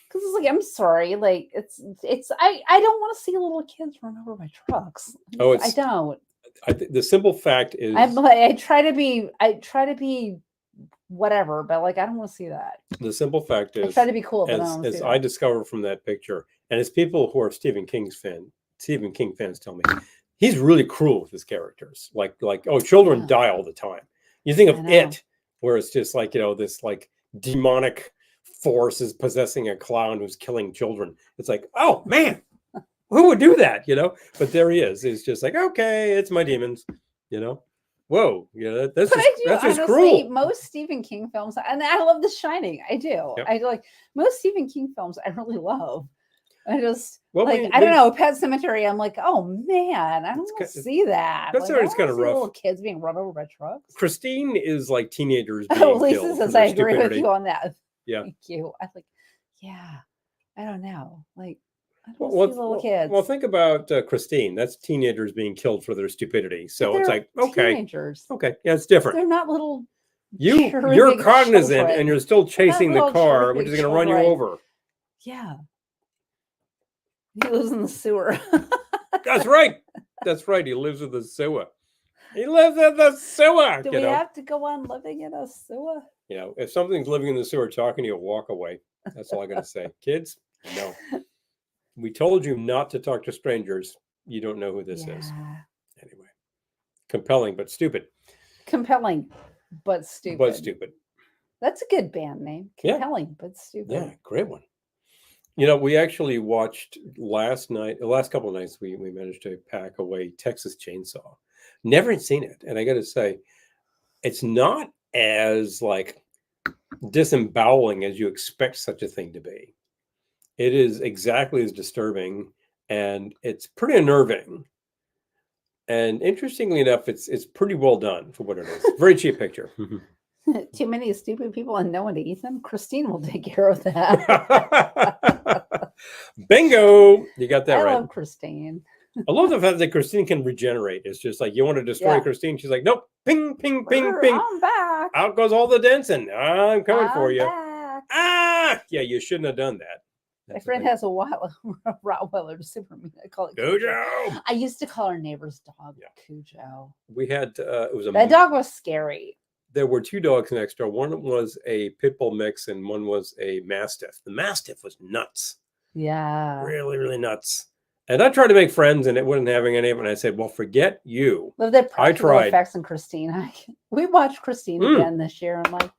S2: Because it's like, I'm sorry, like I don't want to see little kids run over my trucks. I don't.
S1: The simple fact is,
S2: I try to be whatever, but like I don't want to see that.
S1: The simple fact is,
S2: I try to be cool, but
S1: as I discovered from that picture, and as people who are Stephen King fans tell me, he's really cruel with his characters. Like children die all the time. You think of It, where it's just like this like demonic force is possessing a clown who's killing children. It's like, oh man, who would do that? But there he is. It's just like, okay, it's my demons. Whoa, that's just cruel.
S2: Most Stephen King films, and I love The Shining. I do. Yep. I like most Stephen King films. I really love. I just I don't know, Pet Sematary. I'm like, oh man, I don't want to see that.
S1: That's it's kind of rough.
S2: Little kids being run over by trucks.
S1: Christine is like teenagers being killed.
S2: Lisa says I agree with you on that.
S1: Yeah.
S2: Thank you. I like, yeah. I don't know. Like, I don't see little kids.
S1: Well, think about Christine. That's teenagers being killed for their stupidity. So it's like, okay, teenagers. Okay, yeah, it's different.
S2: They're not little.
S1: You're cognizant, children. And you're still chasing the car, which is going to run you over.
S2: Yeah. He lives in the sewer.
S1: That's right. That's right. He lives in the sewer. He lives in the sewer.
S2: Do we have to go on living in a sewer?
S1: If something's living in the sewer talking to you, walk away. That's all I got to say. Kids, no. We told you not to talk to strangers. You don't know who this is. Anyway, compelling but stupid.
S2: Compelling but stupid.
S1: But stupid.
S2: That's a good band name. Compelling but stupid.
S1: Yeah, great one. We actually watched the last couple of nights, we managed to pack away Texas Chainsaw. Never had seen it. And I got to say, it's not as like disemboweling as you expect such a thing to be. It is exactly as disturbing, and it's pretty unnerving. And interestingly enough, it's pretty well done for what it is. Very cheap picture.
S2: Too many stupid people and no one to eat them. Christine will take care of that.
S1: Bingo! You got that right.
S2: I love Christine.
S1: I love the fact that Christine can regenerate. It's just like, you want to destroy Christine. She's like, nope. Ping, ping, ping, ping.
S2: I'm back.
S1: Out goes all the Denson. I'm coming for you.
S2: Back.
S1: Ah! Yeah, you shouldn't have done that.
S2: My friend has a Rottweiler Superman. I call it
S1: Cujo.
S2: I used to call our neighbor's dog Cujo.
S1: We had
S2: that dog was scary.
S1: There were two dogs next door. One was a pit bull mix, and one was a mastiff. The mastiff was nuts.
S2: Yeah,
S1: really, really nuts. And I tried to make friends, and it wasn't having any of it. And I said, "Well, forget you."
S2: Love that practical effects on Christine. We watched Christine again this year. I'm like,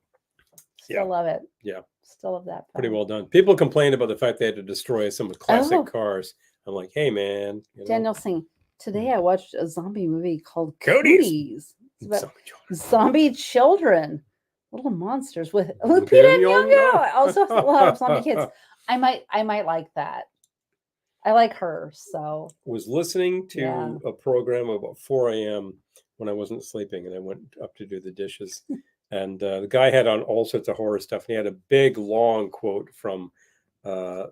S2: still love it.
S1: Yeah.
S2: Still love that.
S1: Pretty well done. People complained about the fact they had to destroy some of the classic cars. I'm like, hey, man.
S2: Daniel Singh, today I watched a zombie movie called Cooties. It's about zombie children. Little monsters with Lupita Nyong'o. I also love zombie kids. I might like that. I like her. So
S1: was listening to a program about 4 a.m. when I wasn't sleeping, and I went up to do the dishes. And the guy had on all sorts of horror stuff. And he had a big, long quote from Night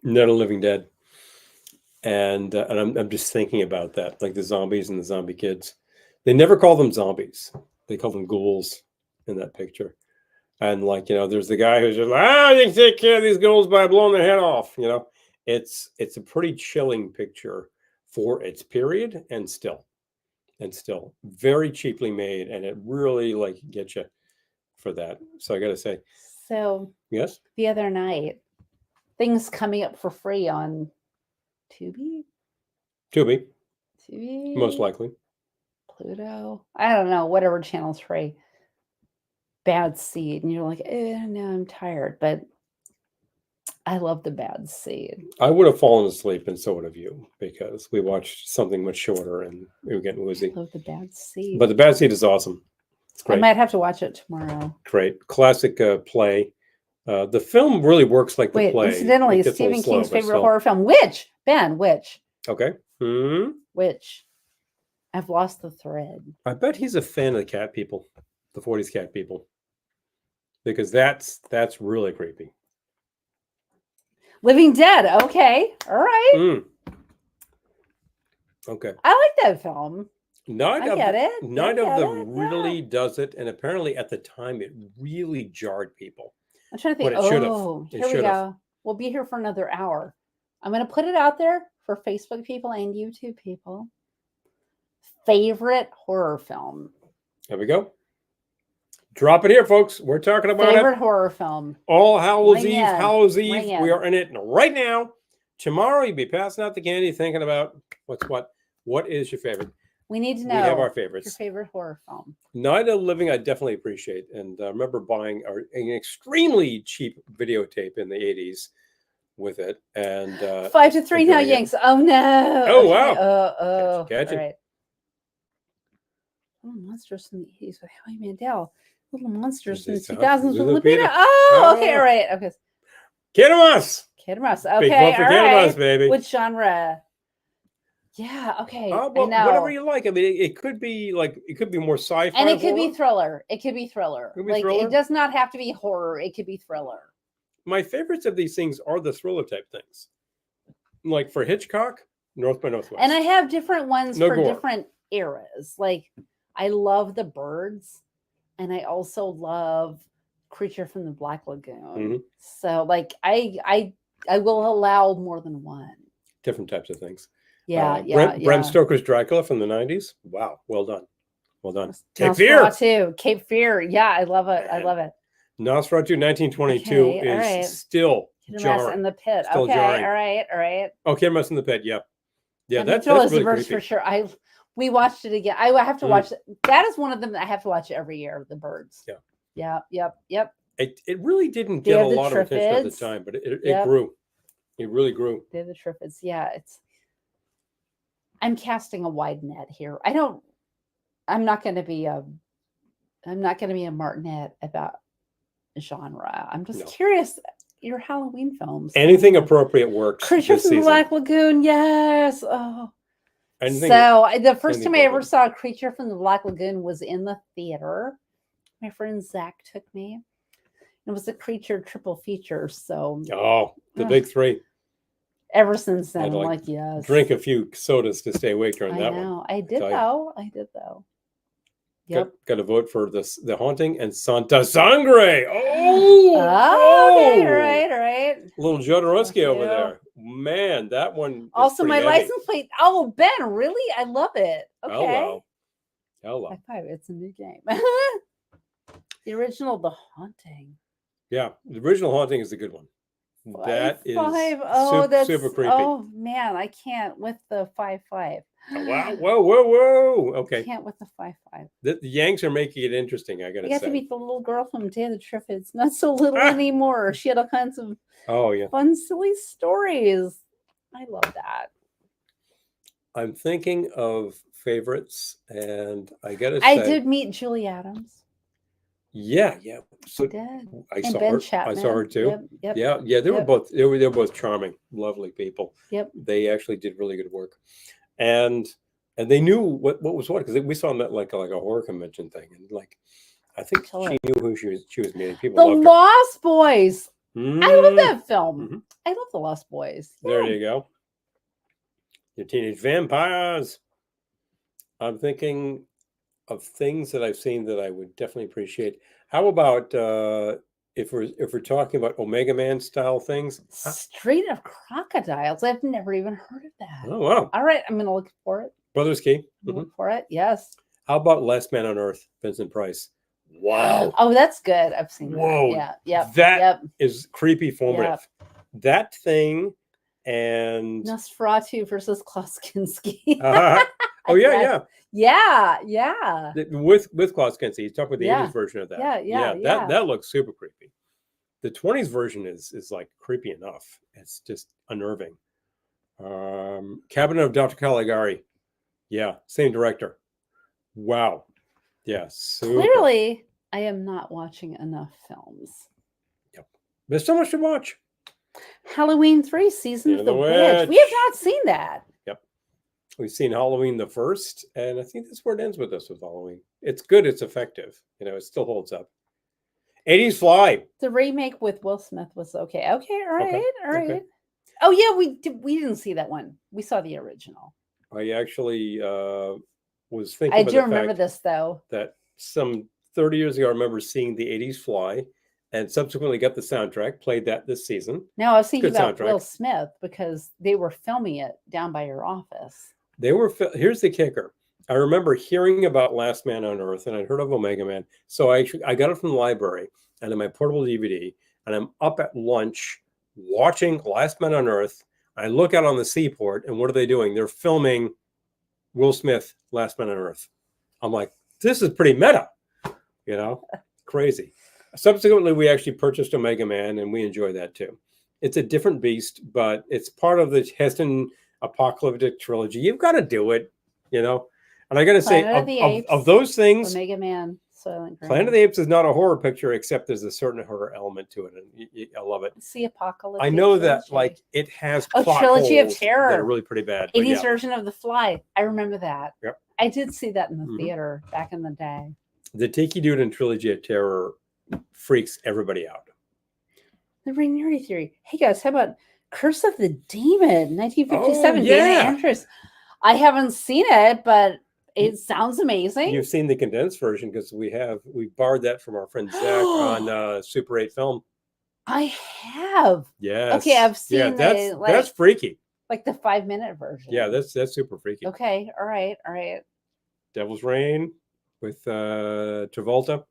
S1: of Living Dead. And I'm just thinking about that, like the zombies and the zombie kids. They never call them zombies. They call them ghouls in that picture. And like, there's the guy who's just like, you can take care of these ghouls by blowing their head off. It's a pretty chilling picture for its period, and still very cheaply made, and it really like gets you for that. So I gotta say, yes,
S2: the other night, things coming up for free on Tubi,
S1: most likely
S2: Pluto, I don't know, whatever channel's free. Bad Seed, and you're like, no, I'm tired, but I love The Bad Seed.
S1: I would have fallen asleep, and so would have you, because we watched something much shorter and we were getting woozy.
S2: I love The Bad Seed.
S1: But The Bad Seed is awesome. It's great.
S2: I might have to watch it tomorrow.
S1: Great. Classic play. The film really works like the play.
S2: Incidentally, Stephen King's favorite horror film. Which? Ben, which?
S1: Okay.
S2: Which? I've lost the thread.
S1: I bet he's a fan of the cat people, the 40s cat people. Because that's really creepy.
S2: Living Dead. Okay. All right.
S1: Okay.
S2: I like that film.
S1: None of them really does it. And apparently at the time, it really jarred people.
S2: I'm trying to think. Here we go. We'll be here for another hour. I'm going to put it out there for Facebook people and YouTube people. Favorite horror film.
S1: There we go. Drop it here, folks. We're talking about
S2: favorite horror film.
S1: All Hallows Eve. Hallows Eve. We are in it right now. Tomorrow, you'll be passing out the candy, thinking about what is your favorite.
S2: We need to know.
S1: We have our favorites.
S2: Your favorite horror film.
S1: Night of the Living, I definitely appreciate, and I remember buying an extremely cheap videotape in the 80s with it. And
S2: 5-3 now, Yanks. Oh no!
S1: Oh wow!
S2: Catch it. Right. Little Monsters from the 80s with Howie Mandel. Little Monsters from the 2000s with Lupita. Oh, okay, all right, okay.
S1: Kid Mouse.
S2: Kid Mouse. Okay, all right.
S1: Baby.
S2: Which genre? Yeah, okay.
S1: Well, whatever you like. I mean, it could be more sci-fi.
S2: And it could be thriller. It could be thriller. It does not have to be horror. It could be thriller. My
S1: favorites of these things are the thriller type things. Like for Hitchcock, North by Northwest.
S2: And I have different ones for different eras. Like I love The Birds, and I also love Creature from the Black Lagoon. So like I will allow more than one.
S1: Different types of things.
S2: Yeah,
S1: Bram Stoker's Dracula from the 90s. Wow, well done. Cape
S2: Fear. Yeah, I love it. I love it.
S1: Nosferatu 1922 is still jarring.
S2: In the Pit.
S1: Still jarring.
S2: All right.
S1: Oh, Kid Mouse in the Pit. Yeah.
S2: That's really creepy. For sure. We watched it again. I have to watch it. That is one of them that I have to watch every year. The Birds.
S1: Yeah.
S2: Yep.
S1: It really didn't get a lot of attention at the time, but it grew. It really grew.
S2: They're the Triffids. Yeah, I'm casting a wide net here. I'm not going to be a martinet about genre. I'm just curious. Your Halloween films.
S1: Anything appropriate works.
S2: Creature from the Black Lagoon. Yes. Oh. The first time I ever saw Creature from the Black Lagoon was in the theater. My friend Zach took me. It was a Creature triple feature. So.
S1: Oh, the big three.
S2: Ever since then, I'm like, yes.
S1: Drink a few sodas to stay awake during that one.
S2: I did though. Yep.
S1: Got to vote for the Haunting and Santa Sangre. Okay,
S2: right.
S1: Little Jodorowsky over there. Man, that one.
S2: Also, my license plate. Oh, Ben, really? I love it. Okay.
S1: Hello.
S2: High five. It's a new game. The original, The Haunting.
S1: Yeah, the original Haunting is a good one. That is super creepy.
S2: Oh man, I can't with the 5-5.
S1: Wow! Whoa! Okay,
S2: I can't with the 5-5.
S1: The Yanks are making it interesting. I gotta say.
S2: You have to meet the little girl from Day of the Triffids. Not so little anymore. She had all kinds of fun, silly stories. I love that.
S1: I'm thinking of favorites, and I gotta say,
S2: I did meet Julie Adams.
S1: Yeah. So I saw her. I saw her too.
S2: Yep.
S1: Yeah. They were both charming, lovely people.
S2: Yep.
S1: They actually did really good work, and they knew what was what, because we saw them at like a horror convention thing, and I think she knew who she was meeting. People.
S2: The Lost Boys. I love that film. I love The Lost Boys.
S1: There you go. Your teenage vampires. I'm thinking of things that I've seen that I would definitely appreciate. How about if we're talking about Omega Man style things?
S2: Street of Crocodiles. I've never even heard of that.
S1: Oh wow!
S2: All right, I'm gonna look for it.
S1: Brothers Key.
S2: Look for it. Yes.
S1: How about Last Man on Earth, Vincent Price? Wow.
S2: Oh, that's good. I've seen
S1: Whoa.
S2: That. Yeah.
S1: That is creepy formative. Yep. That thing and
S2: Nosferatu versus Klaus Kinski.
S1: Oh yeah.
S2: Yeah.
S1: With Klaus Kinski, he's talking about the 80s version of that.
S2: Yeah.
S1: That looks super creepy. The 20s version is like creepy enough. It's just unnerving. Cabinet of Dr. Caligari. Yeah, same director. Wow. Yeah, super.
S2: Clearly, I am not watching enough films.
S1: Yep. There's so much to watch.
S2: Halloween 3, Season of the Witch. We have not seen that.
S1: Yep. We've seen Halloween the first, and I think that's where it ends with us with Halloween. It's good. It's effective. You know, it still holds up. 80s Fly.
S2: The remake with Will Smith was okay. Okay, all right, all right. Okay. Oh yeah, we didn't see that one. We saw the original.
S1: I actually was thinking.
S2: I do remember this though.
S1: That some 30 years ago, I remember seeing the 80s Fly, and subsequently got the soundtrack. Played that this season.
S2: Now I was thinking about Will Smith because they were filming it down by your office.
S1: They were. Here's the kicker. I remember hearing about Last Man on Earth, and I'd heard of Omega Man. So I got it from the library and in my portable DVD, and I'm up at lunch watching Last Man on Earth. I look out on the seaport, and what are they doing? They're filming Will Smith, Last Man on Earth. I'm like, this is pretty meta, you know, crazy. Subsequently, we actually purchased Omega Man, and we enjoy that too. It's a different beast, but it's part of the Heston apocalyptic trilogy. You've got to do it, you know. And I got to say, of those things,
S2: Omega Man, Soylent Green.
S1: Planet of the Apes is not a horror picture, except there's a certain horror element to it, and I love it.
S2: It's the apocalypse.
S1: I know that, like, it has plot
S2: Trilogy of Terror.
S1: that are really pretty bad.
S2: 80s version of The Fly. I remember that.
S1: Yep.
S2: I did see that in the theater back in the day.
S1: The Tiki Dude in Trilogy of Terror freaks everybody out.
S2: The Rainieri Theory. Hey guys, how about Curse of the Demon, 1957? Dana Andrews. I haven't seen it, but it sounds amazing.
S1: You've seen the condensed version because we borrowed that from our friend Zach on Super 8 Film.
S2: I have.
S1: Yes.
S2: Okay, I've seen
S1: that's freaky.
S2: Like the 5-minute version.
S1: Yeah, that's super freaky.
S2: Okay, all right.
S1: Devil's Reign with Travolta.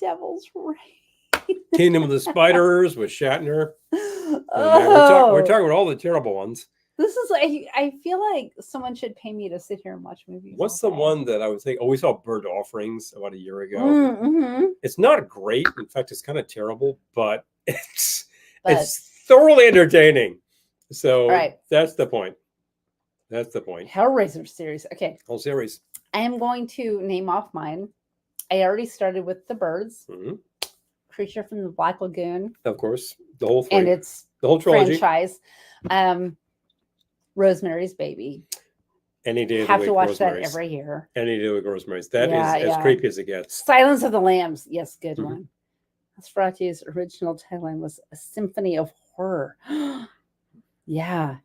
S2: Devil's Reign.
S1: Kingdom of the Spiders with Shatner. We're talking about all the terrible ones.
S2: This is I feel like someone should pay me to sit here and watch movies.
S1: What's the one that I was thinking? Oh, we saw Bird Offerings about a year ago. It's not great. In fact, it's kind of terrible, but it's thoroughly entertaining. So that's the point. That's the point.
S2: Hellraiser series. Okay.
S1: Whole series.
S2: I am going to name off mine. I already started with The Birds. Creature from the Black Lagoon.
S1: Of course. The whole thing.
S2: And it's
S1: the whole trilogy.
S2: Franchise. Rosemary's Baby.
S1: Any day of the week.
S2: Have to watch that every year.
S1: Any day with Rosemary's. That is as creepy as it gets.
S2: Silence of the Lambs. Yes, good one. Nosferatu's original tagline was a symphony of horror. Yeah,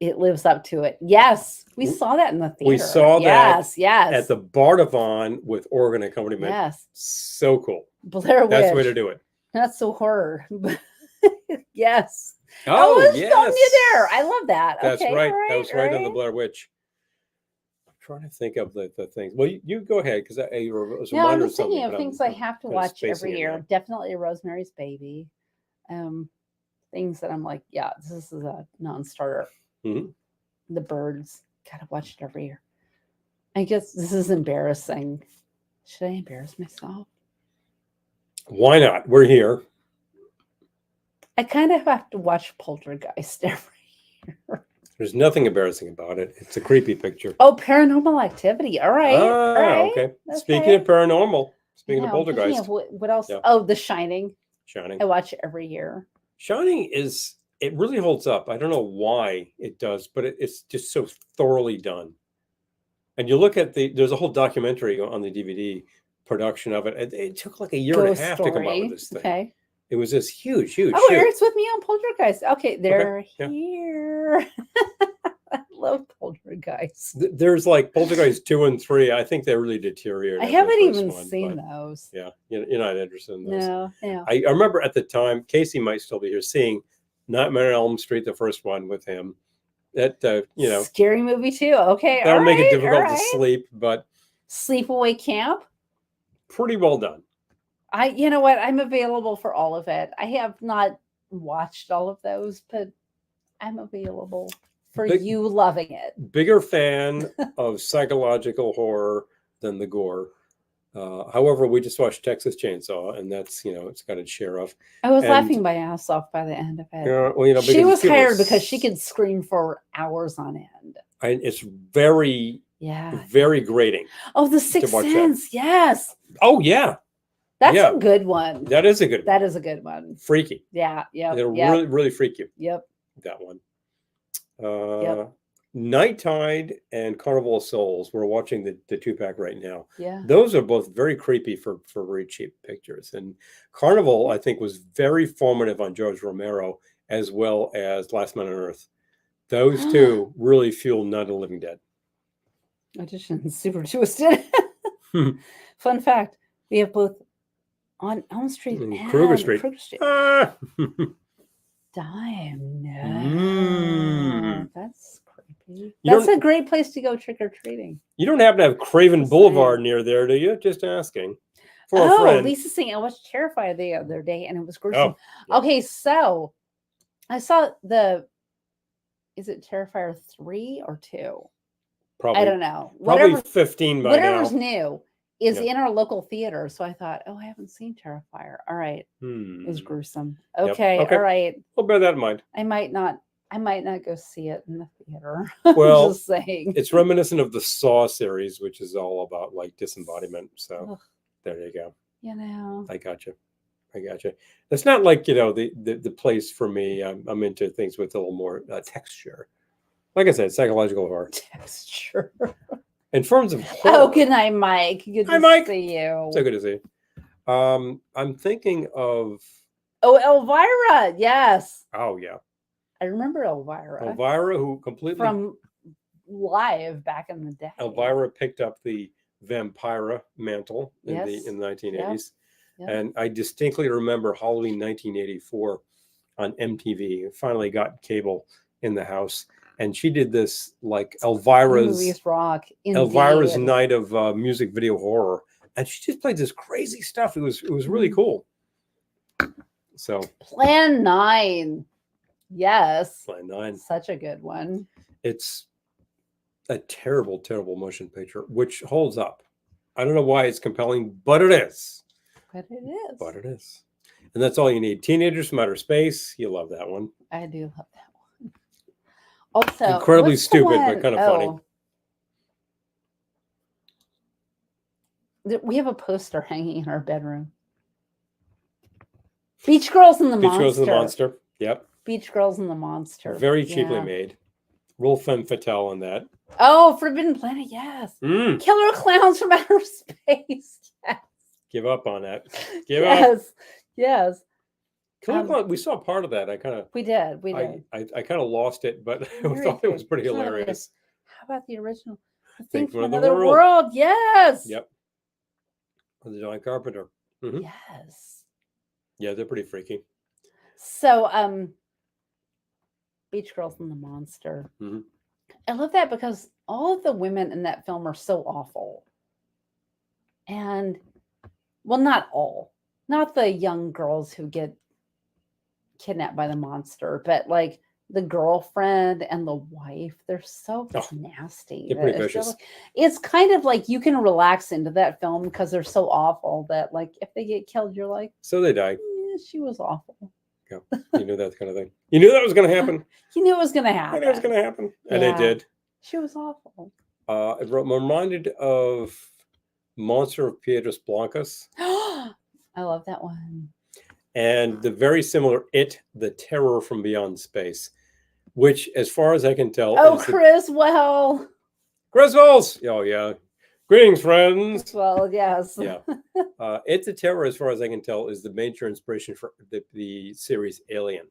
S2: it lives up to it. Yes, we saw that in the theater.
S1: We saw that.
S2: Yes,
S1: at the Bardavon with organ accompaniment.
S2: Yes,
S1: so cool.
S2: Blair Witch.
S1: That's the way to do it.
S2: Not so horror. Yes.
S1: Oh, yes.
S2: You there. I love that.
S1: That's right. That was right on the Blair Witch. I'm trying to think of the things. Well, you go ahead because
S2: I'm just thinking of things I have to watch every year. Definitely Rosemary's Baby. Things that I'm like, yeah, this is a non-starter. The Birds, gotta watch it every year. I guess this is embarrassing. Should I embarrass myself?
S1: Why not? We're here.
S2: I kind of have to watch Poltergeist every year.
S1: There's nothing embarrassing about it. It's a creepy picture.
S2: Oh, Paranormal Activity. All right.
S1: Okay. Speaking of paranormal, speaking of Poltergeist.
S2: What else? Yeah. Oh, The Shining.
S1: Shining.
S2: I watch it every year.
S1: Shining it really holds up. I don't know why it does, but it's just so thoroughly done. And you look at there's a whole documentary on the DVD production of it. It took like a year and a half to come out with this thing. Okay. It was this huge.
S2: Oh, Eric's with me on Poltergeist. Okay, they're here. I love Poltergeist.
S1: There's like Poltergeist 2 and 3. I think they really deteriorated.
S2: I haven't even seen those.
S1: Yeah, you're not interested in those.
S2: No.
S1: I remember at the time, Casey might still be here, seeing Nightmare on Elm Street, the first one with him. That
S2: scary movie too. Okay,
S1: that'll make it difficult to sleep, but
S2: Sleepaway Camp,
S1: pretty well done.
S2: You know what? I'm available for all of it. I have not watched all of those, but I'm available for you loving it.
S1: Bigger fan of psychological horror than the gore. However, we just watched Texas Chainsaw, and that's, it's got its share of.
S2: I was laughing my ass off by the end of it.
S1: Well,
S2: she was hired because she could scream for hours on end.
S1: It's very, very grating.
S2: Oh, The Sixth Sense, yes.
S1: Oh, yeah.
S2: That's a good one.
S1: That is a good one.
S2: That is a good one.
S1: Freaky.
S2: Yeah, yeah.
S1: It'll really, really freak you.
S2: Yep.
S1: That one. Night Tide and Carnival of Souls. We're watching the 2-pack right now.
S2: Yeah.
S1: Those are both very creepy for very cheap pictures. And Carnival, I think, was very formative on George Romero, as well as Last Man on Earth. Those two really fueled Night of the Living Dead.
S2: Audition Super Twisted. Fun fact: we have both on Elm Street and
S1: Kruger Street.
S2: Dime. No. That's creepy. That's a great place to go trick or treating. You
S1: don't happen to have Craven Boulevard near there, do you? Just asking. For a friend.
S2: Lisa's saying I watched Terrifier the other day and it was gruesome. Okay, so I saw is it Terrifier 3 or 2?
S1: Probably.
S2: I don't know.
S1: Probably 15 by
S2: whatever's
S1: now.
S2: new is in our local theater. So I thought, I haven't seen Terrifier. All right. It was gruesome. Okay. All right.
S1: We'll bear that in mind.
S2: I might not go see it in the theater.
S1: Well,
S2: just saying.
S1: It's reminiscent of the Saw series, which is all about like disembodiment. So there you go. I got you. It's not like, the place for me. I'm into things with a little more texture. Like I said, psychological horror.
S2: Texture.
S1: In terms of horror.
S2: Oh, good night, Mike. Good to see you.
S1: So good to see you. I'm thinking of...
S2: Oh, Elvira. Yes.
S1: Oh, yeah.
S2: I remember Elvira.
S1: Elvira, who completely...
S2: From Live back in the day.
S1: Elvira picked up the Vampira mantle in the 1980s. Yep. And I distinctly remember Halloween 1984 on MTV. Finally got cable in the house. And she did this like Elvira's night of music video horror. And she just played this crazy stuff. It was really cool. So
S2: Plan 9. Yes.
S1: Plan 9.
S2: Such a good one.
S1: It's a terrible, terrible motion picture, which holds up. I don't know why it's compelling, but it is. But it is. And that's all you need. Teenagers from Outer Space. You love that one.
S2: I do love that one. Also,
S1: incredibly stupid, but kind of funny.
S2: We have a poster hanging in our bedroom. Beach Girls and the Monster.
S1: Beach Girls and the Monster. Yep.
S2: Beach Girls and the Monster.
S1: Very cheaply made. Real femme fatale on that.
S2: Oh, Forbidden Planet, yes. Killer Clowns from Outer Space. Yes.
S1: Give up on that. Give up.
S2: Yes.
S1: Killer Clowns, we saw part of that. We did. I kind of lost it, but I thought it was pretty hilarious.
S2: How about the original? Think from Another World. Yes.
S1: Yep. The John Carpenter.
S2: Yes.
S1: Yeah, they're pretty freaky.
S2: So, Beach Girls and the Monster. I love that because all of the women in that film are so awful. And, well, not all. Not the young girls who get kidnapped by the monster, but like the girlfriend and the wife, they're so nasty.
S1: They're pretty vicious.
S2: It's kind of like you can relax into that film because they're so awful that like if they get killed, you're like,
S1: so they die.
S2: She was awful.
S1: Yeah, you knew that kind of thing. You knew that was going to happen.
S2: You knew it was going to happen.
S1: I knew it was going to happen, and it did.
S2: She was awful.
S1: It reminded of Monster of Piedras Blancas.
S2: I love that one.
S1: And the very similar It, the Terror from Beyond Space, which, as far as I can tell,
S2: Criswell.
S1: Criswell's. Oh yeah. Greetings, friends.
S2: Well, yes.
S1: Yeah. It, the Terror, as far as I can tell, is the major inspiration for the series Alien,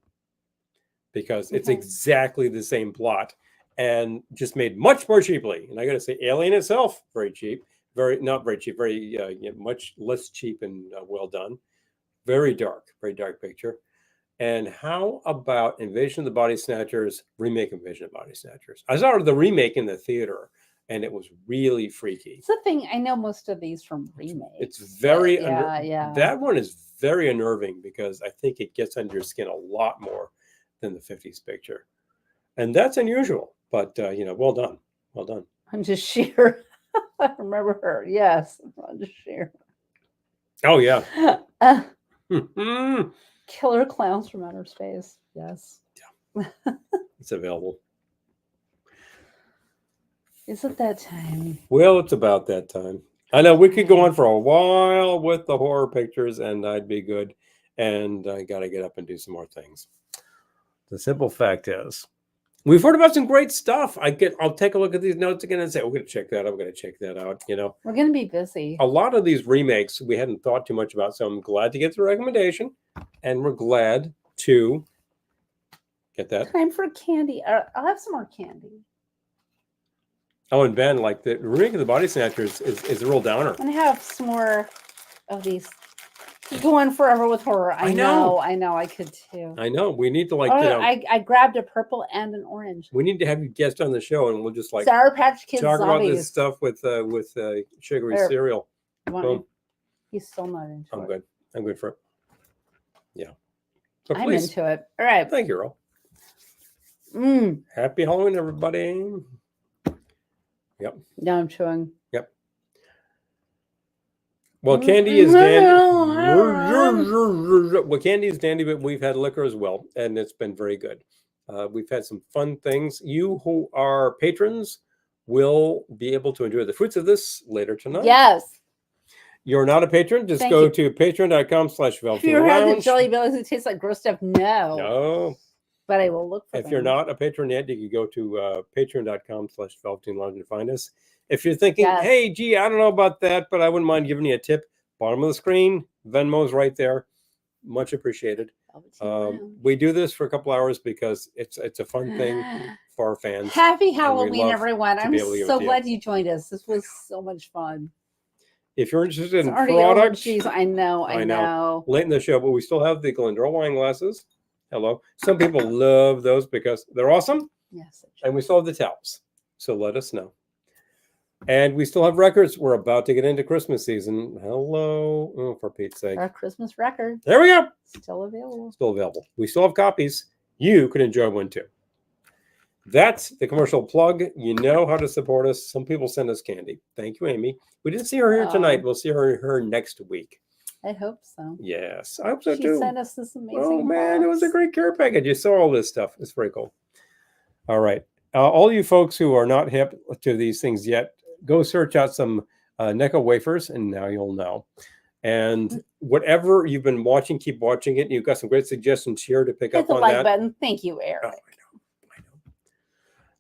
S1: because it's exactly the same plot and just made much more cheaply. And I got to say, Alien itself, very cheap, not very cheap, very much less cheap and well done. Very dark picture. And how about Invasion of the Body Snatchers, remake Invasion of the Body Snatchers? I saw the remake in the theater, and it was really freaky.
S2: It's the thing, I know most of these from remakes.
S1: It's very, that one is very unnerving because I think it gets under your skin a lot more than the 50s picture. And that's unusual, but, well done. Well done.
S2: Rhonda Shear. I remember her. Yes, Rhonda Shear.
S1: Oh, yeah.
S2: Killer Clowns from Outer Space. Yes.
S1: Yeah. It's available.
S2: Is it that time?
S1: Well, it's about that time. I know we could go on for a while with the horror pictures, and I'd be good. And I got to get up and do some more things. The simple fact is, we've heard about some great stuff. I'll take a look at these notes again and say, we're going to check that out. We're going to check that out. You know,
S2: we're going to be busy.
S1: A lot of these remakes we hadn't thought too much about, so I'm glad to get the recommendation, and we're glad to get that.
S2: Time for candy. I'll have some more candy.
S1: Oh, and Ben, like the remake of the Body Snatchers is a real downer.
S2: I'm going to have some more of these. Go on forever with horror. I know. I could too.
S1: I know. We need to
S2: I grabbed a purple and an orange.
S1: We need to have you guest on the show, and we'll just like
S2: Sour Patch Kids
S1: talk
S2: zombies.
S1: about this stuff with sugary cereal.
S2: He's still not into it.
S1: I'm good. I'm good for it. Yeah.
S2: So I'm into it. All right.
S1: Thank you, Earl. Happy Halloween, everybody. Yep.
S2: Now I'm chewing.
S1: Yep. Well, candy is dandy. Well, candy is dandy, but we've had liquor as well, and it's been very good. We've had some fun things. You who are patrons will be able to enjoy the fruits of this later tonight.
S2: Yes.
S1: You're not a patron? Just go to patreon.com/Velveteen.
S2: If you ever had the Jelly Bellies that taste like gross stuff, no.
S1: No.
S2: But I will look for them.
S1: If you're not a patron yet, you can go to patreon.com/Velveteen Lounge and find us. If you're thinking, hey, gee, I don't know about that, but I wouldn't mind giving you a tip. Bottom of the screen, Venmo's right there. Much appreciated. We do this for a couple hours because it's a fun thing for our fans.
S2: Happy Halloween, everyone. I'm so glad you joined us. This was so much fun.
S1: If you're interested in products,
S2: I know.
S1: Late in the show, but we still have the Glendale wine glasses. Hello. Some people love those because they're awesome.
S2: Yes.
S1: And we still have the towels. So let us know. And we still have records. We're about to get into Christmas season. Hello. Oh, for Pete's sake.
S2: Our Christmas record.
S1: There we go.
S2: Still available.
S1: Still available. We still have copies. You could enjoy one too. That's the commercial plug. You know how to support us. Some people send us candy. Thank you, Amy. We didn't see her here tonight. We'll see her next week.
S2: I hope so.
S1: Yes, I hope so too.
S2: She sent us this amazing
S1: Oh man,
S2: box.
S1: It was a great care package. You saw all this stuff. It's very cool. All right. All you folks who are not hip to these things yet, go search out some Necco wafers, and now you'll know. And whatever you've been watching, keep watching it. You've got some great suggestions here to pick up on that.
S2: Hit the like button. Thank you, Eric.
S1: Oh, I know.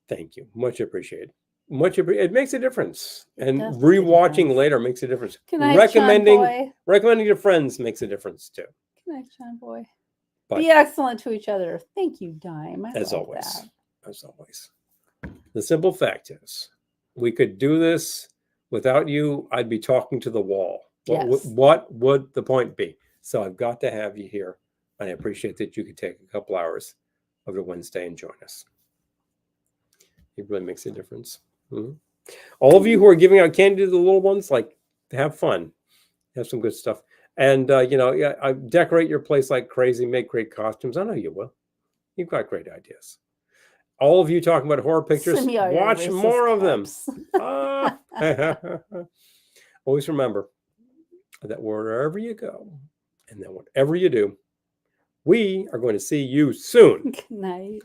S1: Thank you. Much appreciated. It makes a difference. And rewatching later makes a difference. Recommending to friends makes a difference too.
S2: Good night, John Boy. Be excellent to each other. Thank you, Dime.
S1: As always. The simple fact is, we could do this without you. I'd be talking to the wall. What would the point be? So I've got to have you here. And I appreciate that you could take a couple hours of the Wednesday and join us. It really makes a difference. All of you who are giving out candy to the little ones, like, have fun. Have some good stuff. And, I decorate your place like crazy, make great costumes. I know you will. You've got great ideas. All of you talking about horror pictures, watch more of them. Always remember that wherever you go and that whatever you do, we are going to see you soon.
S2: Good night.